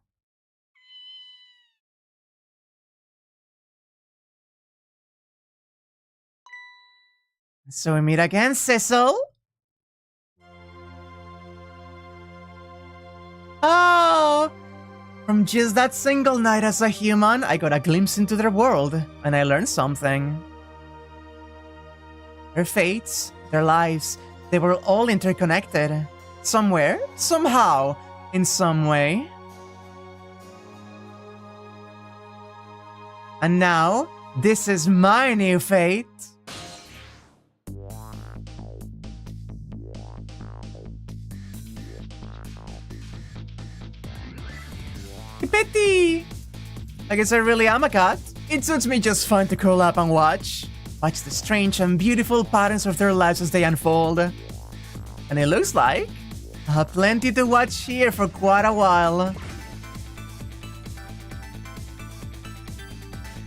So we meet again, Cecil. Oh! From just that single night as a human, I got a glimpse into their world, and I learned something. Their fates, their lives, they were all interconnected. Somewhere, somehow, in some way. And now, this is my new fate. Betty! I guess I really am a cat. It suits me just fine to curl up and watch. Watch the strange and beautiful patterns of their lives as they unfold. And it looks like I have plenty to watch here for quite a while.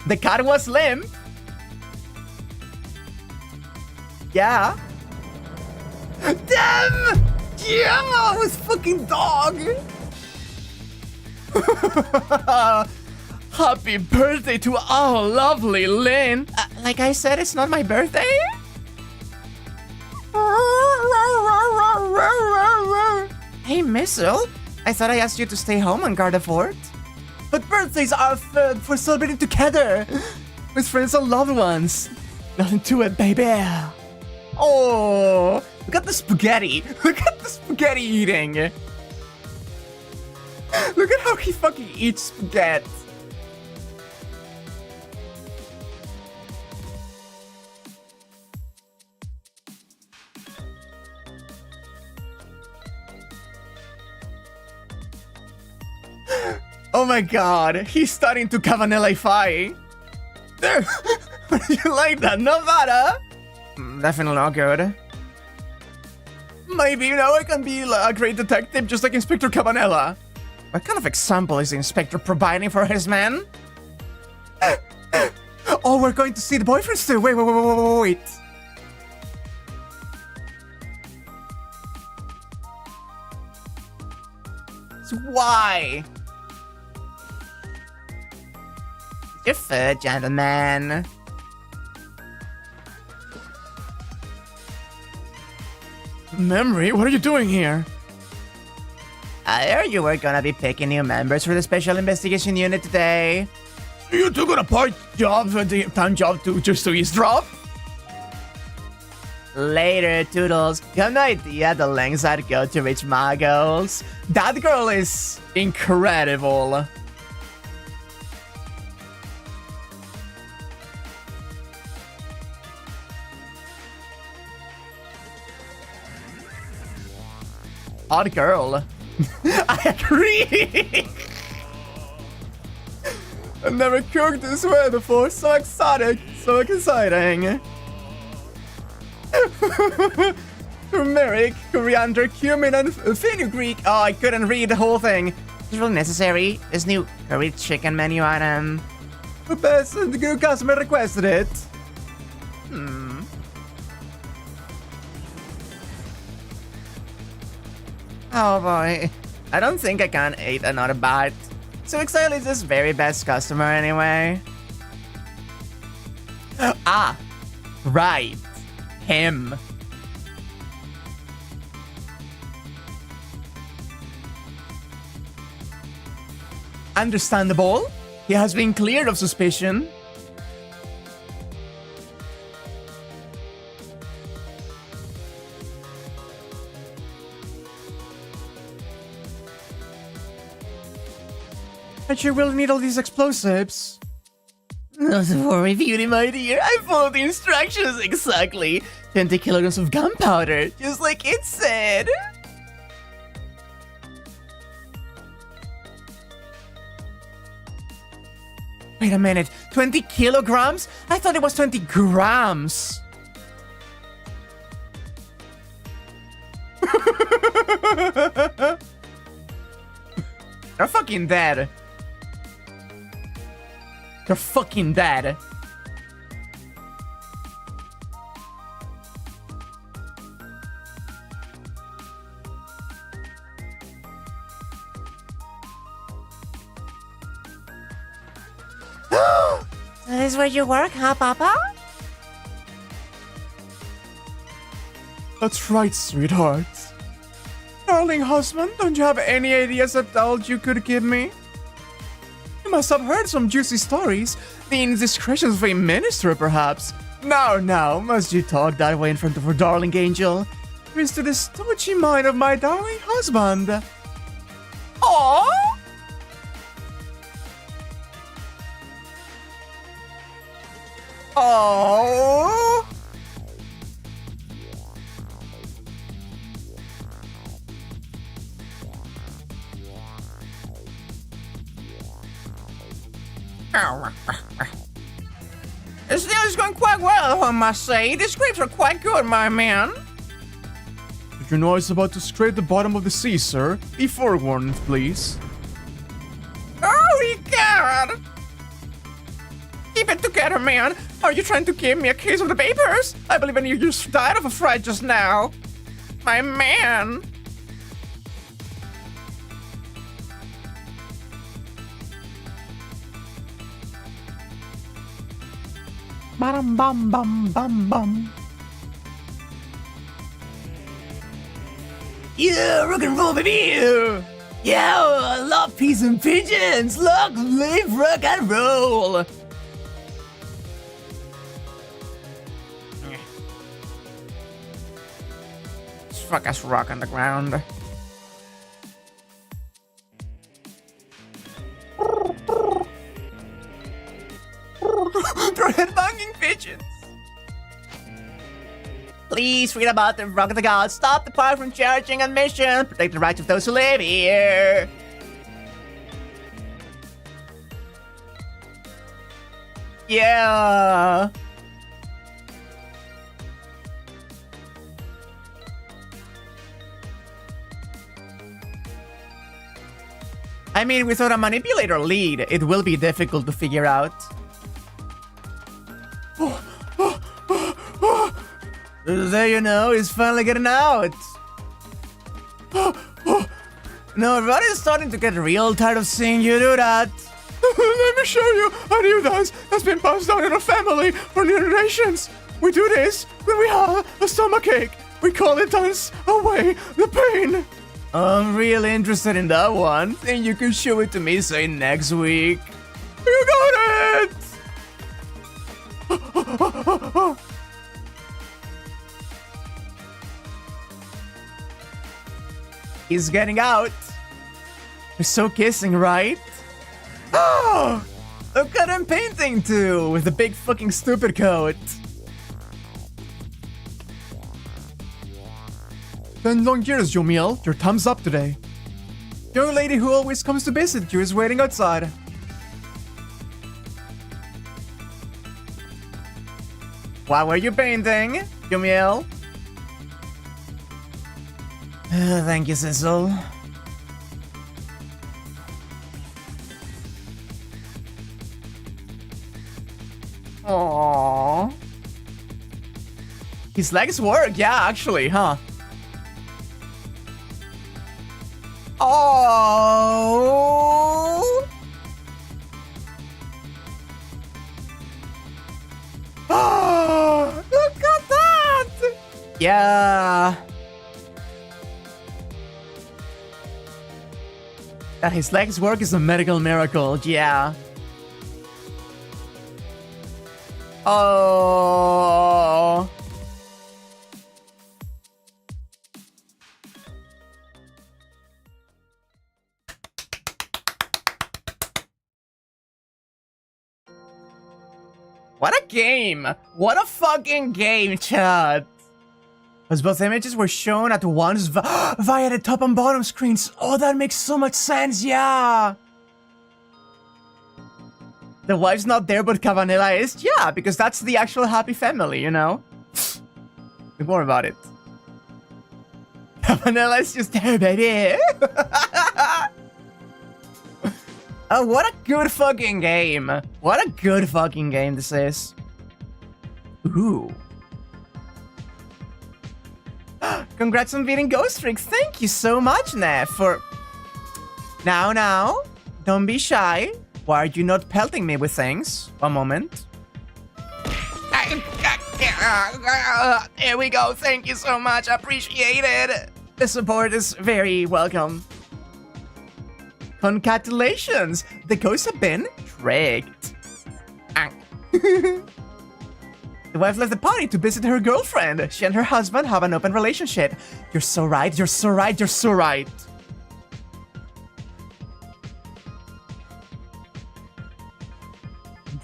The cat was limp. Yeah. Damn! Yeah! It was fucking dog! Happy birthday to our lovely Lynn! Like I said, it's not my birthday? Hey, Missile. I thought I asked you to stay home and guard the fort. But birthdays are for celebrating together with friends and loved ones. Nothing to it, baby. Oh, look at the spaghetti. Look at the spaghetti eating. Look at how he fucking eats spaghetti. Oh my god, he's starting to Cavanella Fi. You like that? Not bad, huh? Definitely not good. Maybe now I can be a great detective just like Inspector Cavanella. What kind of example is the inspector providing for his man? Oh, we're going to see the boyfriends too. Wait. So why? Your food, gentlemen. Memory, what are you doing here? I heard you were gonna be picking new members for the Special Investigation Unit today. You took on a part-time job just to eavesdrop? Later, Toodles. You have no idea the lengths I'd go to reach my goals. That girl is incredible. Odd girl. I agree. I've never cooked this way before. So exotic. So exciting. Turmeric, coriander, cumin, and fenugreek. Oh, I couldn't read the whole thing. It's really necessary. This new curry chicken menu item. The best and the good customer requested it. Oh boy. I don't think I can eat another bite. So Exile is this very best customer anyway. Ah, right. Him. Understandable. He has been cleared of suspicion. But you really need all these explosives. Not to worry, Beauty, my dear. I followed the instructions exactly. 20 kilograms of gunpowder, just like it said. Wait a minute, 20 kilograms? I thought it was 20 grams. You're fucking dead. You're fucking dead. That is where you work, huh, Papa? That's right, sweetheart. Darling husband, don't you have any ideas of else you could give me? You must have heard some juicy stories. The indiscretions of a minister, perhaps. No, must you talk that way in front of her darling angel? Here's to the stodgy mind of my darling husband. Aww! Oh! This deal is going quite well, I must say. These grapes are quite good, my man. Did you know I was about to scrape the bottom of the sea, sir? Be forewarned, please. Oh, God! Keep it together, man. Are you trying to give me a case of the papers? I believe you just died of a fright just now. My man. Bum bum bum bum bum. Yeah, rock and roll, baby. Yeah, I love peas and pigeons. Look, live, rock and roll. Just fuck us rock on the ground. They're headbanging pigeons. Please read about the Rock of the Gods. Stop the park from charging admission. Protect the rights of those who live here. Yeah. I mean, without a manipulator lead, it will be difficult to figure out. There you know, he's finally getting out. No, everybody's starting to get real tired of seeing you do that. Let me show you. A new dance has been passed down in our family for generations. We do this when we have a stomachache. We call it dance away the pain. I'm really interested in that one. Think you can show it to me, say, next week? You got it! He's getting out. They're so kissing, right? Oh! Look at him painting too, with the big fucking stupid coat. 10 long years, Jomiel. Your thumb's up today. Young lady who always comes to visit you is waiting outside. What were you painting, Jomiel? Thank you, Cecil. Aww. His legs work, yeah, actually, huh? Oh. Ah, look at that! Yeah. That his legs work is a medical miracle, yeah. Oh. What a game! What a fucking game, chat! As both images were shown at once via the top and bottom screens. Oh, that makes so much sense, yeah! The wife's not there, but Cavanilla is? Yeah, because that's the actual happy family, you know? Think more about it. Cavanilla is just there, baby! Oh, what a good fucking game. What a good fucking game this is. Ooh. Congrats on beating Ghost Tricks. Thank you so much, Neff, for... Now, don't be shy. Why are you not pelting me with things? One moment. There we go. Thank you so much. Appreciate it. The support is very welcome. Congratulations! The ghosts have been tricked. The wife left the party to visit her girlfriend. She and her husband have an open relationship. You're so right, you're so right, you're so right.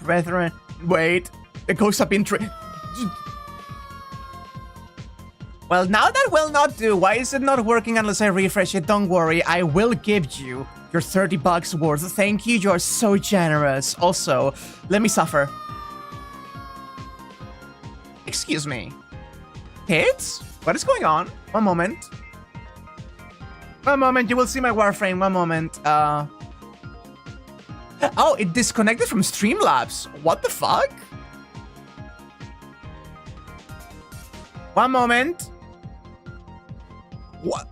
Brethren, wait. The ghosts have been tricked. Well, now that will not do. Why is it not working unless I refresh it? Don't worry, I will give you your 30 bucks worth. Thank you, you are so generous. Also, let me suffer. Excuse me. Kids? What is going on? One moment. One moment, you will see my Warframe. One moment. Oh, it disconnected from Streamlabs. What the fuck? One moment. What?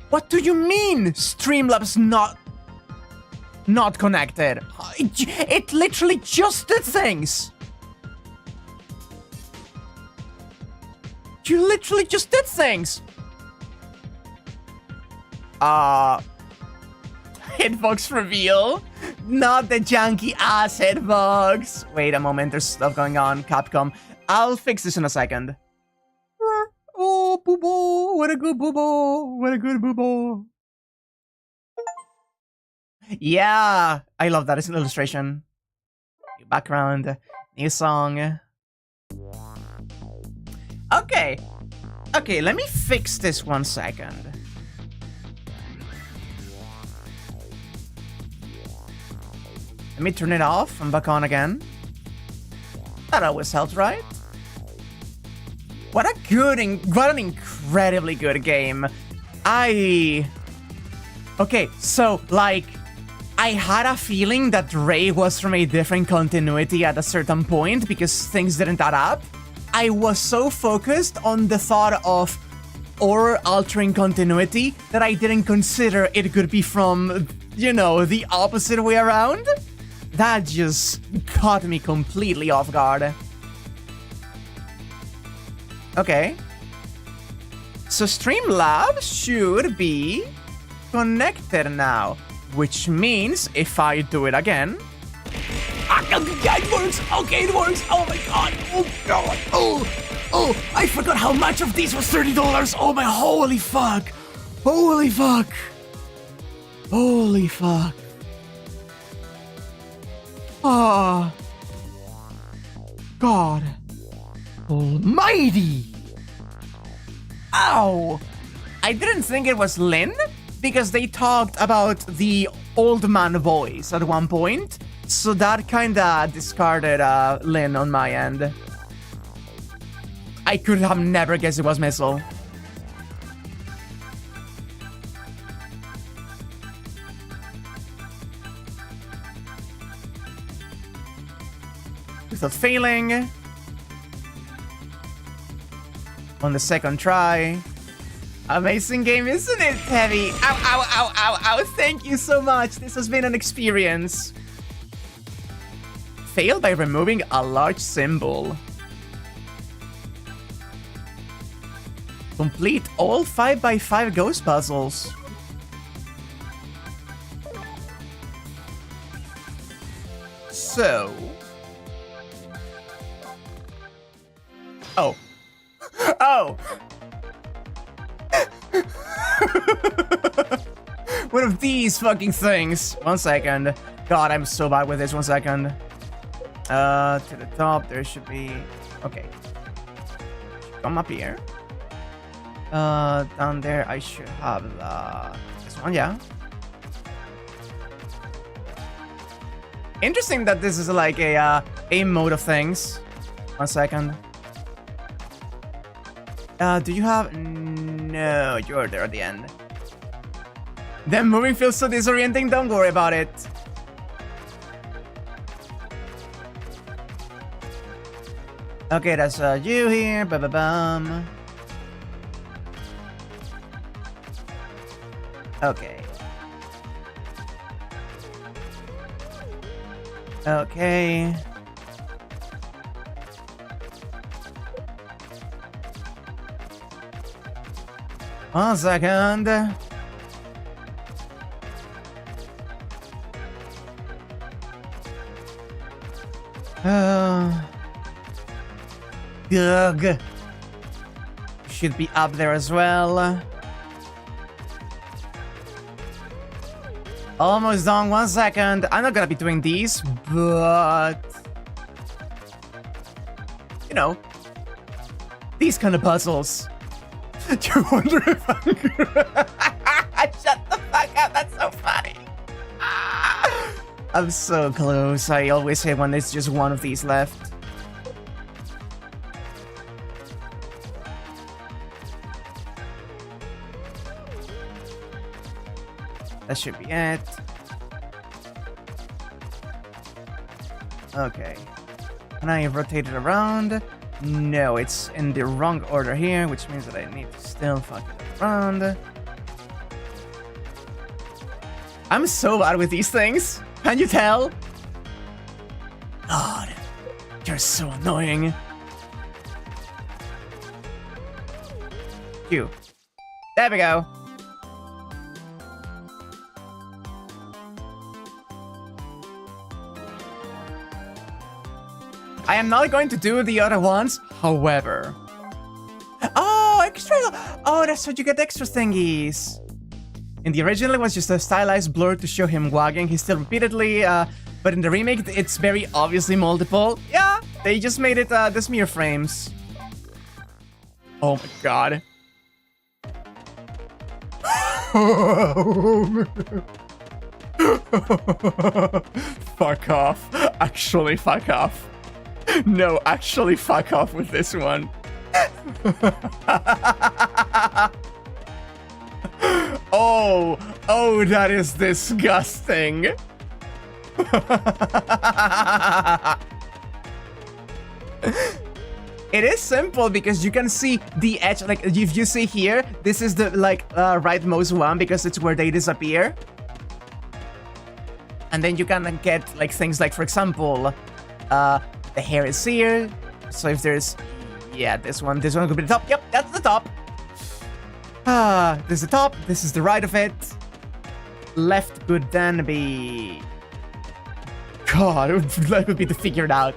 What do you mean Streamlabs not connected? It literally just did things. You literally just did things. hitbox reveal. Not the janky ass hitbox. Wait a moment, there's stuff going on, Capcom. I'll fix this in a second. Oh, boo-boo. What a good boo-boo. What a good boo-boo. Yeah, I love that. It's an illustration. New background, new song. Okay. Okay, let me fix this 1 second. Let me turn it off and back on again. That always helps, right? What an incredibly good game. Okay, so, like, I had a feeling that Ray was from a different continuity at a certain point because things didn't add up. I was so focused on the thought of altering continuity that I didn't consider it could be from, you know, the opposite way around. That just caught me completely off guard. Okay. So Streamlabs should be connected now, which means if I do it again... it works! Okay, it works! Oh my god! Oh god! Oh! I forgot how much of these was $30! Oh my... Holy fuck! Holy fuck! Holy fuck! Ah! God almighty! Ow! I didn't think it was Lynn, because they talked about the old man voice at one point, so that kinda discarded Lynn on my end. I could have never guessed it was Missile. Without failing. On the second try. Amazing game, isn't it, Heavy? Ow, ow, ow, ow, ow. Thank you so much. This has been an experience. Fail by removing a large symbol. Complete all 5x5 ghost puzzles. So... Oh. Oh! One of these fucking things. 1 second. God, I'm so bad with this. 1 second. To the top, there should be... Okay. Come up here. Down there, I should have this one, yeah. Interesting that this is like a mode of things. 1 second. Do you have... No, you're there at the end. Them moving feels so disorienting, don't worry about it. Okay, that's you here, ba-ba-bum. Okay. Okay. One second. Gug. Should be up there as well. Almost done. 1 second. I'm not gonna be doing these, but... You know. These kind of puzzles. You wonder if I'm... Shut the fuck up, that's so funny. I'm so close. I always hit when there's just one of these left. That should be it. Okay. Can I rotate it around? No, it's in the wrong order here, which means that I need to still fuck it around. I'm so bad with these things. Can you tell? God, you're so annoying. Q. There we go. I am not going to do the other ones, however. Oh, extra! Oh, that's how you get extra thingies. In the original, it was just a stylized blur to show him wagging his tail repeatedly, but in the remake, it's very obviously multiple. Yeah, they just made it the smear frames. Oh my god. Fuck off. Actually, fuck off. No, actually, fuck off with this one. Oh, that is disgusting. It is simple because you can see the edge, like if you see here, this is the rightmost one because it's where they disappear. And then you can get like things like, for example, the hair is here. So if there's, yeah, this one could be the top. Yep, that's the top. This is the top. This is the right of it. Left could then be... God, it would be to figure it out.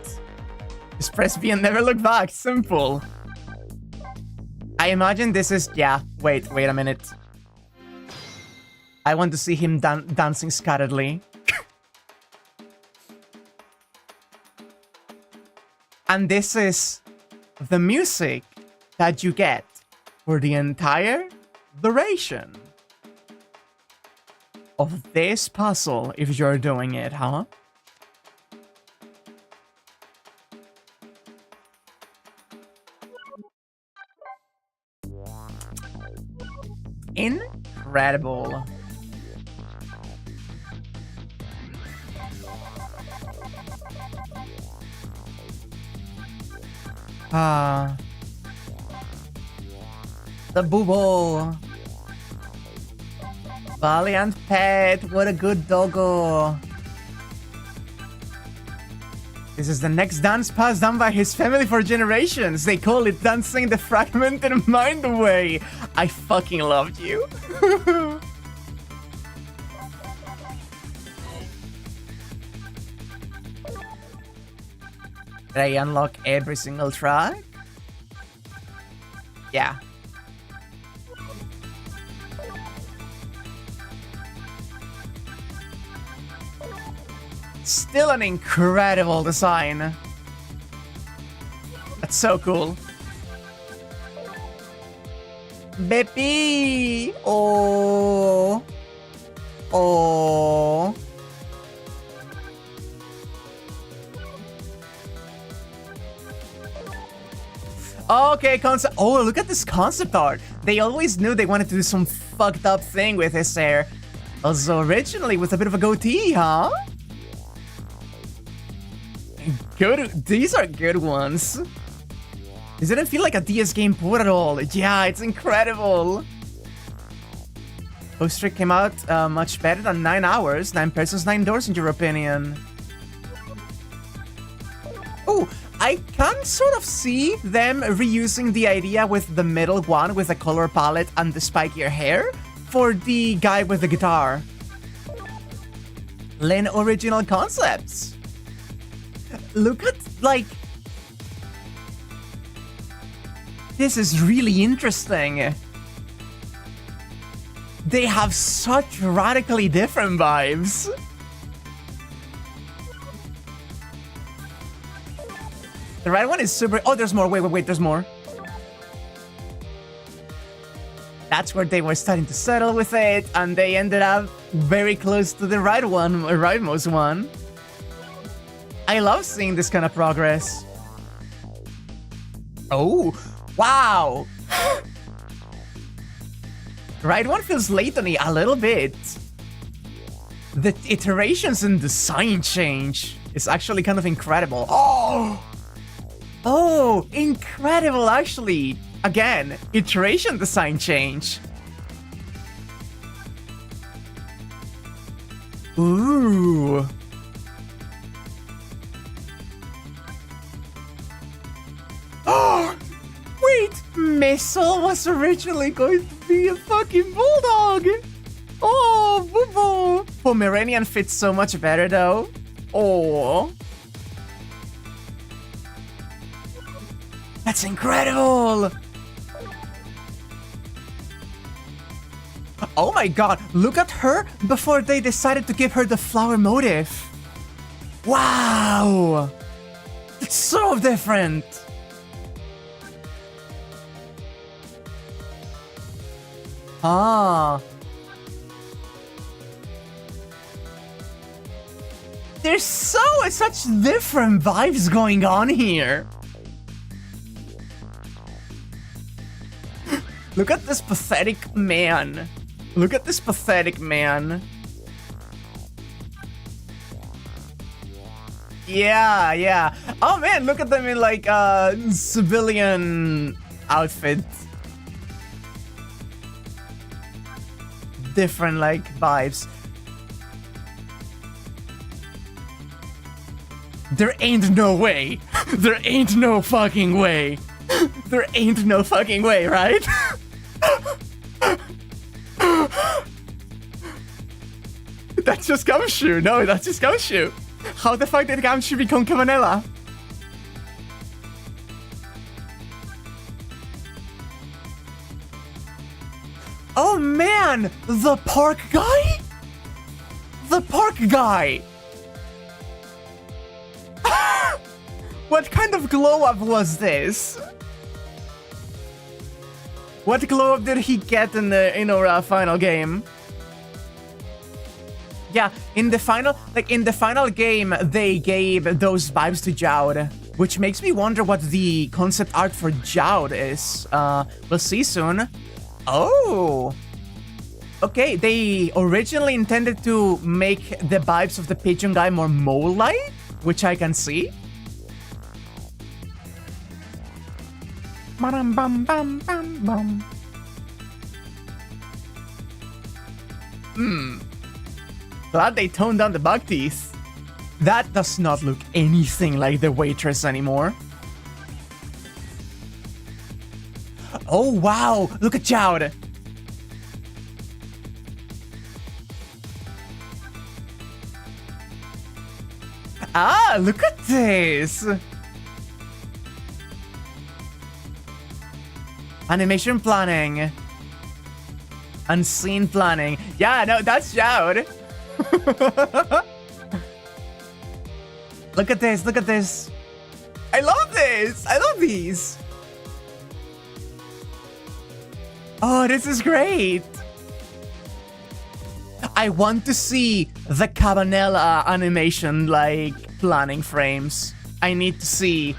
Just press B and never look back. Simple. I imagine this is... Yeah, wait a minute. I want to see him dancing scatteredly. And this is the music that you get for the entire duration of this puzzle if you're doing it, huh? Incredible. The boobo. Valiant pet, what a good doggo. This is the next dance passed down by his family for generations. They call it dancing the fragmented mind away. I fucking loved you. Did I unlock every single track? Yeah. Still an incredible design. That's so cool. Baby! Oh. Oh. Okay, concept. Oh, look at this concept art. They always knew they wanted to do some fucked up thing with his hair. Also, originally with a bit of a goatee, huh? Good. These are good ones. This didn't feel like a DS game port at all. Yeah, it's incredible. Poster came out much better than 9 hours. 9 persons, 9 doors, in your opinion. Oh, I can sort of see them reusing the idea with the middle one with the color palette and the spikier hair for the guy with the guitar. Lin original concepts. Look at, like... This is really interesting. They have such radically different vibes. The right one is super... Oh, there's more. Wait, there's more. That's where they were starting to settle with it, and they ended up very close to the right one, rightmost one. I love seeing this kind of progress. Oh, wow. The right one feels Layton-y a little bit. The iterations in design change is actually kind of incredible. Oh, incredible, actually. Again, iteration design change. Ooh. Oh, wait. Missile was originally going to be a fucking bulldog. Oh, boo-boo. Pomeranian fits so much better, though. Oh. That's incredible! Oh my god, look at her before they decided to give her the flower motif. Wow! It's so different! Ah. There's such different vibes going on here. Look at this pathetic man. Look at this pathetic man. Yeah, yeah. Oh man, look at them in like civilian outfit. Different like vibes. There ain't no way. There ain't no fucking way. There ain't no fucking way, right? That's just Gumshoe. No, that's just Gumshoe. How the fuck did Gumshoe become Cabanela? Oh man, the park guy? The park guy. What kind of glow up was this? What glow up did he get in our final game? Yeah, in the final game, they gave those vibes to Jowd, which makes me wonder what the concept art for Jowd is. We'll see soon. Oh! Okay, they originally intended to make the vibes of the pigeon guy more mole-like, which I can see. Bam bam bam bam bam. Glad they toned down the bug teeth. That does not look anything like the waitress anymore. Oh wow, look at Jowd. Ah, look at this. Animation planning. Unseen planning. Yeah, no, that's Jowd. Look at this, look at this. I love this. I love these. Oh, this is great. I want to see the Cabanela animation, like, planning frames. I need to see.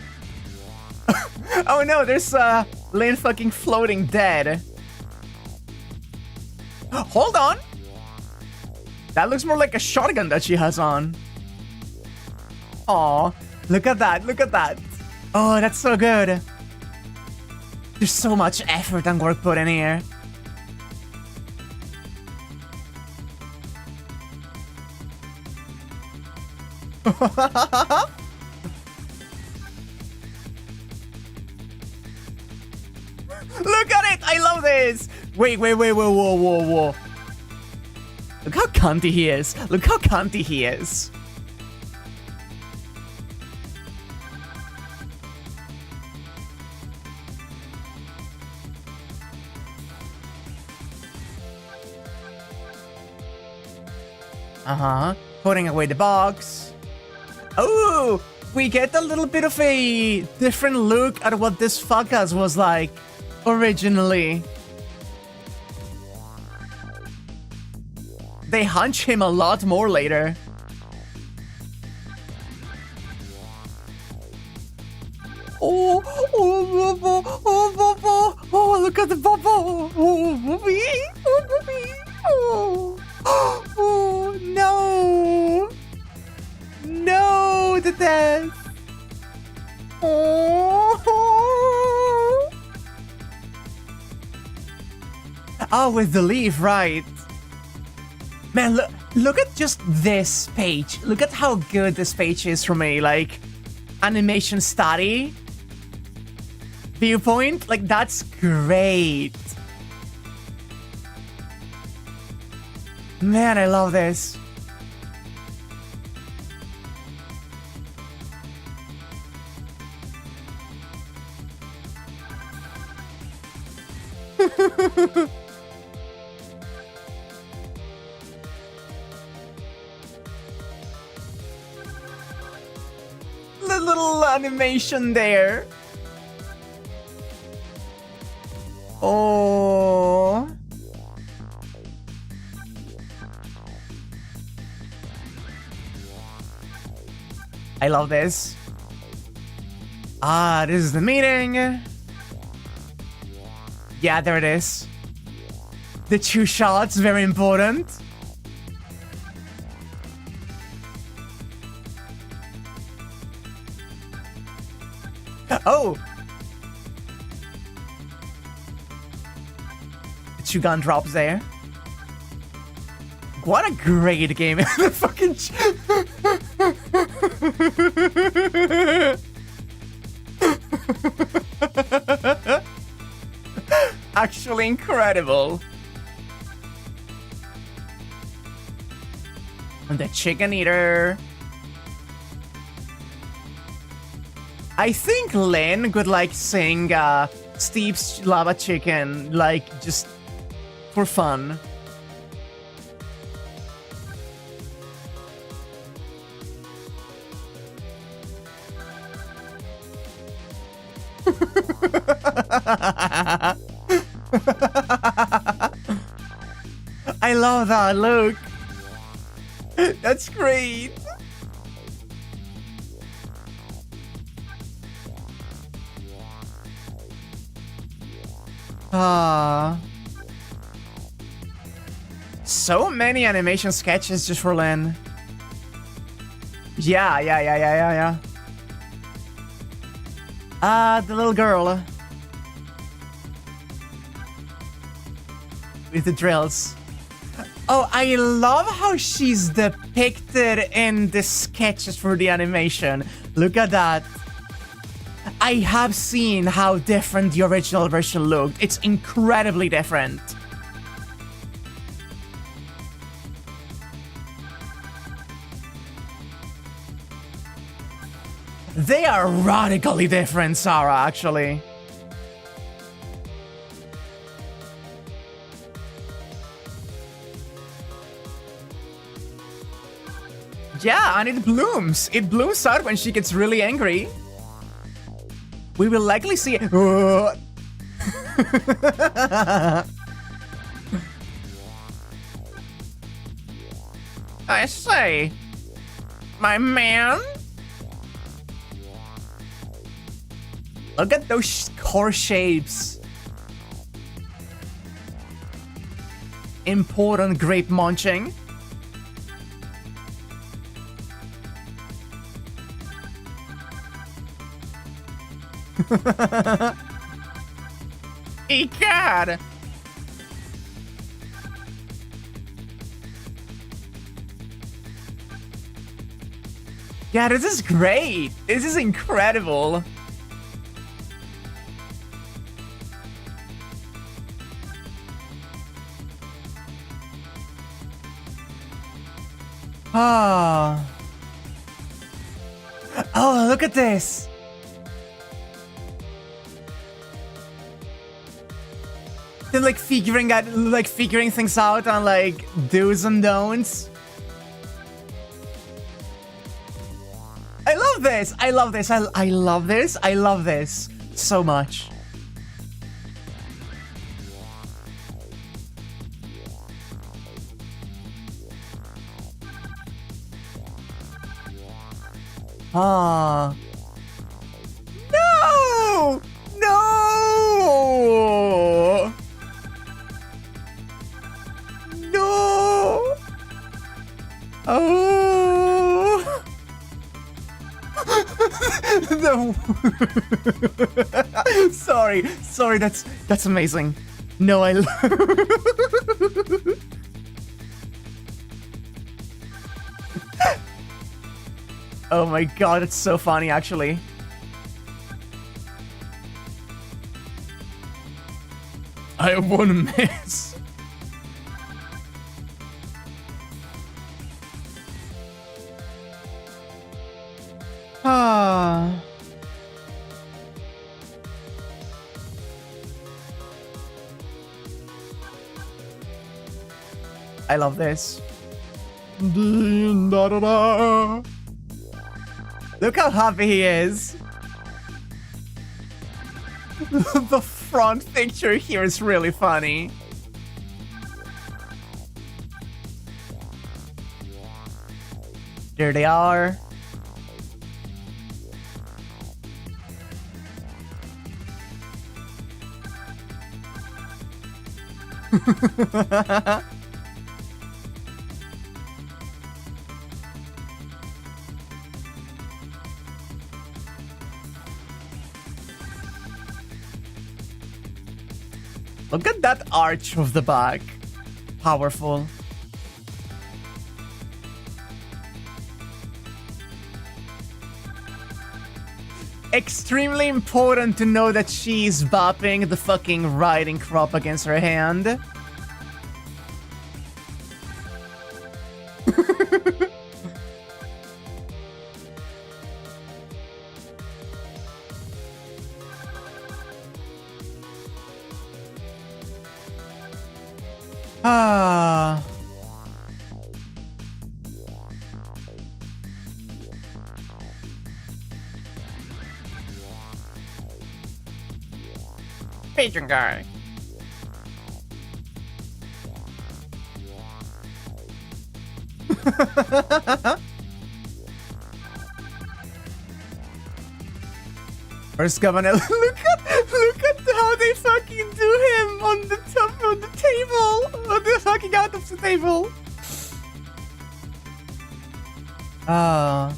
Oh no, there's Lynn fucking floating dead. Hold on. That looks more like a shotgun that she has on. Aw, look at that, look at that. Oh, that's so good. There's so much effort and work put in here. Look at it! I love this! Wait, whoa. Look how cunty he is. Look how cunty he is. Putting away the box. Oh, we get a little bit of a different look at what this fuckass was like originally. They hunch him a lot more later. Oh, look at the bubble. Oh, no. No, the death. Oh, with the leaf, right. Man, look at just this page. Look at how good this page is from a, like, animation study viewpoint. Like, that's great. Man, I love this. The little animation there. Oh. I love this. Ah, this is the meeting. Yeah, there it is. The 2 shots, very important. Oh! The 2 gun drops there. What a great game. The fucking... Actually incredible. And the chicken eater. I think Lynn could like sing Steve's Lava Chicken, like just for fun. I love that look. That's great. So many animation sketches just for Lynn. Yeah. The little girl. With the drills. Oh, I love how she's depicted in the sketches for the animation. Look at that. I have seen how different the original version looked. It's incredibly different. They are radically different, Sarah, actually. Yeah, and it blooms. It blooms out when she gets really angry. We will likely see it. I say, my man. Look at those core shapes. Important grape munching. God. Yeah, this is great. This is incredible. Ah. Oh, look at this. They're like figuring things out on like do's and don'ts. I love this. I love this. I love this. I love this so much. Ah. No! No! No! Oh! No. Sorry, that's amazing. No, I Oh my god, it's so funny, actually. I won't miss. Ah. I love this. Da-da-da. Look how happy he is. The front picture here is really funny. There they are. Look at that arch of the back. Powerful. Extremely important to know that she's bopping the fucking riding crop against her hand. Ah. Pigeon guy. First governor, look at how they fucking do him on the top of the table, on the fucking out of the table. Ah.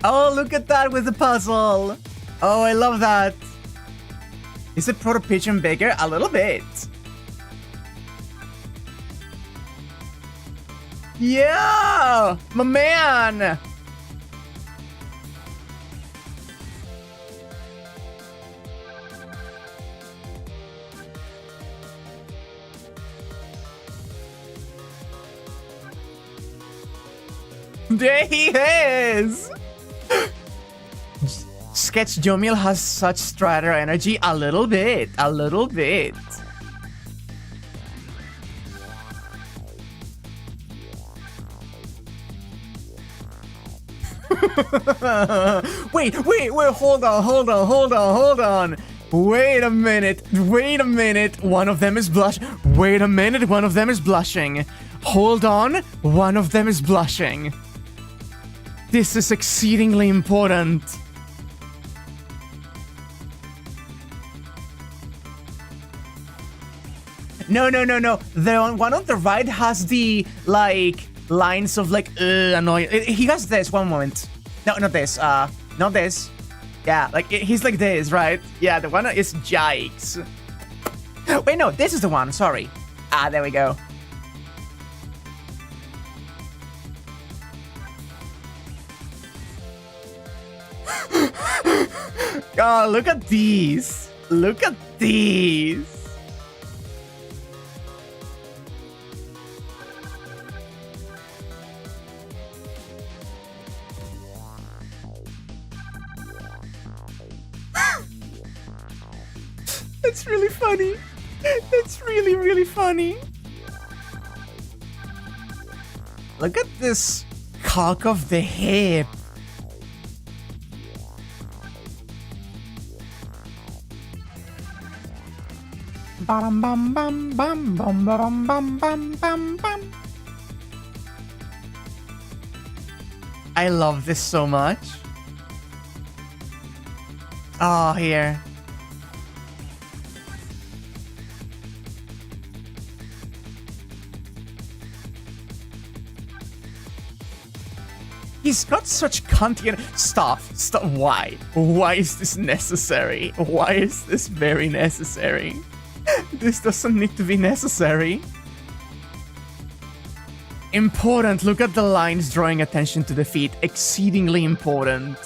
Oh, look at that with the puzzle. Oh, I love that. Is the proto pigeon bigger? A little bit. Yeah, my man. There he is. Sketch Jomil has such Strider energy. A little bit. A little bit. wait, hold on. Wait a minute. One of them is Wait a minute, one of them is blushing. Hold on, one of them is blushing. This is exceedingly important. No. The one on the right has the, like, lines of, like, annoying. He has this, one moment. No, not this. Not this. Yeah, like, he's like this, right? Yeah, the one is Jikes. Wait, no, this is the one, sorry. Ah, there we go. God, look at these. Look at these. That's really funny. That's really, really funny. Look at this cock of the hip. Bam bam bam bam bam bam bam bam bam bam. I love this so much. Oh, here. He's got such content. Stop. Why? Why is this necessary? Why is this very necessary? This doesn't need to be necessary. Important. Look at the lines drawing attention to the feet. Exceedingly important.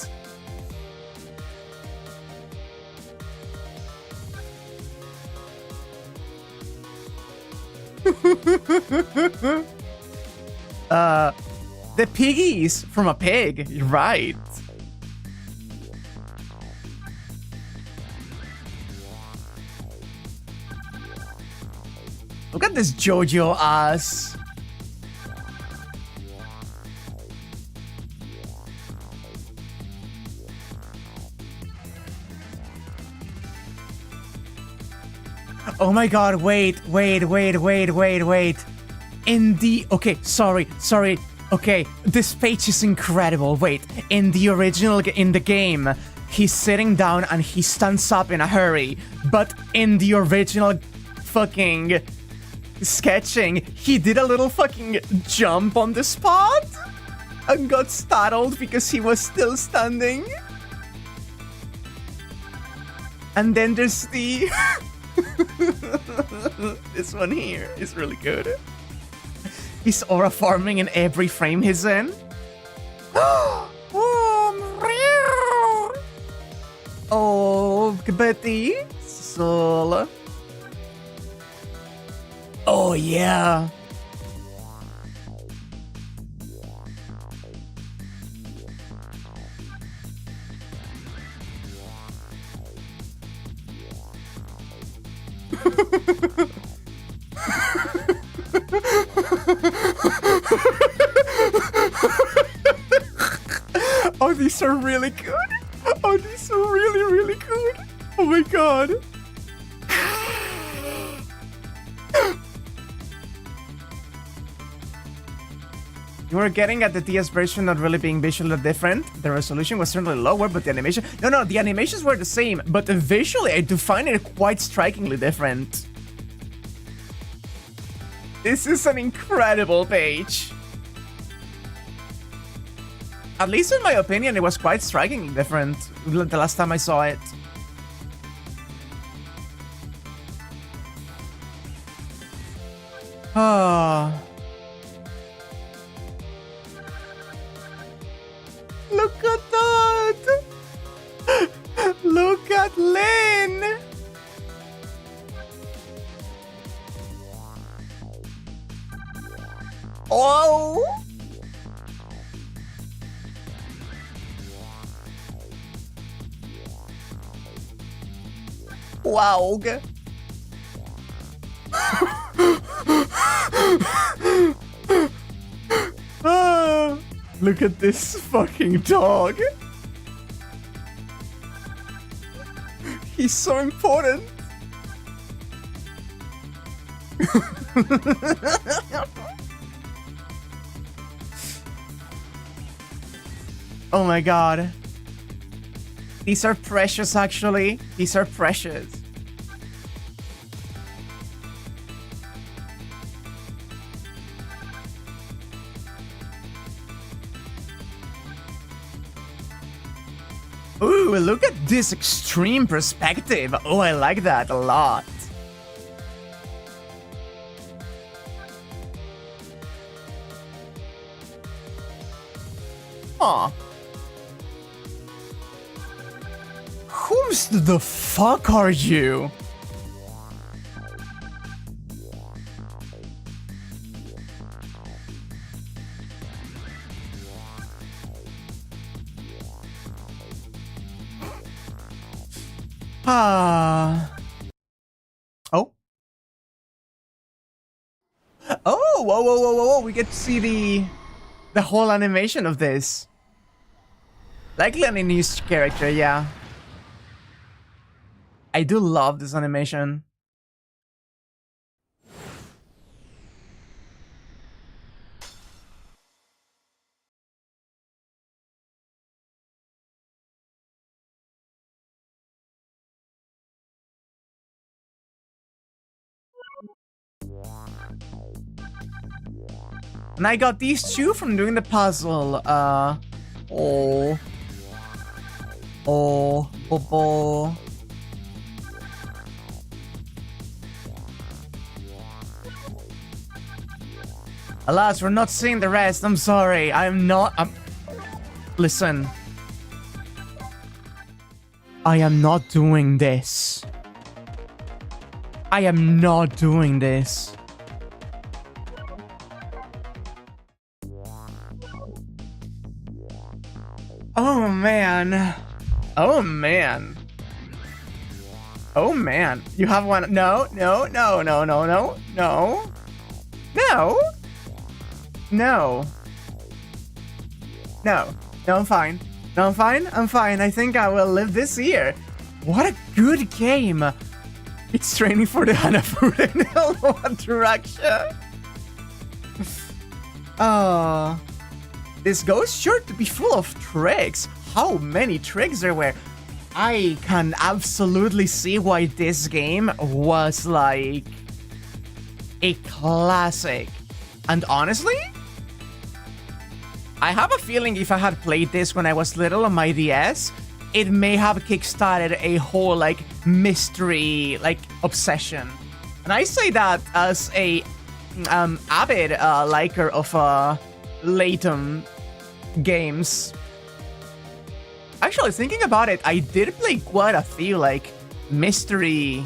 The piggies from a pig, right? Look at this JoJo ass. Oh my god, wait. In the... Okay, sorry. Okay, this page is incredible. Wait, in the original... In the game, he's sitting down and he stands up in a hurry. But in the original fucking sketching, he did a little fucking jump on the spot and got startled because he was still standing. And then there's the... This one here is really good. He's aura farming in every frame he's in. Oh, Betty. Sol. Oh, yeah. Oh, these are really good. Oh, these are really good. Oh my god. You were getting at the DS version not really being visually different. The resolution was certainly lower, but the animation... No, the animations were the same, but visually I do find it quite strikingly different. This is an incredible page. At least in my opinion, it was quite strikingly different the last time I saw it. Ah. Look at that! Look at Lynn! Oh! Wow. Ah, look at this fucking dog. He's so important. Oh my god. These are precious, actually. These are precious. Ooh, look at this extreme perspective. Oh, I like that a lot. Aw. Whomst the fuck are you? Ah. Oh. Oh, whoa. We get to see the whole animation of this. Likely an unused character, yeah. I do love this animation. And I got these two from doing the puzzle. Oh, Bobo. Alas, we're not seeing the rest. I'm sorry. Listen. I am not doing this. I am not doing this. Oh, man. Oh, man. Oh man, you have one. No, no, no, no, no, no, no, no, no, no, no, I'm fine. No, I'm fine, I'm fine. I think I will live this year. What a good game. It's training for the Hanafuda in what direction? This goes sure to be full of tricks. How many tricks there were? I can absolutely see why this game was like a classic. And honestly, I have a feeling if I had played this when I was little on my DS, it may have kickstarted a whole like mystery like obsession. And I say that as a avid liker of Layton games. Actually, thinking about it, I did play quite a few like mystery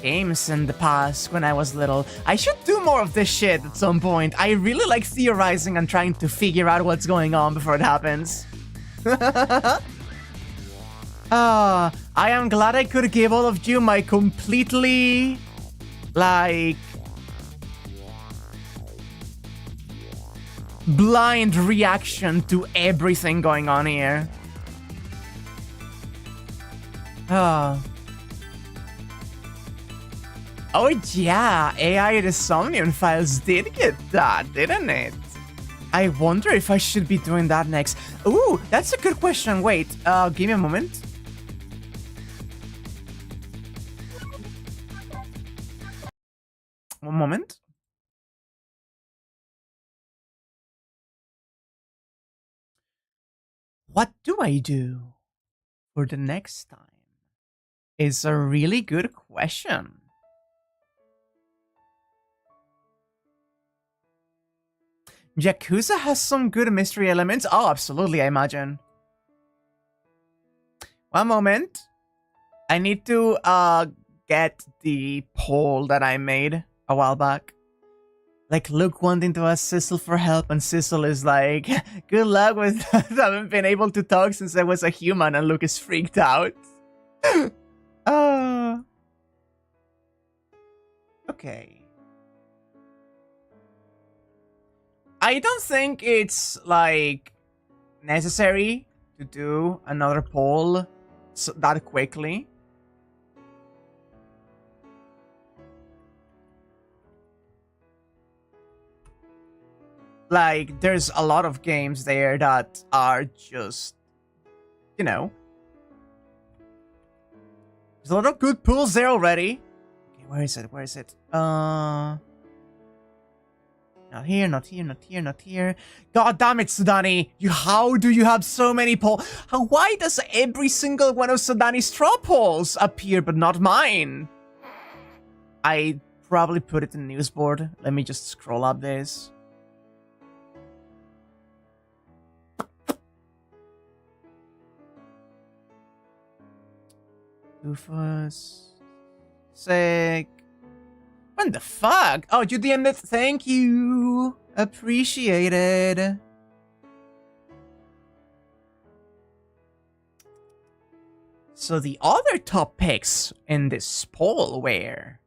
games in the past when I was little. I should do more of this shit at some point. I really like theorizing and trying to figure out what's going on before it happens. I am glad I could give all of you my completely like blind reaction to everything going on here. Oh yeah, AI the Somnium Files did get that, didn't it? I wonder if I should be doing that next. Ooh, that's a good question. Wait, give me a moment. One moment. What do I do for the next time? Is a really good question. Yakuza has some good mystery elements. Oh, absolutely, I imagine. One moment. I need to get the poll that I made a while back. Like Luke wanting to ask Sissel for help, and Sissel is like, good luck with that. I haven't been able to talk since I was a human, and Luke is freaked out. Okay. I don't think it's, like, necessary to do another poll that quickly. Like, there's a lot of games there that are just, you know. There's a lot of good pools there already. Okay, where is it? Where is it? Not here, not here, not here, not here. God damn it, Sudani! How do you have so many polls? Why does every single one of Sudani's straw polls appear but not mine? I probably put it in the news board. Let me just scroll up this. Doofus. Sick. What the fuck? Oh, you DM'd it. Thank you. Appreciated. So the other top picks in this poll were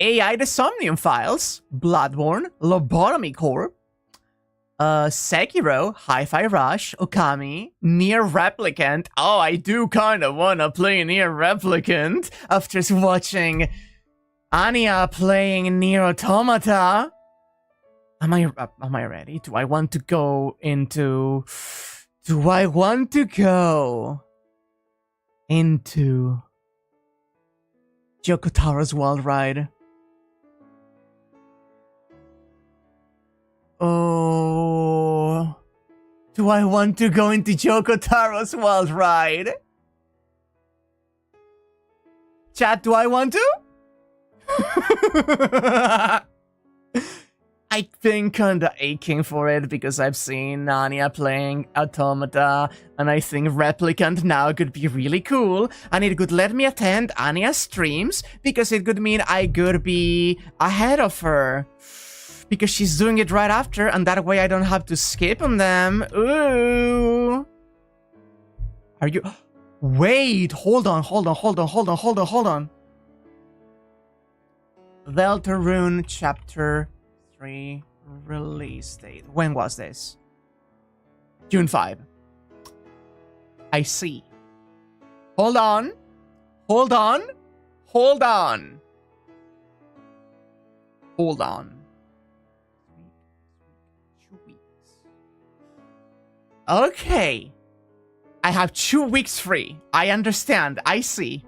AI the Somnium Files, Bloodborne, Lobotomy Corp, Sekiro, Hi-Fi Rush, Okami, Nier Replicant. Oh, I do kind of want to play Nier Replicant after watching Anya playing Nier Automata. Am I ready? Do I want to go into Yokotaro's Wild Ride? Oh, do I want to go into Yokotaro's Wild Ride? Chat, do I want to? I've been kinda aching for it because I've seen Anya playing Automata, and I think Replicant now could be really cool, and it could let me attend Anya's streams because it could mean I could be ahead of her because she's doing it right after, and that way I don't have to skip on them. Ooh. Are you... Wait, hold on. Deltarune Chapter 3 release date. When was this? June 5. I see. Hold on. 2 weeks. Okay. I have 2 weeks free. I understand. I see.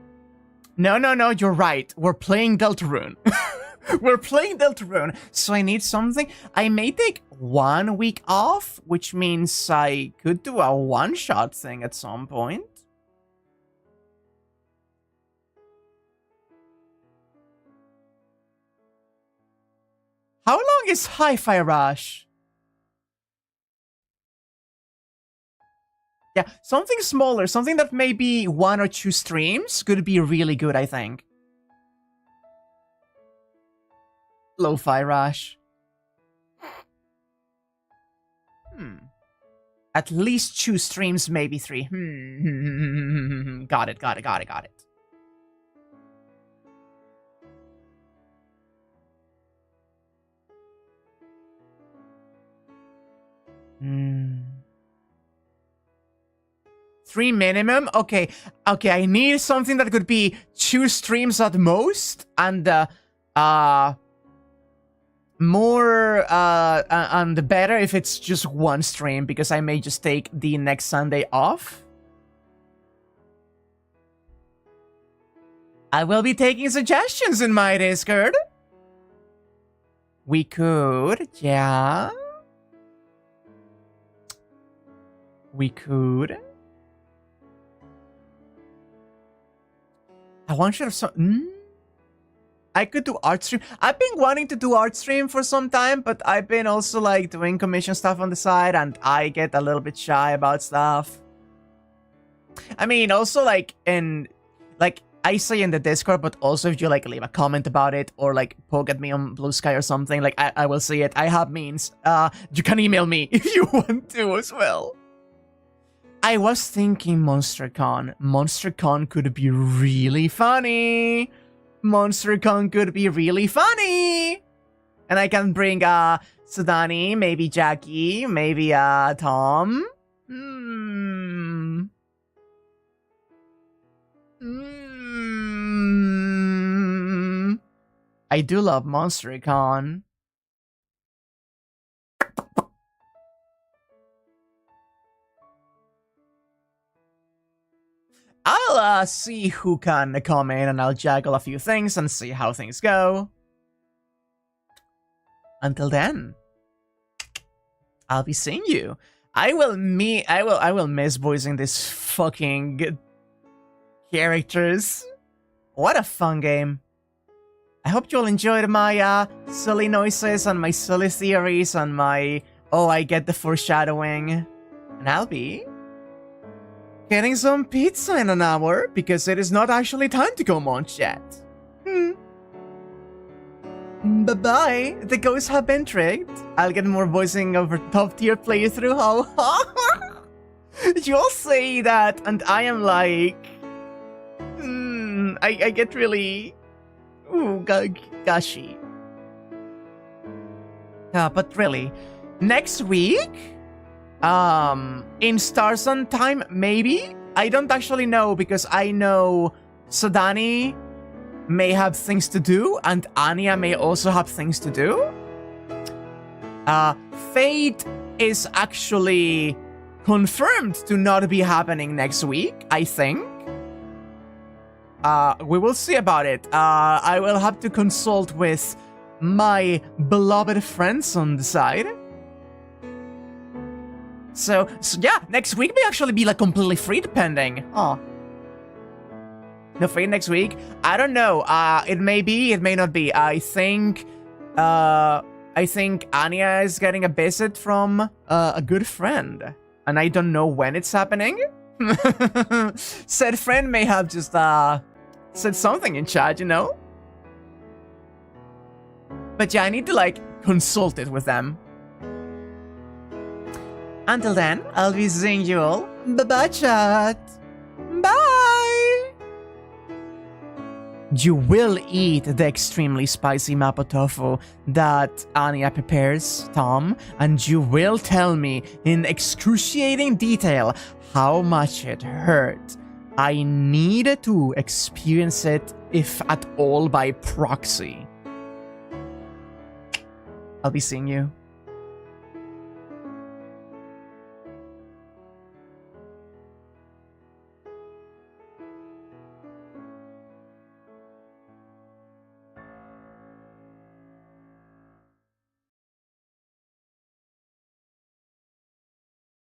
No, you're right. We're playing Deltarune. We're playing Deltarune. So I need something. I may take 1 week off, which means I could do a one-shot thing at some point. How long is Hi-Fi Rush? Yeah, something smaller, something that maybe 1 or 2 streams could be really good, I think. Lo-Fi Rush. At least 2 streams, maybe 3. Got it. Three minimum? Okay, I need something that could be 2 streams at most, and more and better if it's just 1 stream, because I may just take the next Sunday off. I will be taking suggestions in my Discord. We could, yeah. We could. I want you to I could do art stream. I've been wanting to do art stream for some time, but I've been also like doing commission stuff on the side, and I get a little bit shy about stuff. I mean, also like I say in the Discord, but also if you like leave a comment about it or like poke at me on Blue Sky or something, like I will see it. I have means. You can email me if you want to as well. I was thinking MonsterCon. MonsterCon could be really funny. MonsterCon could be really funny. And I can bring Sudani, maybe Jackie, maybe Tom. I do love MonsterCon. I'll see who can come in, and I'll juggle a few things and see how things go. Until then, I'll be seeing you. I will miss voicing these fucking characters. What a fun game. I hope you all enjoyed my silly noises and my silly theories and my I get the foreshadowing. And I'll be getting some pizza in an hour, because it is not actually time to go munch yet. Bye-bye. The ghosts have been tricked. I'll get more voicing of a top-tier playthrough. You'll say that, and I am like... I get really... gushy. But really, next week... in Starsun time, maybe? I don't actually know, because I know Sudani may have things to do, and Anya may also have things to do. Fate is actually confirmed to not be happening next week, I think. We will see about it. I will have to consult with my beloved friends on the side. So yeah, next week may actually be like completely free, depending. No free next week? I don't know. It may be, it may not be. I think Anya is getting a visit from a good friend, and I don't know when it's happening. Said friend may have just said something in chat, you know? But yeah, I need to like consult it with them. Until then, I'll be seeing you all. Bye-bye, chat. Bye! You will eat the extremely spicy mapo tofu that Anya prepares, Tom, and you will tell me in excruciating detail how much it hurt. I need to experience it, if at all by proxy. I'll be seeing you.